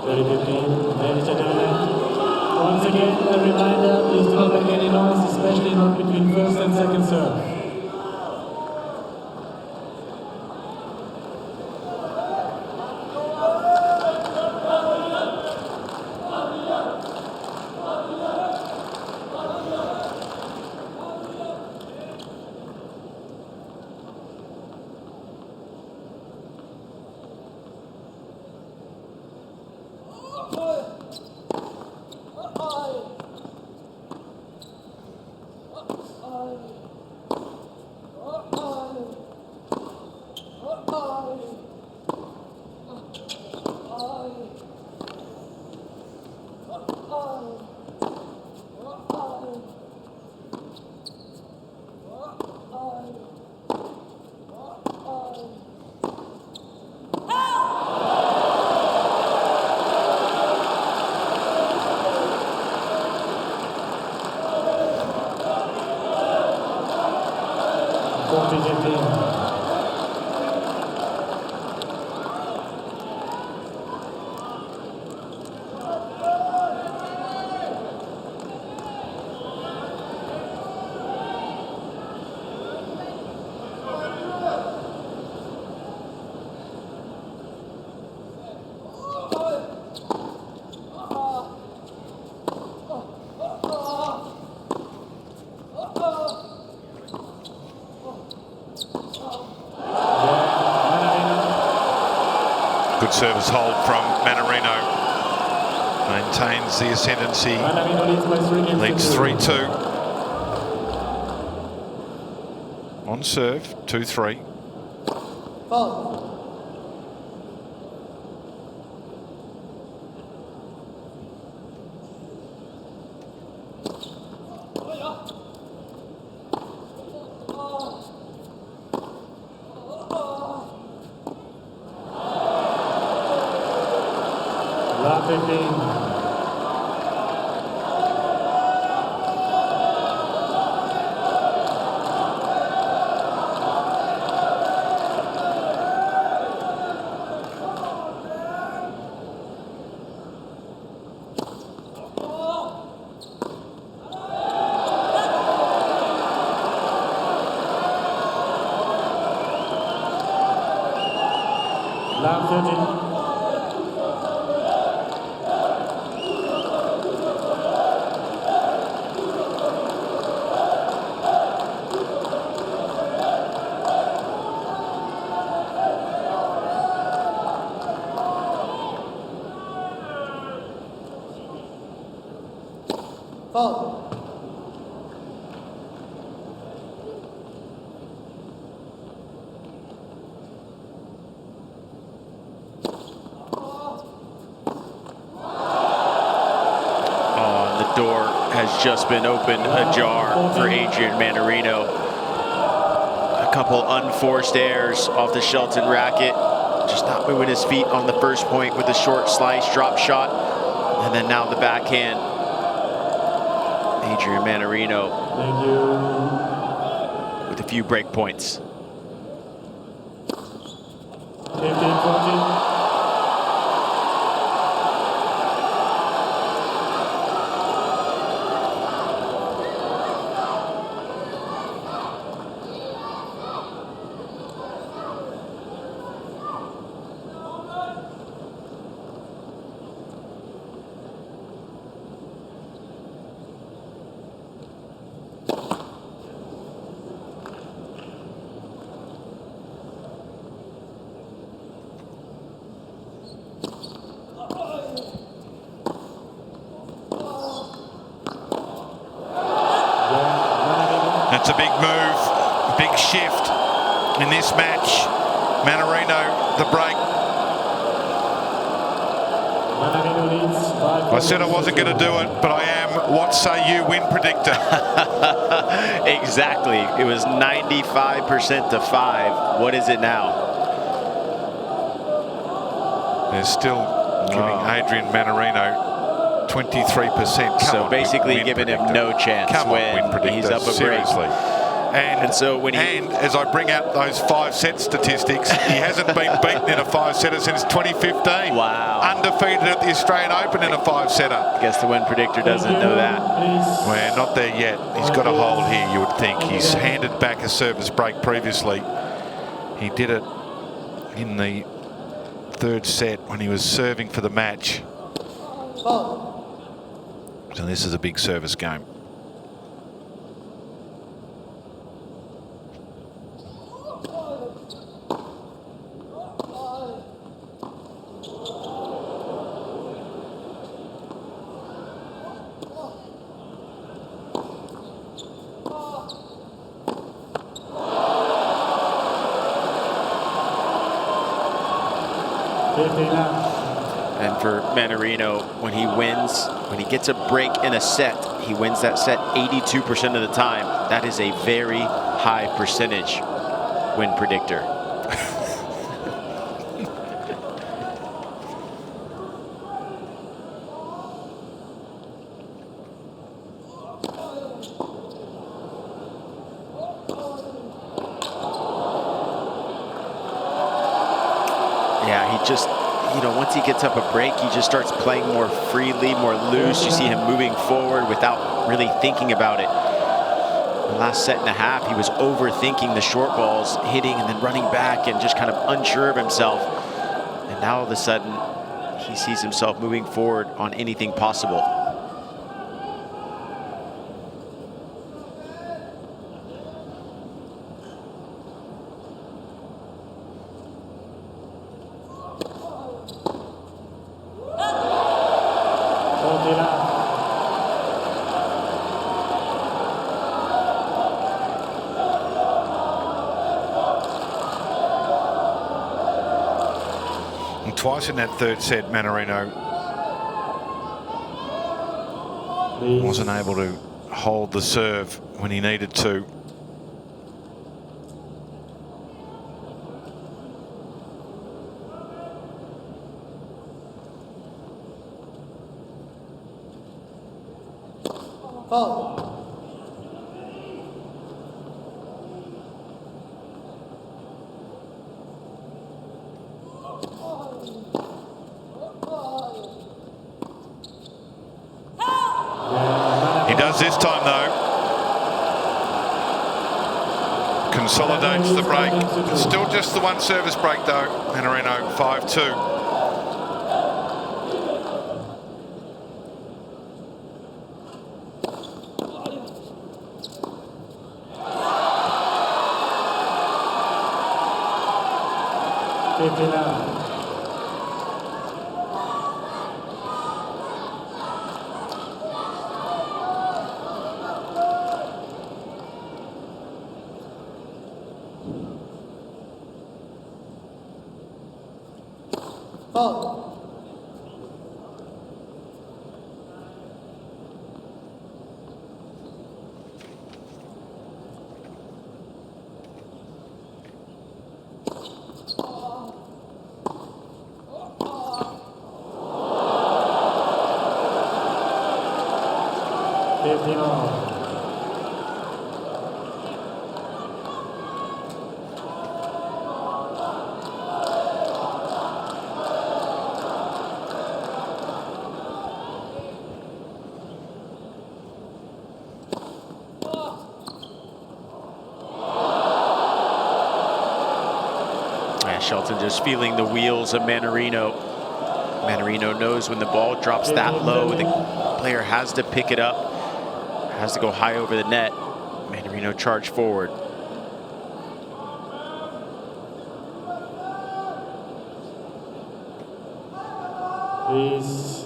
30-15, ladies and gentlemen. Once again, a reminder, please do not make any noise, especially not between first and second serve. 40-15. Good service hold from Mannarino. Maintains the ascendancy. Leads 3-2. On serve, 2-3. Lap 15. Lap 13. Door has just been opened ajar for Adrian Mannarino. A couple unforced errors off the Shelton racket. Just not moving his feet on the first point with a short slice, drop shot, and then now the backhand. Adrian Mannarino with a few break points. 15-14. That's a big move, big shift in this match. Mannarino, the break. I said I wasn't going to do it, but I am. What say you, win predictor? Exactly. It was 95% to 5. What is it now? They're still giving Adrian Mannarino 23%. So basically giving him no chance when he's up a break. Seriously. And so when and as I bring out those 5-set statistics, he hasn't been beaten in a 5-setter since 2015. Wow. Undefeated at the Australian Open in a 5-setter. I guess the win predictor doesn't know that. We're not there yet. He's got a hold here, you would think. He's handed back a service break previously. He did it in the 3rd set when he was serving for the match. So this is a big service game. And for Mannarino, when he wins, when he gets a break in a set, he wins that set 82% of the time. That is a very high percentage win predictor. just, you know, once he gets up a break, he just starts playing more freely, more loose. You see him moving forward without really thinking about it. The last set and a half, he was overthinking the short balls, hitting and then running back and just kind of unsure of himself. And now all of a sudden, he sees himself moving forward on anything possible. Twice in that third set, Mannarino wasn't able to hold the serve when he needed to. He does this time, though. Consolidates the break. It's still just the one service break, though. Mannarino 5-2. Shelton just feeling the wheels of Mannarino. Mannarino knows when the ball drops that low, the player has to pick it up, has to go high over the net. Mannarino charged forward. Please.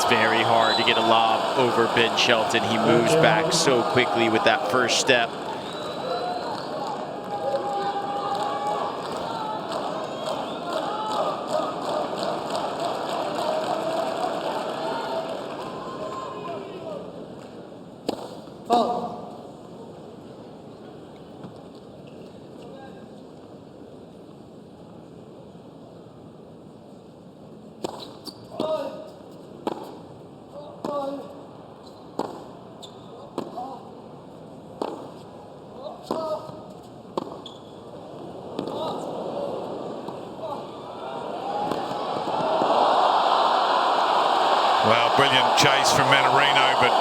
Very hard to get a lob over Ben Shelton. He moves back so quickly with that first step. Well, brilliant chase from Mannarino, but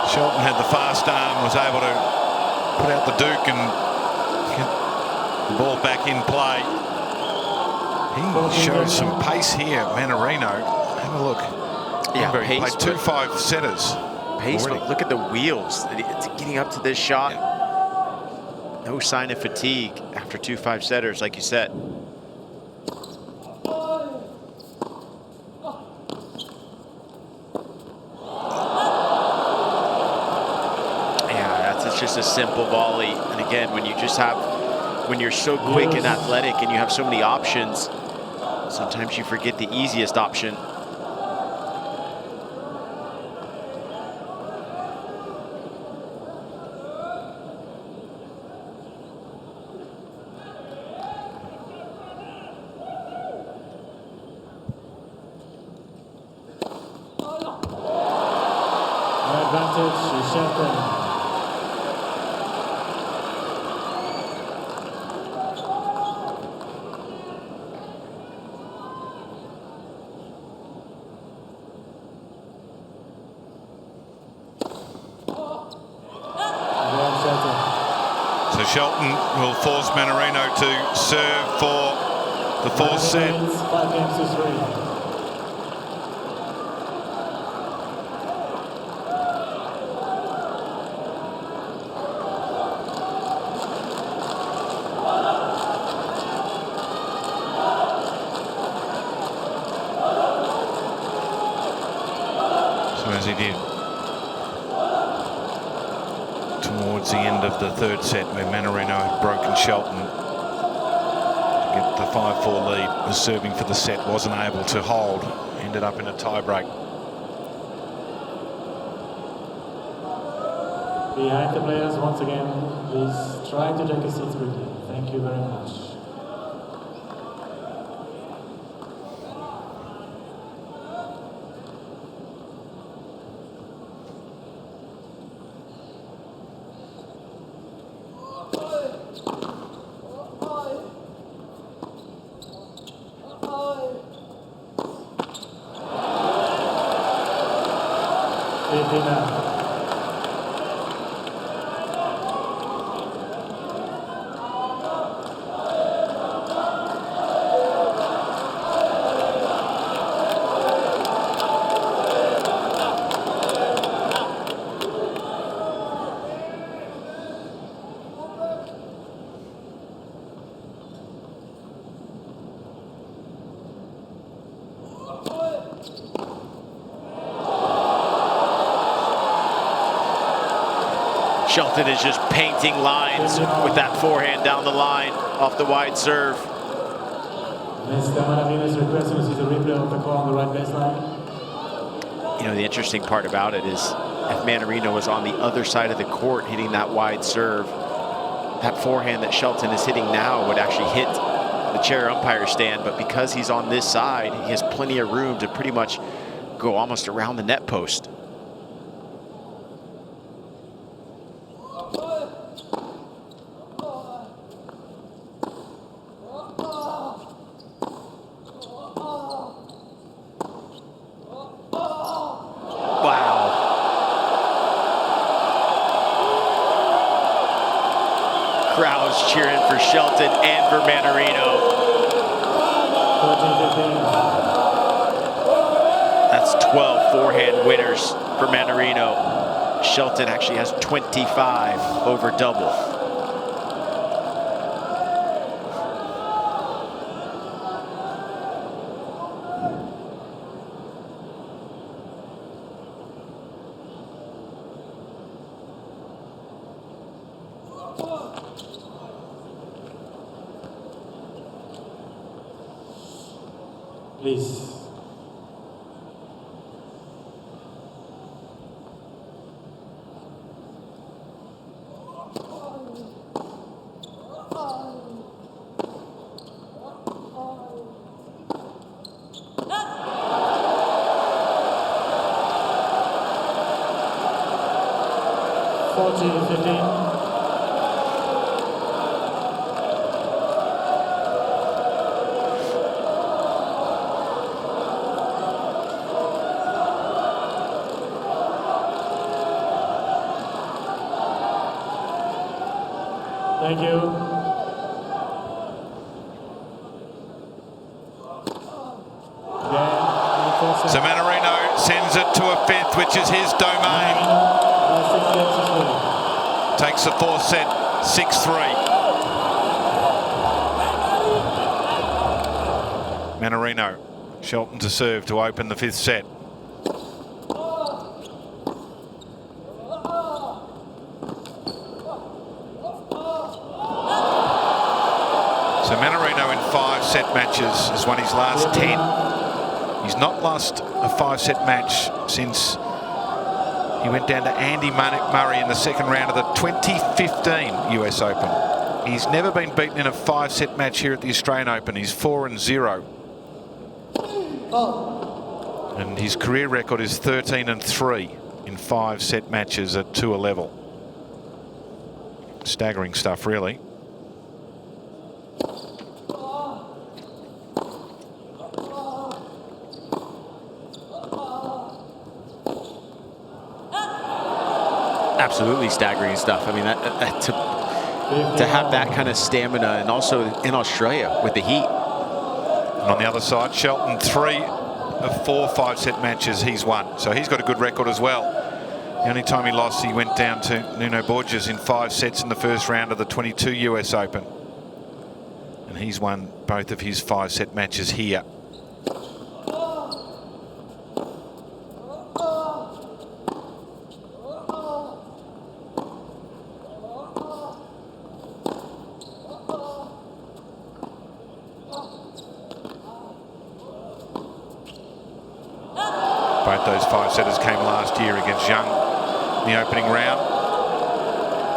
Shelton had the fast arm, was able to put out the Duke and get the ball back in play. He shows some pace here, Mannarino. Have a look. Yeah, he played 2 5-setters. Pace, look at the wheels. It's getting up to this shot. Yeah. No sign of fatigue after 2 5-setters, like you said. Just a simple volley. And again, when you're so quick and athletic and you have so many options, sometimes you forget the easiest option. Advantage, Shelton. So Shelton will force Mannarino to serve for the fourth set. 5 games to 3. As he did towards the end of the third set, where Mannarino had broken Shelton to get the 5-4 lead, was serving for the set, wasn't able to hold, ended up in a tie-break. Behind the players, once again, please try to take a seat quickly. Thank you very much. Shelton is just painting lines with that forehand down the line off the wide serve. Mr. Mannarino is requesting to see the replay of the call on the right baseline. You know, the interesting part about it is if Mannarino was on the other side of the court hitting that wide serve, that forehand that Shelton is hitting now would actually hit the chair umpire stand, but because he's on this side, he has plenty of room to pretty much go almost around the net post. Crowds cheering for Shelton and for Mannarino. That's 12 forehand winners for Mannarino. Shelton actually has 25 over double. Please. Thank you. So Mannarino sends it to a fifth, which is his domain. Takes the fourth set, 6-3. Mannarino, Shelton to serve to open the fifth set. So Mannarino in 5-set matches has won his last 10. He's not lost a 5-set match since he went down to Andy Murray in the second round of the 2015 US Open. He's never been beaten in a 5-set match here at the Australian Open. He's 4-0. And his career record is 13-3. in 5-set matches at tour level. Staggering stuff, really. Absolutely staggering stuff. I mean, to have that kind of stamina, and also in Australia with the heat. And on the other side, Shelton, 3 of 4 5-set matches he's won. So he's got a good record as well. The only time he lost, he went down to Nuno Borges in 5 sets in the first round of the 22 US Open. And he's won both of his 5-set matches here. Both those 5-setters came last year against Young in the opening round,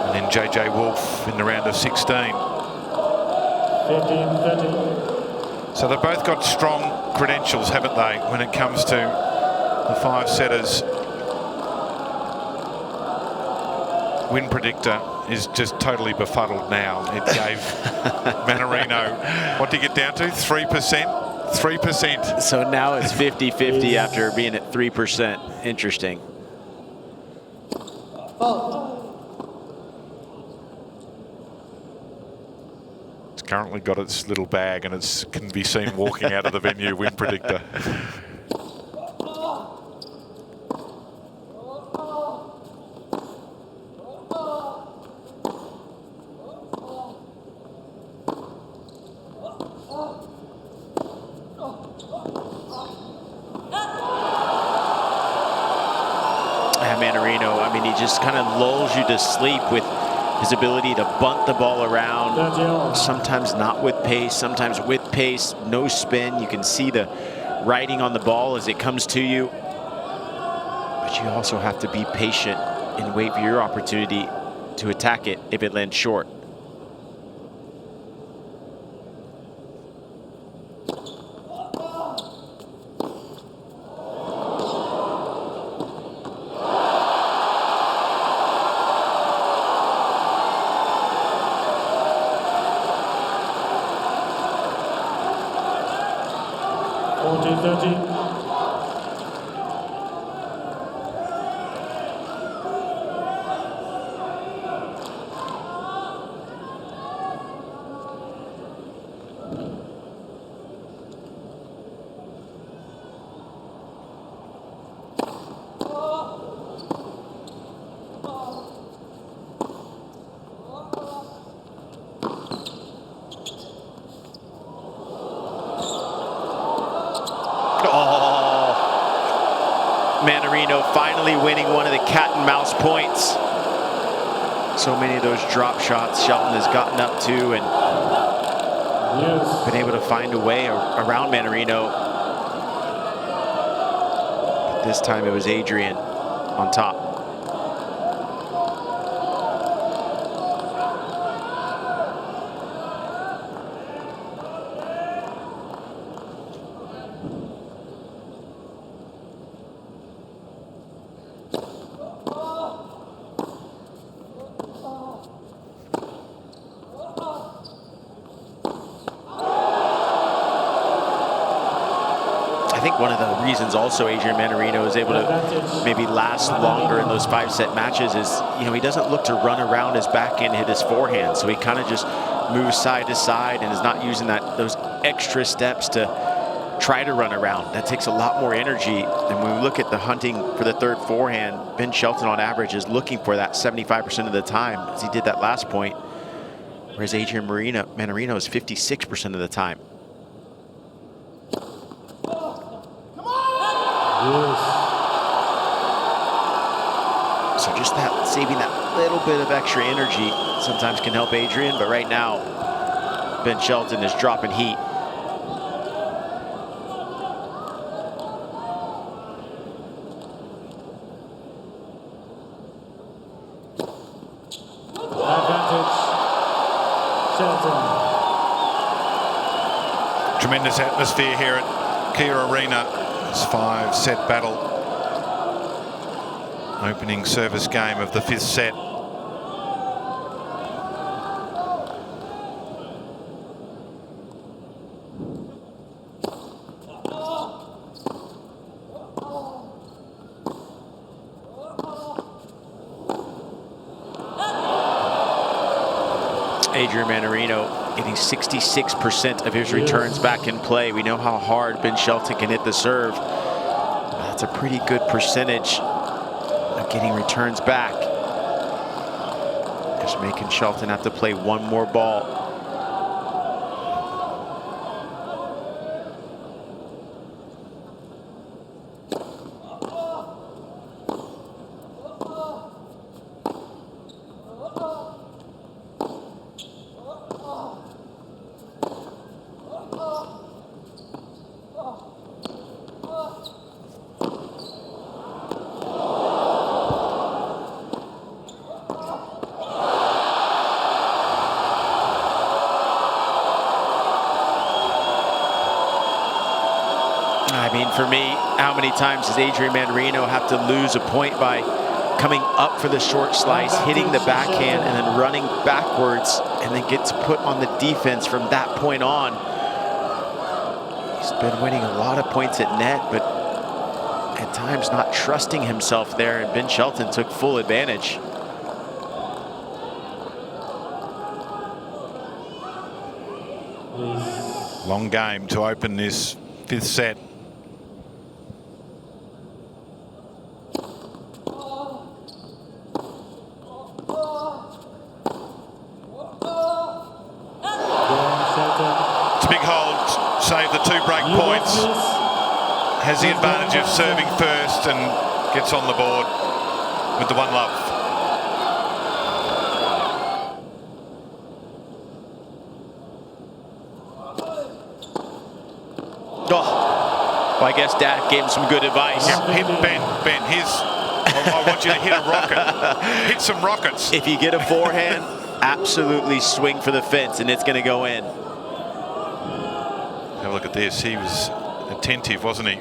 and then JJ Wolf in the round of 16. 15-13. So they've both got strong credentials, haven't they, when it comes to the 5-setters. Win predictor is just totally befuddled now. It gave Mannarino, what did he get down to? 3%? 3%. So now it's 50-50 after being at 3%. Interesting. It's currently got its little bag and it can be seen walking out of the venue, Win predictor. Mannarino, I mean, he just kind of lulls you to sleep with his ability to bunt the ball around, sometimes not with pace, sometimes with pace, no spin. You can see the writing on the ball as it comes to you. But you also have to be patient and wait for your opportunity to attack it if it lands short. Mannarino finally winning one of the cat and mouse points. So many of those drop shots Shelton has gotten up to and been able to find a way around Mannarino. But this time it was Adrian on top. One of the reasons also Adrian Mannarino is able to maybe last longer in those 5-set matches is, you know, he doesn't look to run around his backhand, hit his forehand. So he kind of just moves side to side and is not using those extra steps to try to run around. That takes a lot more energy. And when we look at the hunting for the third forehand, Ben Shelton on average is looking for that 75% of the time, as he did that last point, whereas Adrian Mannarino is 56% of the time. So just that, saving that little bit of extra energy sometimes can help Adrian, but right now, Ben Shelton is dropping heat. Advantage, Shelton. Tremendous atmosphere here at Kia Arena. This 5-set battle Opening service game of the 5th set. Adrian Mannarino getting 66% of his returns back in play. We know how hard Ben Shelton can hit the serve. That's a pretty good percentage of getting returns back. Just making Shelton have to play one more ball. I mean, for me, how many times does Adrian Mannarino have to lose a point by coming up for the short slice, hitting the backhand, and then running backwards, and then gets put on the defense from that point on? He's been winning a lot of points at net, but at times not trusting himself there, and Ben Shelton took full advantage. Long game to open this 5th set. Save the 2 break points, has the advantage of serving first and gets on the board with the 1-love. Oh, well, I guess Dad gave him some good advice. Yep, hit Ben, I want you to hit a rocket. Hit some rockets. If you get a forehand, absolutely swing for the fence and it's going to go in. Have a look at this. He was attentive, wasn't he?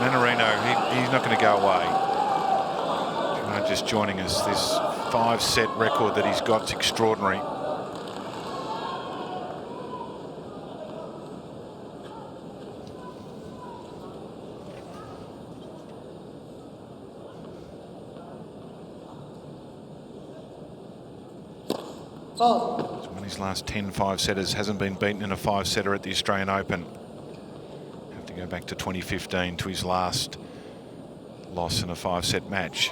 Mannarino, he's not going to go away. Just joining us, this 5-set record that he's got is extraordinary. He's won his last 10 5-setters, hasn't been beaten in a 5-setter at the Australian Open. Have to go back to 2015 to his last loss in a 5-set match.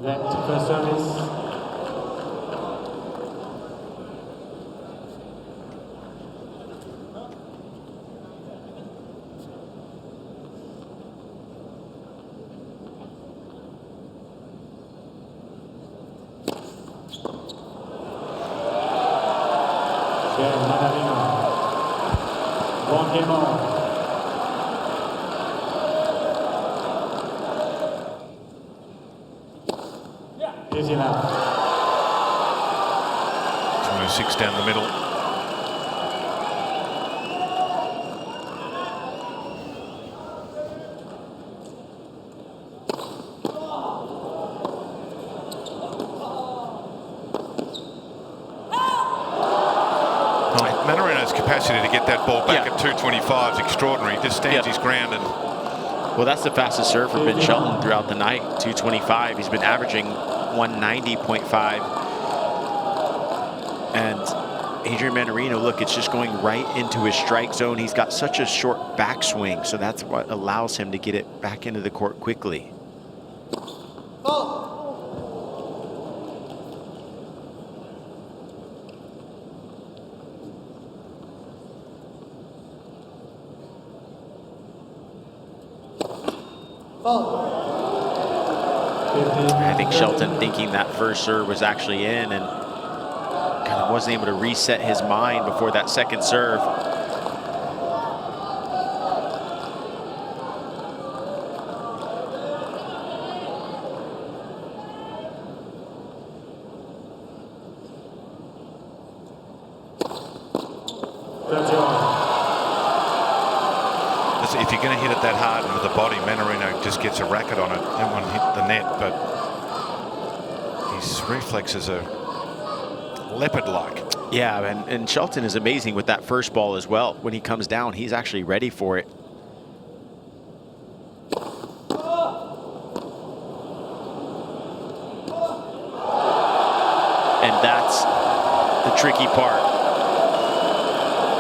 That first service. Mannarino. 1 game on. Easy enough. 206 down the middle. Mannarino's capacity to get that ball back at 225 is extraordinary. He just stands his ground. And well, that's the fastest serve for Ben Shelton throughout the night, 225. He's been averaging 190.5. And Adrian Mannarino, look, it's just going right into his strike zone. He's got such a short backswing, so that's what allows him to get it back into the court quickly. I think Shelton thinking that first serve was actually in and kind of wasn't able to reset his mind before that second serve. If you're going to hit it that hard into the body, Mannarino just gets a racket on it. That one hit the net, but his reflexes are leopard-like. Yeah, and Shelton is amazing with that first ball as well. When he comes down, he's actually ready for it. And that's the tricky part.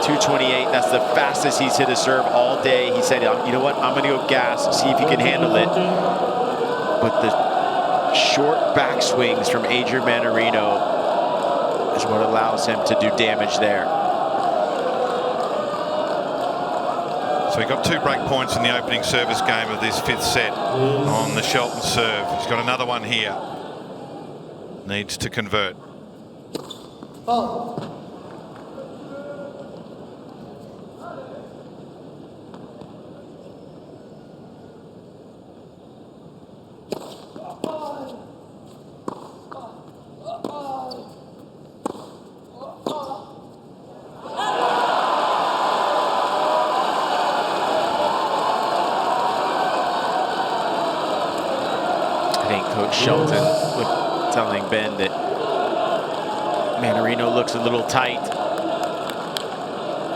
228, that's the fastest he's hit a serve all day. He said, you know what, I'm going to go gas, see if he can handle it. But the short backswings from Adrian Mannarino is what allows him to do damage there. So he got 2 break points in the opening service game of this 5th set on the Shelton serve. He's got another one here. Needs to convert. Shelton telling Ben that Mannarino looks a little tight.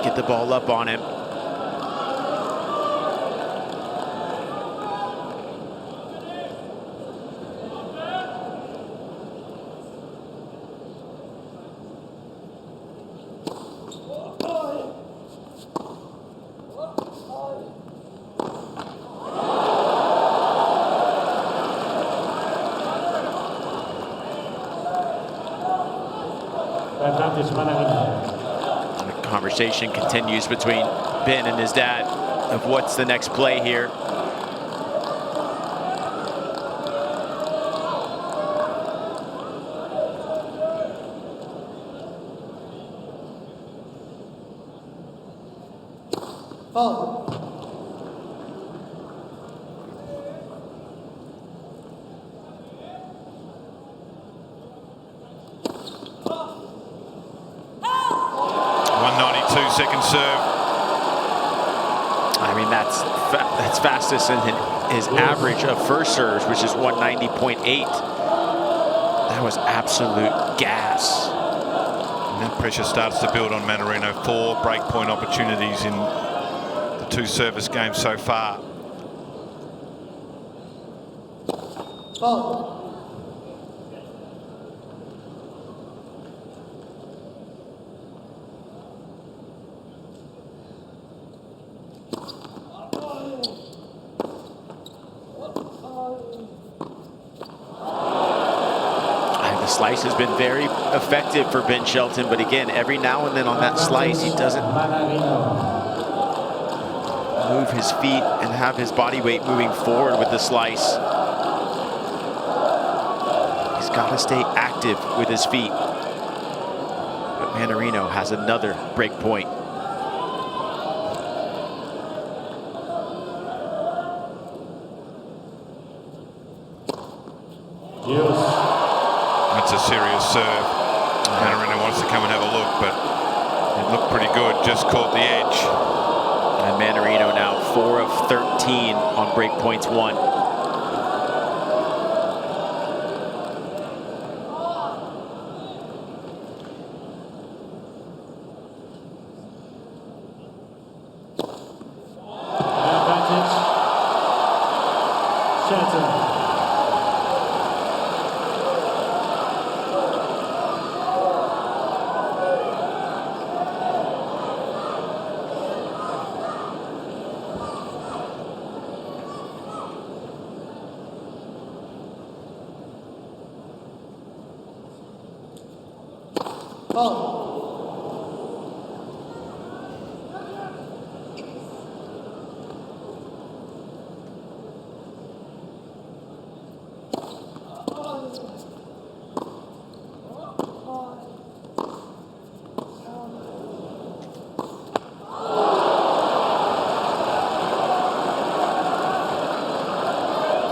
Get the ball up on him. The conversation continues between Ben and his dad of what's the next play here. Second serve. I mean, that's fastest in his average of first serves, which is 190.8. That was absolute gas. And that pressure starts to build on Mannarino. 4 breakpoint opportunities in the 2 service games so far. Slice has been very effective for Ben Shelton, but again, every now and then on that slice, he doesn't move his feet and have his body weight moving forward with the slice. He's got to stay active with his feet. But Mannarino has another break point. serious serve. Mannarino wants to come and have a look, but it looked pretty good. Just caught the edge. And Mannarino now 4 of 13 on break points 1. Advantage. Shelton.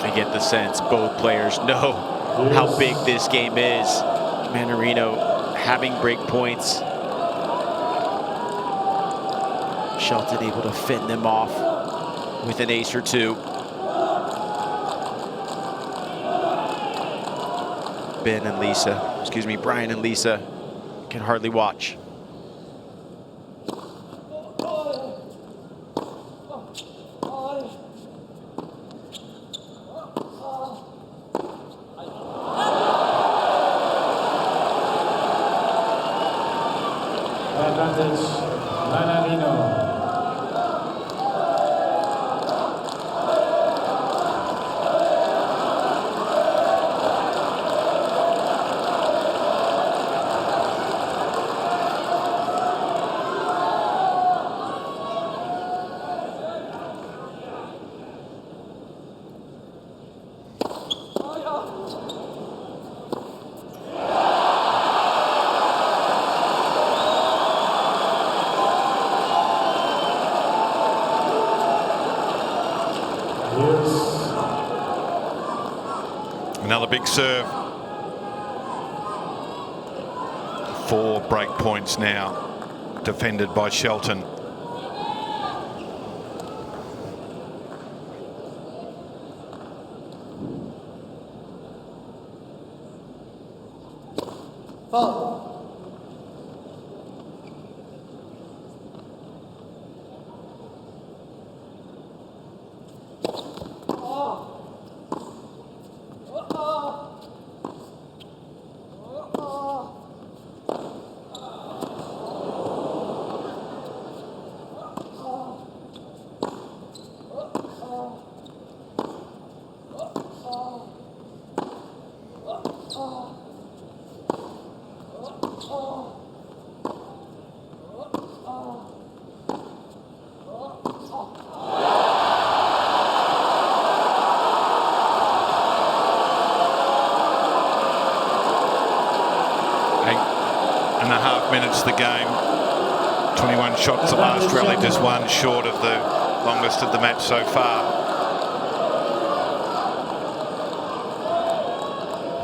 I get the sense both players know how big this game is. Mannarino having break points. Shelton able to fend them off with an ace or two. Brian and Lisa can hardly watch. Advantage. Mannarino. Another big serve. 4 break points now, defended by Shelton. Minutes the game. 21 shots the last rally, just 1 short of the longest of the match so far.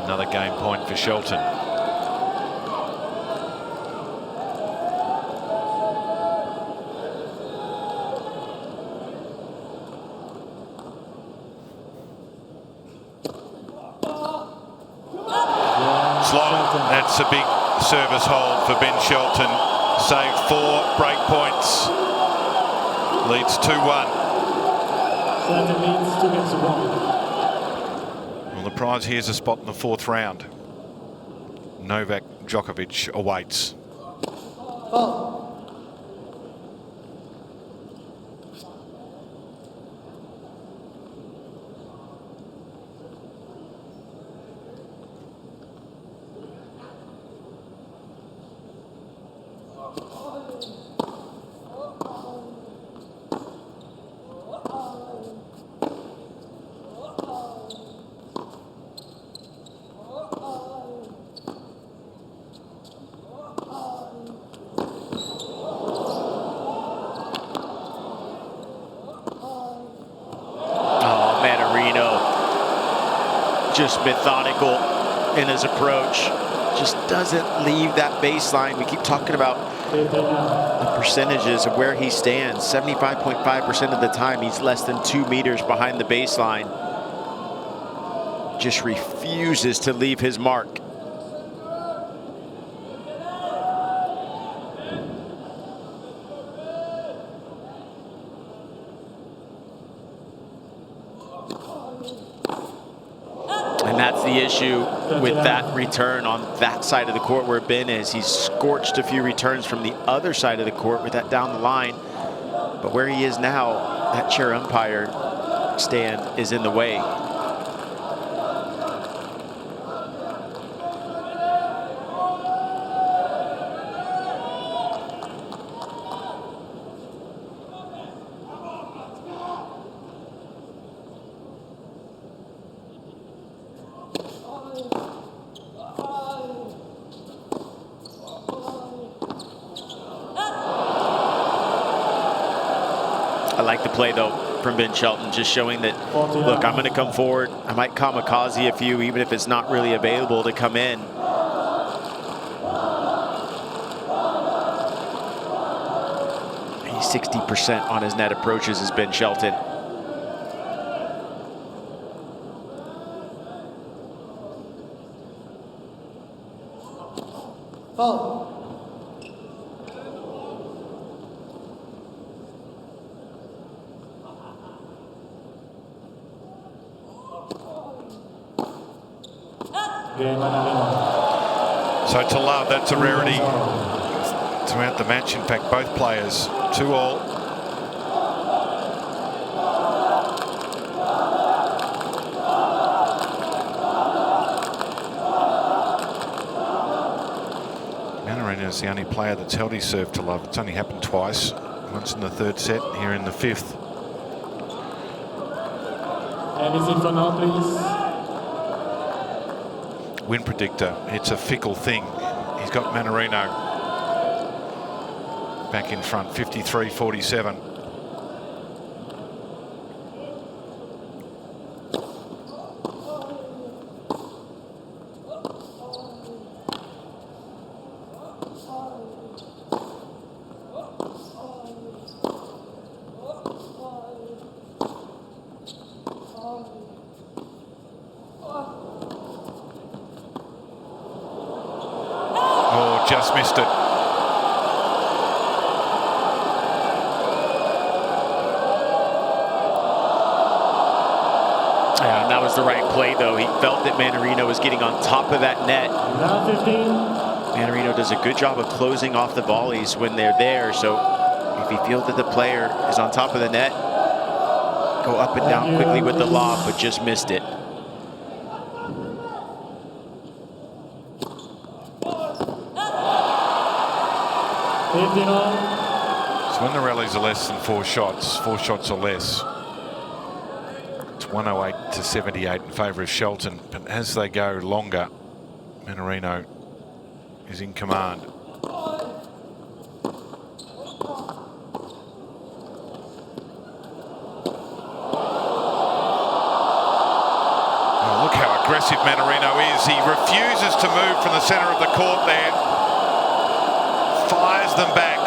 Another game point for Shelton. Slot, that's a big service hold for Ben Shelton. Saved 4 break points. Leads 2-1. Shelton leads 2-1. Well, the prize here is a spot in the 4th round. Novak Djokovic awaits. Just methodical in his approach. just doesn't leave that baseline. We keep talking about the percentages of where he stands. 75.5% of the time, he's less than 2 meters behind the baseline. Just refuses to leave his mark. And that's the issue with that return on that side of the court where Ben is. He's scorched a few returns from the other side of the court with that down the line. But where he is now, that chair umpire stand is in the way. I like the play, though, from Ben Shelton, just showing that, look, I'm going to come forward. I might kamikaze a few, even if it's not really available to come in. He's 60% on his net approaches as Ben Shelton. Foul. So to love, that's a rarity throughout the match. In fact, both players 2-all. Mannarino is the only player that's held his serve to love. It's only happened twice, once in the third set, here in the fifth. And is it for now, please? Win predictor, it's a fickle thing. He's got Mannarino back in front, 53-47. Just missed it. Yeah, and that was the right play, though. He felt that Mannarino was getting on top of that net. Round 15. Mannarino does a good job of closing off the volleys when they're there. So if he feels that the player is on top of the net, go up and down quickly with the lob, but just missed it. So when the rallies are less than 4 shots or less, it's 108-78 in favour of Shelton. But as they go longer, Mannarino is in command. Oh, look how aggressive Mannarino is. He refuses to move from the centre of the court there. Fires them back.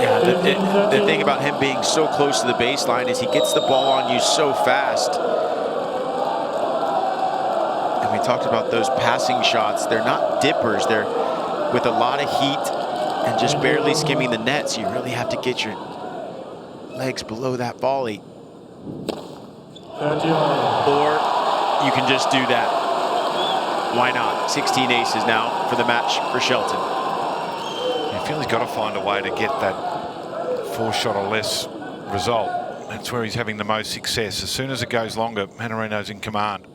Yeah, the thing about him being so close to the baseline is he gets the ball on you so fast. And we talked about those passing shots. They're not dippers. They're with a lot of heat and just barely skimming the net. So you really have to get your legs below that volley. Or you can just do that. Why not? 16 aces now for the match for Shelton. I feel he's got to find a way to get that 4 shot or less result. That's where he's having the most success. As soon as it goes longer, Mannarino's in command.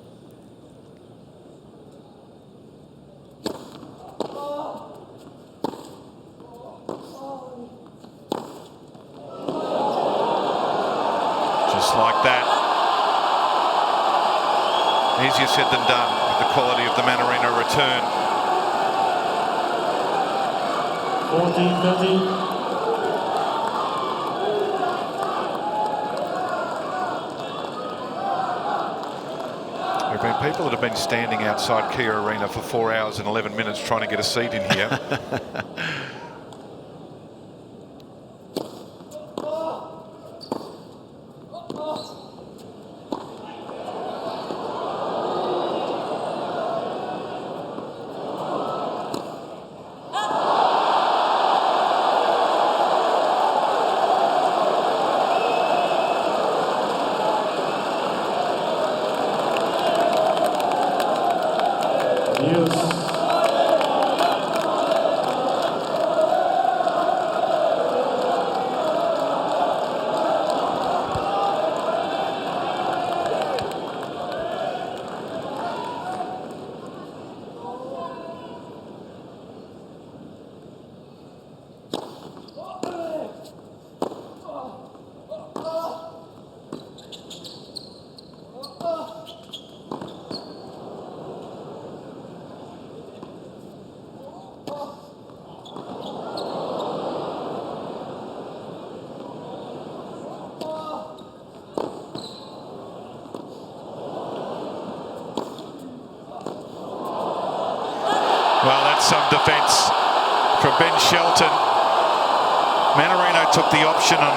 Just like that. Easier said than done with the quality of the Mannarino return. 14-13. been people that have been standing outside Kia Arena for 4 hours and 11 minutes trying to get a seat in here. Well, that's some defence from Ben Shelton. Mannarino took the option on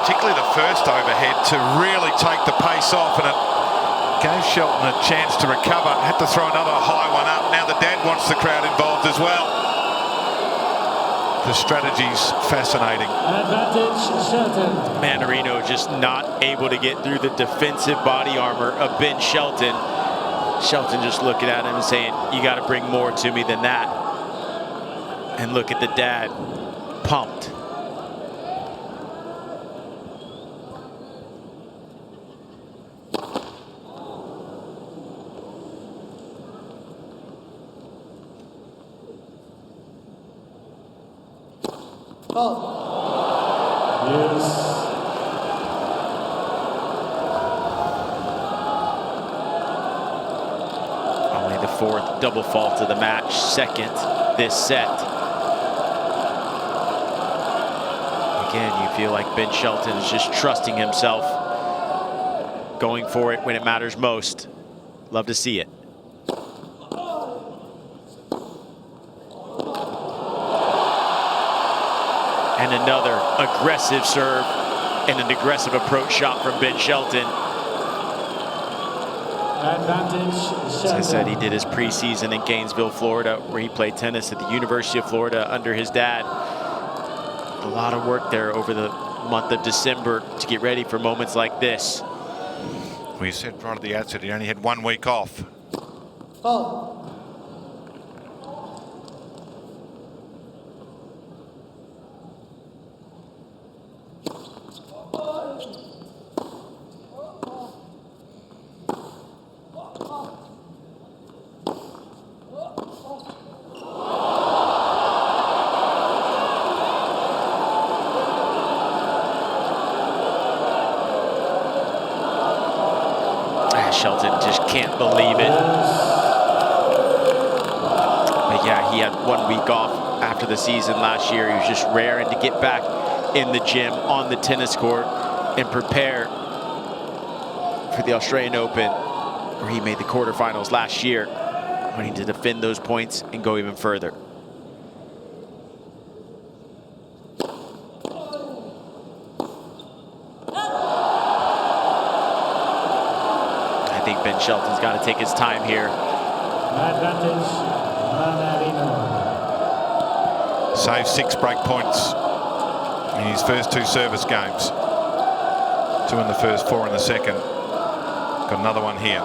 particularly the first overhead to really take the pace off, and it gave Shelton a chance to recover. Had to throw another high one up. Now the dad wants the crowd involved as well. The strategy's fascinating. Advantage Shelton. Mannarino just not able to get through the defensive body armor of Ben Shelton. Shelton just looking at him and saying, you got to bring more to me than that. And look at the dad, pumped. Yes. Fourth double fault of the match, second this set. Again, you feel like Ben Shelton is just trusting himself, going for it when it matters most. Love to see it. And another aggressive serve and an aggressive approach shot from Ben Shelton. Advantage Shelton. As I said, he did his preseason in Gainesville, Florida, where he played tennis at the University of Florida under his dad. A lot of work there over the month of December to get ready for moments like this. We said right at the outset he only had 1 week off. Shelton just can't believe it. But yeah, he had 1 week off after the season last year. He was just raring to get back in the gym, on the tennis court, and prepare for the Australian Open, where he made the quarterfinals last year, wanting to defend those points and go even further. Ben Shelton's got to take his time here. Advantage Mannarino. Saved 6 break points in his first 2 service games. 2 in the first, 4 in the second. Got another one here.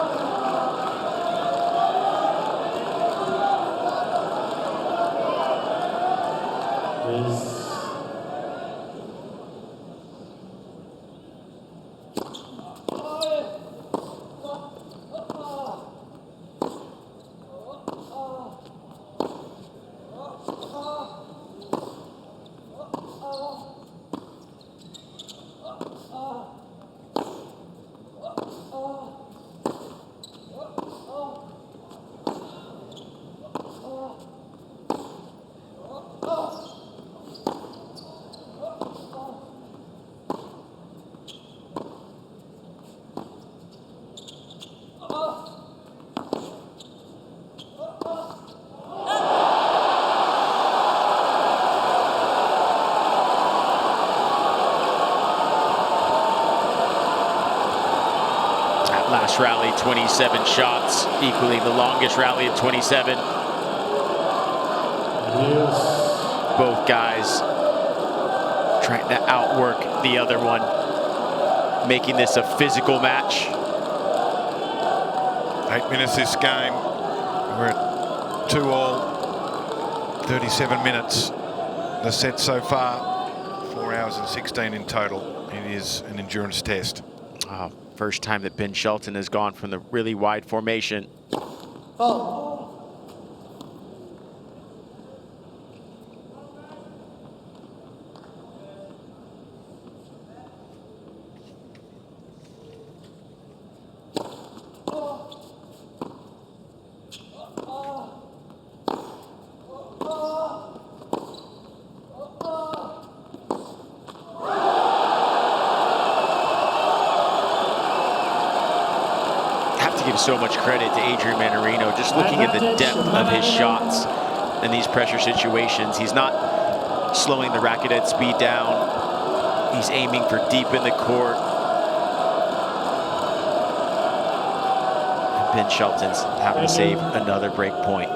That last rally, 27 shots, equaling the longest rally of 27. Both guys trying to outwork the other one, making this a physical match. 8 minutes this game. We're at 2-all, 37 minutes. The set so far, 4 hours and 16 in total. It is an endurance test. Oh, first time that Ben Shelton has gone from the really wide formation. So much credit to Adrian Mannarino, just looking at the depth of his shots in these pressure situations. He's not slowing the racket at speed down. He's aiming for deep in the court. And Ben Shelton's having to save another break point.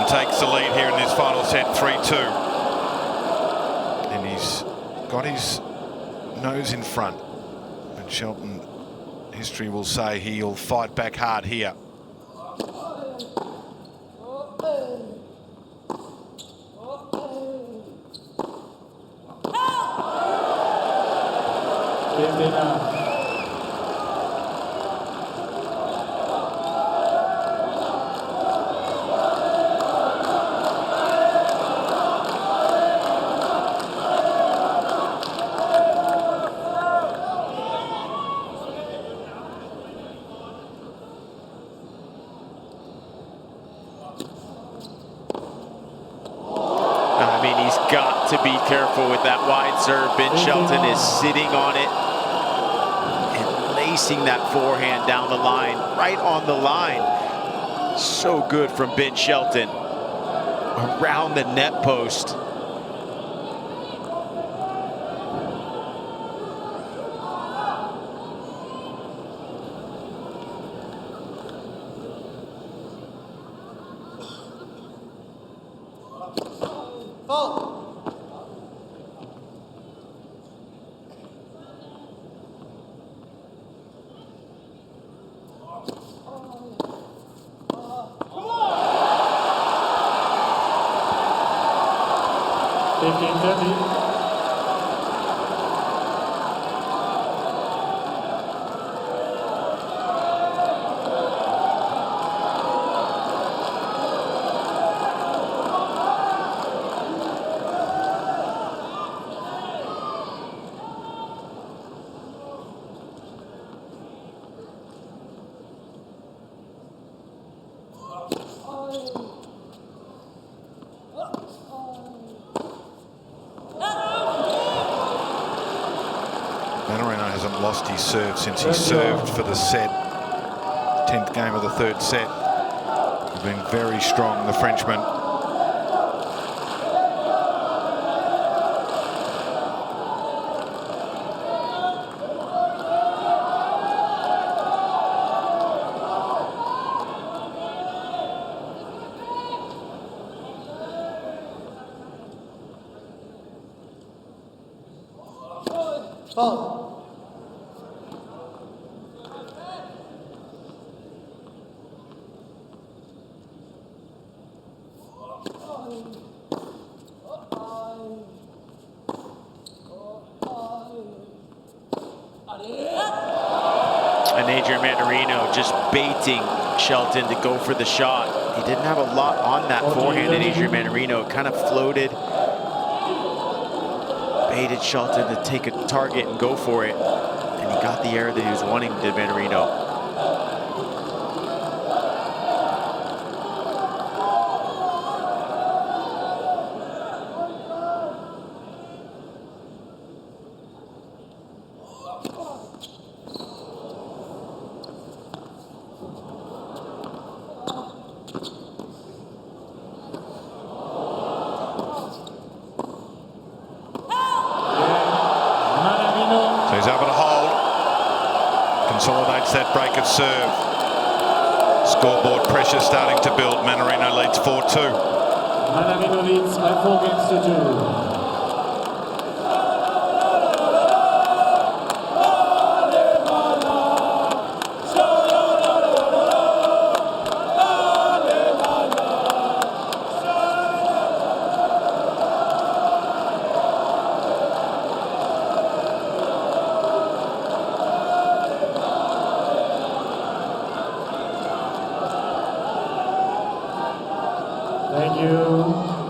Takes the lead here in this final set, 3-2. And he's got his nose in front. And Shelton, history will say he'll fight back hard here. To be careful with that wide serve. Ben Shelton is sitting on it and lacing that forehand down the line, right on the line. So good from Ben Shelton. Around the net post. Mannarino hasn't lost his serve since he served for the set. 10th game of the third set. He's been very strong, the Frenchman. And Adrian Mannarino just baiting Shelton to go for the shot. He didn't have a lot on that forehand, and Adrian Mannarino kind of floated, baited Shelton to take a target and go for it. And he got the error that he was wanting, did Mannarino. consolidates that break of serve. Scoreboard pressure starting to build. Mannarino leads 4-2. Mannarino leads by 4 games to 2. Thank you.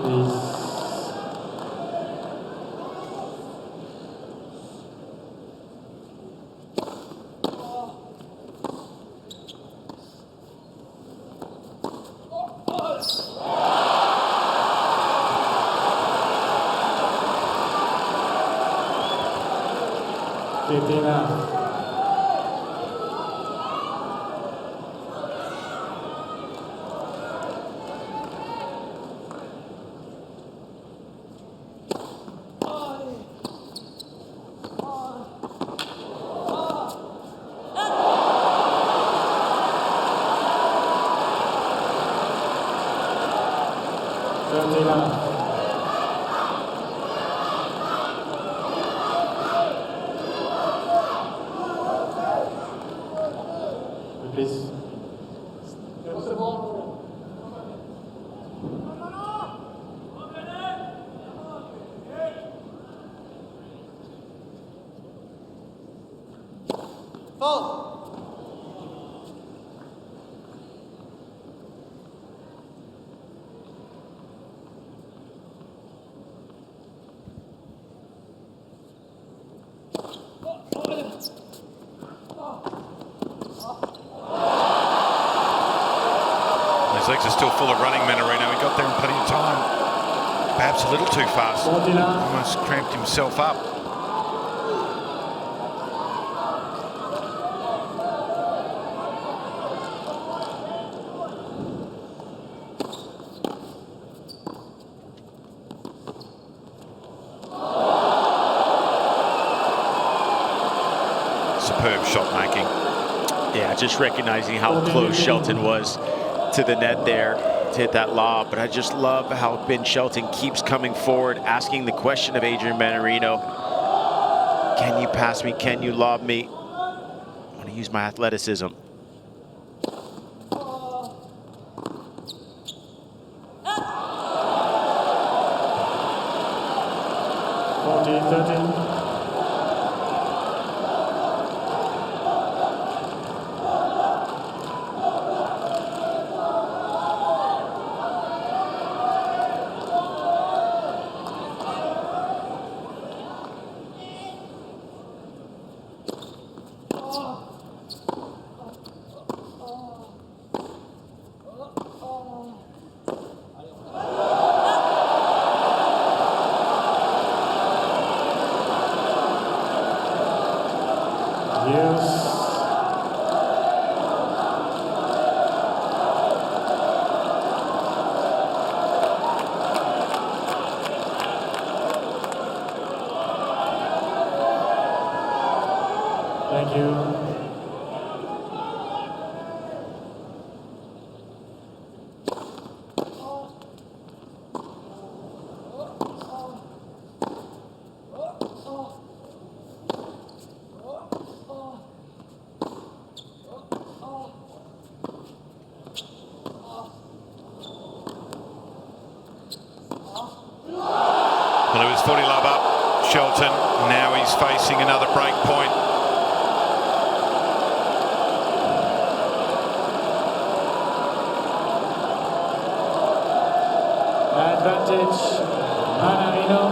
Please. Please. His legs are still full of running, Mannarino. He got there in plenty of time. Perhaps a little too fast. Almost cramped himself up. Superb shot making. Yeah, just recognizing how close Shelton was to the net there to hit that lob. But I just love how Ben Shelton keeps coming forward, asking the question of Adrian Mannarino. Can you pass me? Can you lob me? I want to use my athleticism. 14-13. Thank you. Well, it was 40 love up, Shelton. Now he's facing another break point. Advantage, Mannarino.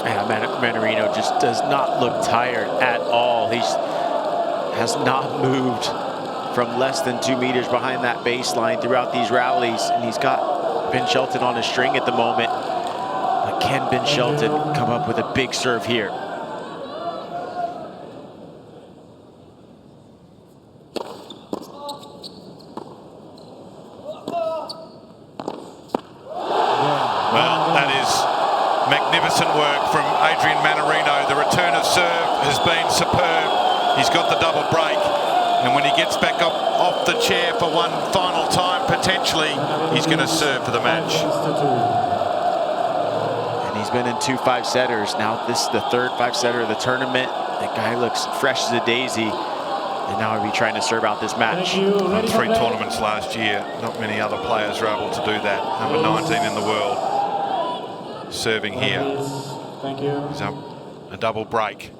Yeah, Mannarino just does not look tired at all. He has not moved from less than 2 meters behind that baseline throughout these rallies, and he's got Ben Shelton on a string at the moment. But can Ben Shelton come up with a big serve here? Magnificent work from Adrian Mannarino. The return of serve has been superb. He's got the double break. And when he gets back up off the chair for one final time, potentially, he's going to serve for the match. And he's been in 2 5-setters. Now this is the third 5-setter of the tournament. The guy looks fresh as a daisy. And now he'll be trying to serve out this match. On 3 tournaments last year, not many other players were able to do that. Number 19 in the world, serving here. Thank you. He's up a double break.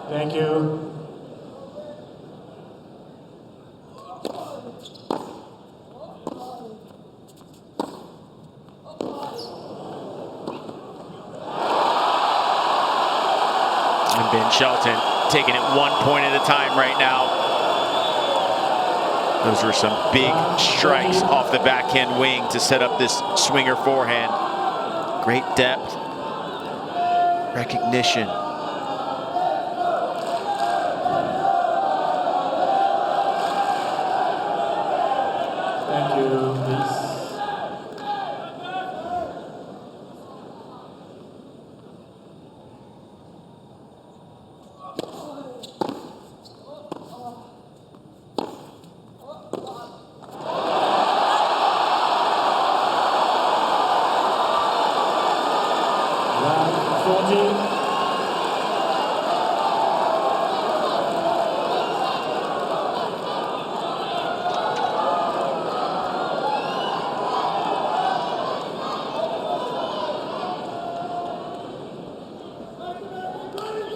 Thank you. And Ben Shelton taking it 1 point at a time right now. Those were some big strikes off the backhand wing to set up this swinger forehand. Great depth, recognition. Thank you, please.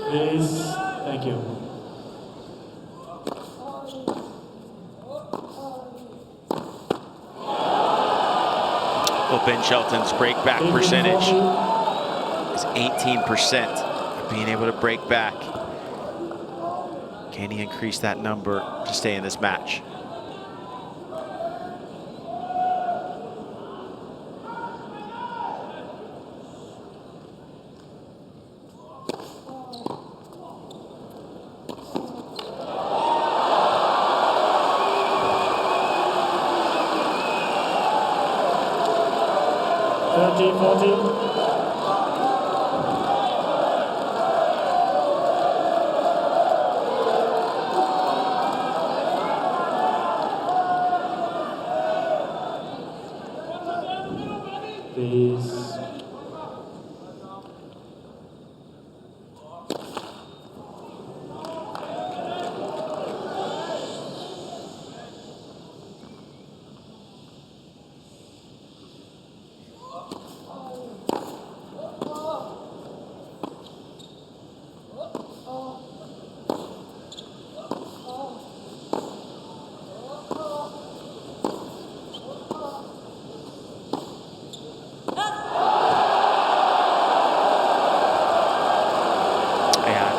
Please, thank you. Well, Ben Shelton's break back percentage is 18% of being able to break back. Can he increase that number to stay in this match? Please.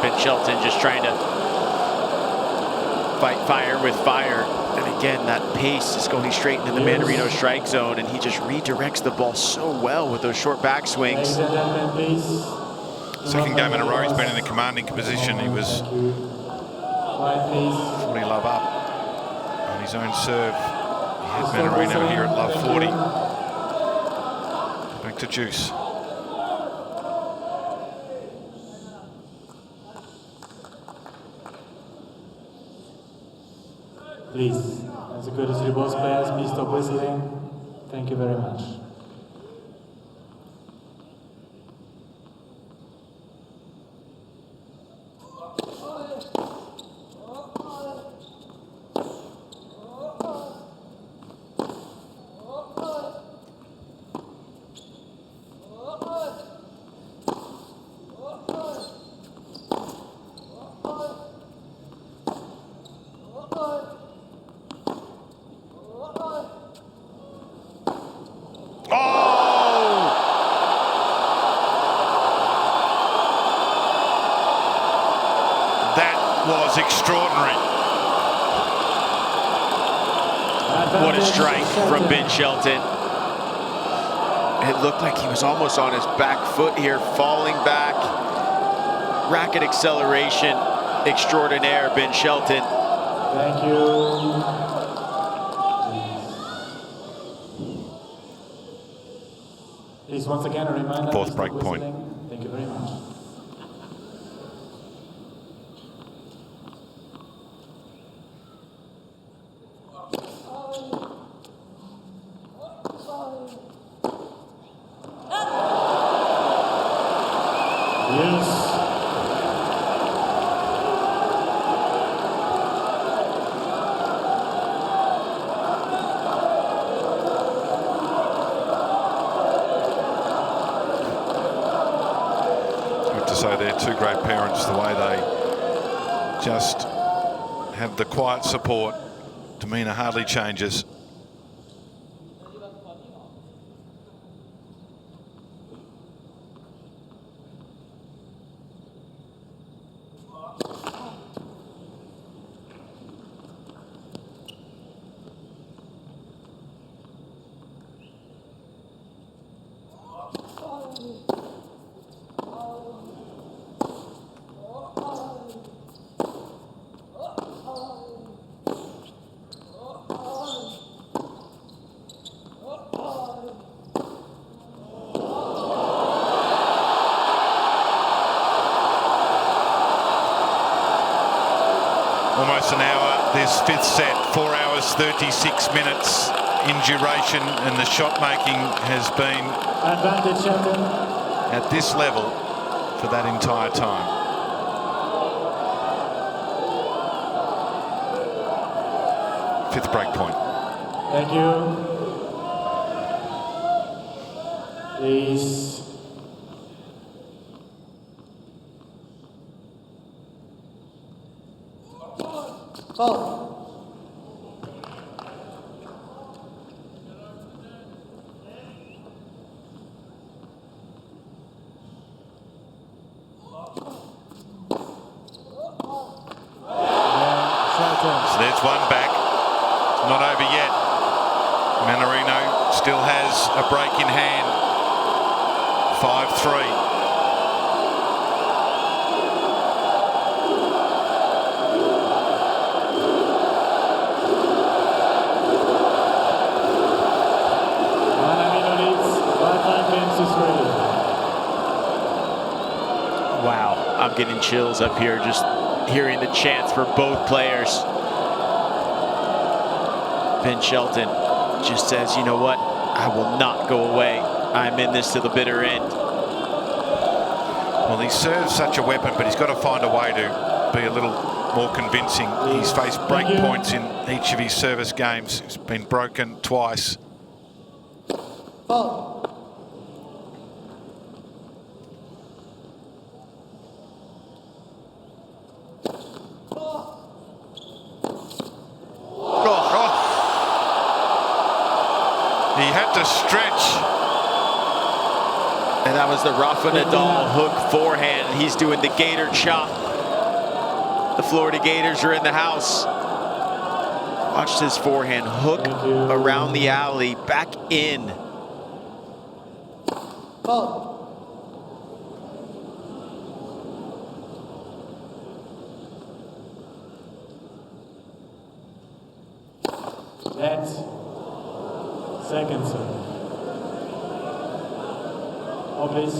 Ben Shelton just trying to fight fire with fire. And again, that pace is going straight into the Mannarino strike zone, and he just redirects the ball so well with those short backswings. Second game in a row he's been in a commanding position. He was 40 love up on his own serve. He had Mannarino here at love 40. Back to juice. Please, as a courtesy to both players, please stop whistling. Thank you very much. What a strike from Ben Shelton. It looked like he was almost on his back foot here, falling back. Racket acceleration extraordinaire, Ben Shelton. Thank you. Please, once again, a reminder. Fourth break point. Thank you very much. Yes. So they're two great parents, the way they just have the quiet support. Demeanour hardly changes. Almost an hour, this fifth set, 4 hours, 36 minutes in duration, and the shot making has been Advantage, Shelton. at this level for that entire time. Fifth break point. Thank you. Please. Oh. So there's one back. Not over yet. Mannarino still has a break in hand. 5-3. Wow, I'm getting chills up here just hearing the chants for both players. Ben Shelton just says, you know what? I will not go away. I'm in this to the bitter end. Well, he serves such a weapon, but he's got to find a way to be a little more convincing. He's faced break points in each of his service games. He's been broken twice. Oh. He had to stretch. And that was the Rafa Nadal hook forehand. And he's doing the Gator chop. The Florida Gators are in the house. Watch this forehand hook around the alley, back in. Oh. That's second serve. Oh, please.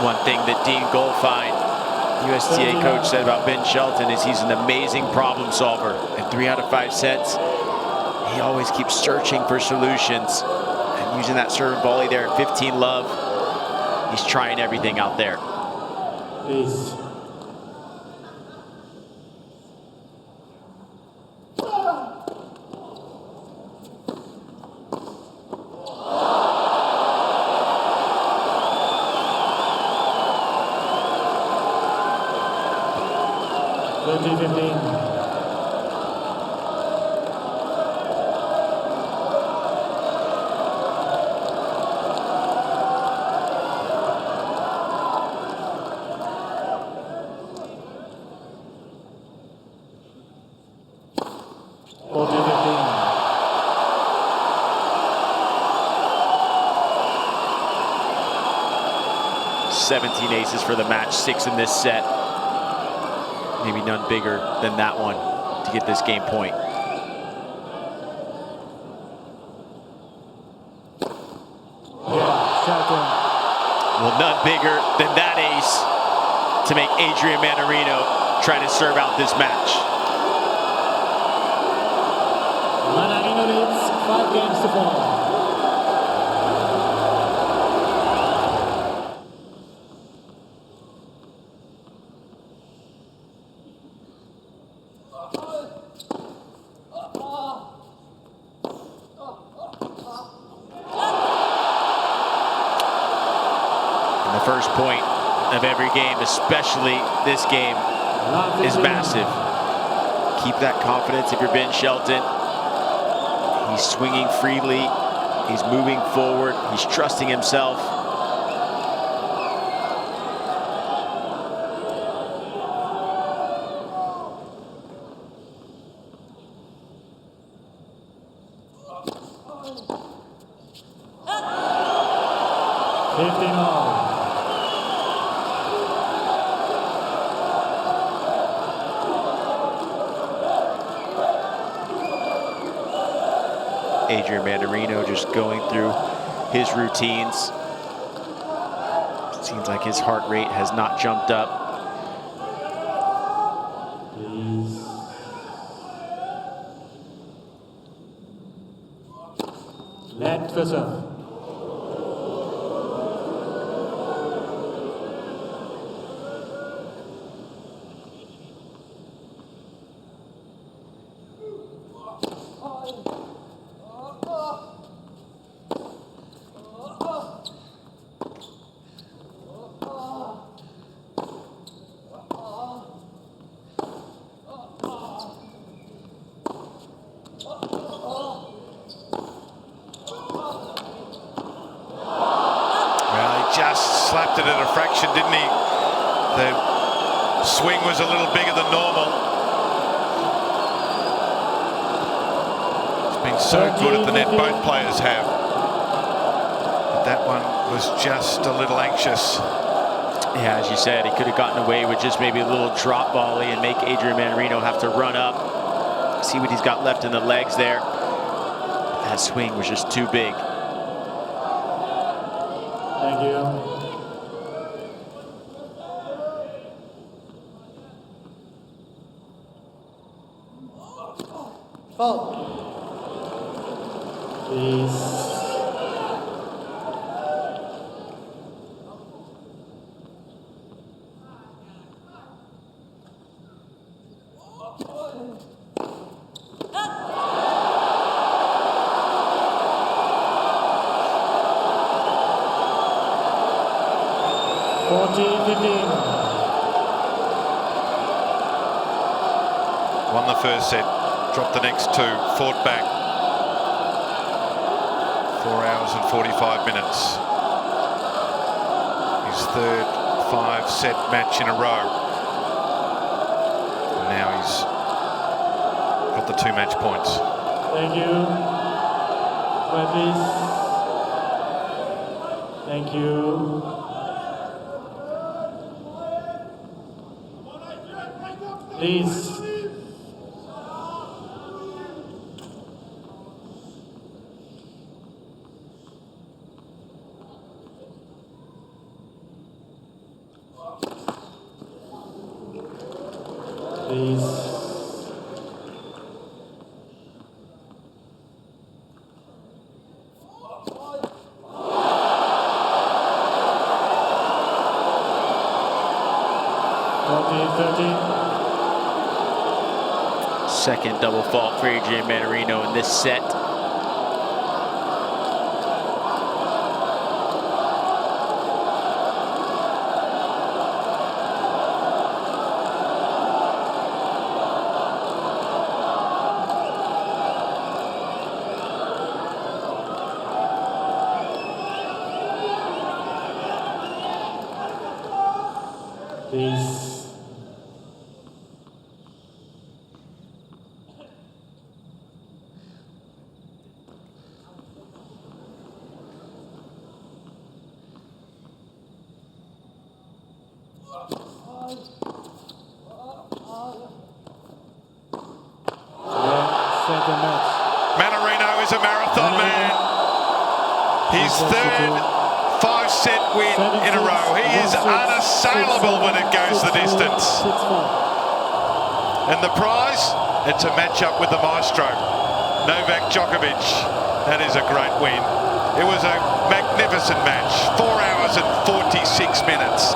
One thing that Dean Goldfine, USTA coach, said about Ben Shelton is he's an amazing problem solver. In 3 out of 5 sets, he always keeps searching for solutions. And using that serve and volley there at 15 love, he's trying everything out there. Please. 17 aces for the match, 6 in this set. Maybe none bigger than that one to get this game point. Yeah, Shelton. Well, none bigger than that ace to make Adrian Mannarino try to serve out this match. Mannarino leads 5 games to 4. First point of every game, especially this game, is massive. Keep that confidence if you're Ben Shelton. He's swinging freely. He's moving forward. He's trusting himself. Adrian Mannarino just going through his routines. Seems like his heart rate has not jumped up. Let for serve. Just slapped it at a fraction, didn't he? The swing was a little bigger than normal. It's been so good at the net, both players have. But that one was just a little anxious. Yeah, as you said, he could have gotten away with just maybe a little drop volley and make Adrian Mannarino have to run up. See what he's got left in the legs there. That swing was just too big. Thank you. Fault. Please. Won the first set, dropped the next 2, fought back. 4 hours and 45 minutes. His third 5-set match in a row. And now he's got the 2 match points. Thank you. Well, please. Thank you. Please. Please. Second double fault for Adrian Mannarino in this set. Please. Second match. Mannarino is a marathon man. His third 5-set win in a row. He is unassailable when it goes the distance. And the prize, it's a match-up with the maestro, Novak Djokovic. That is a great win. It was a magnificent match. 4 hours and 46 minutes.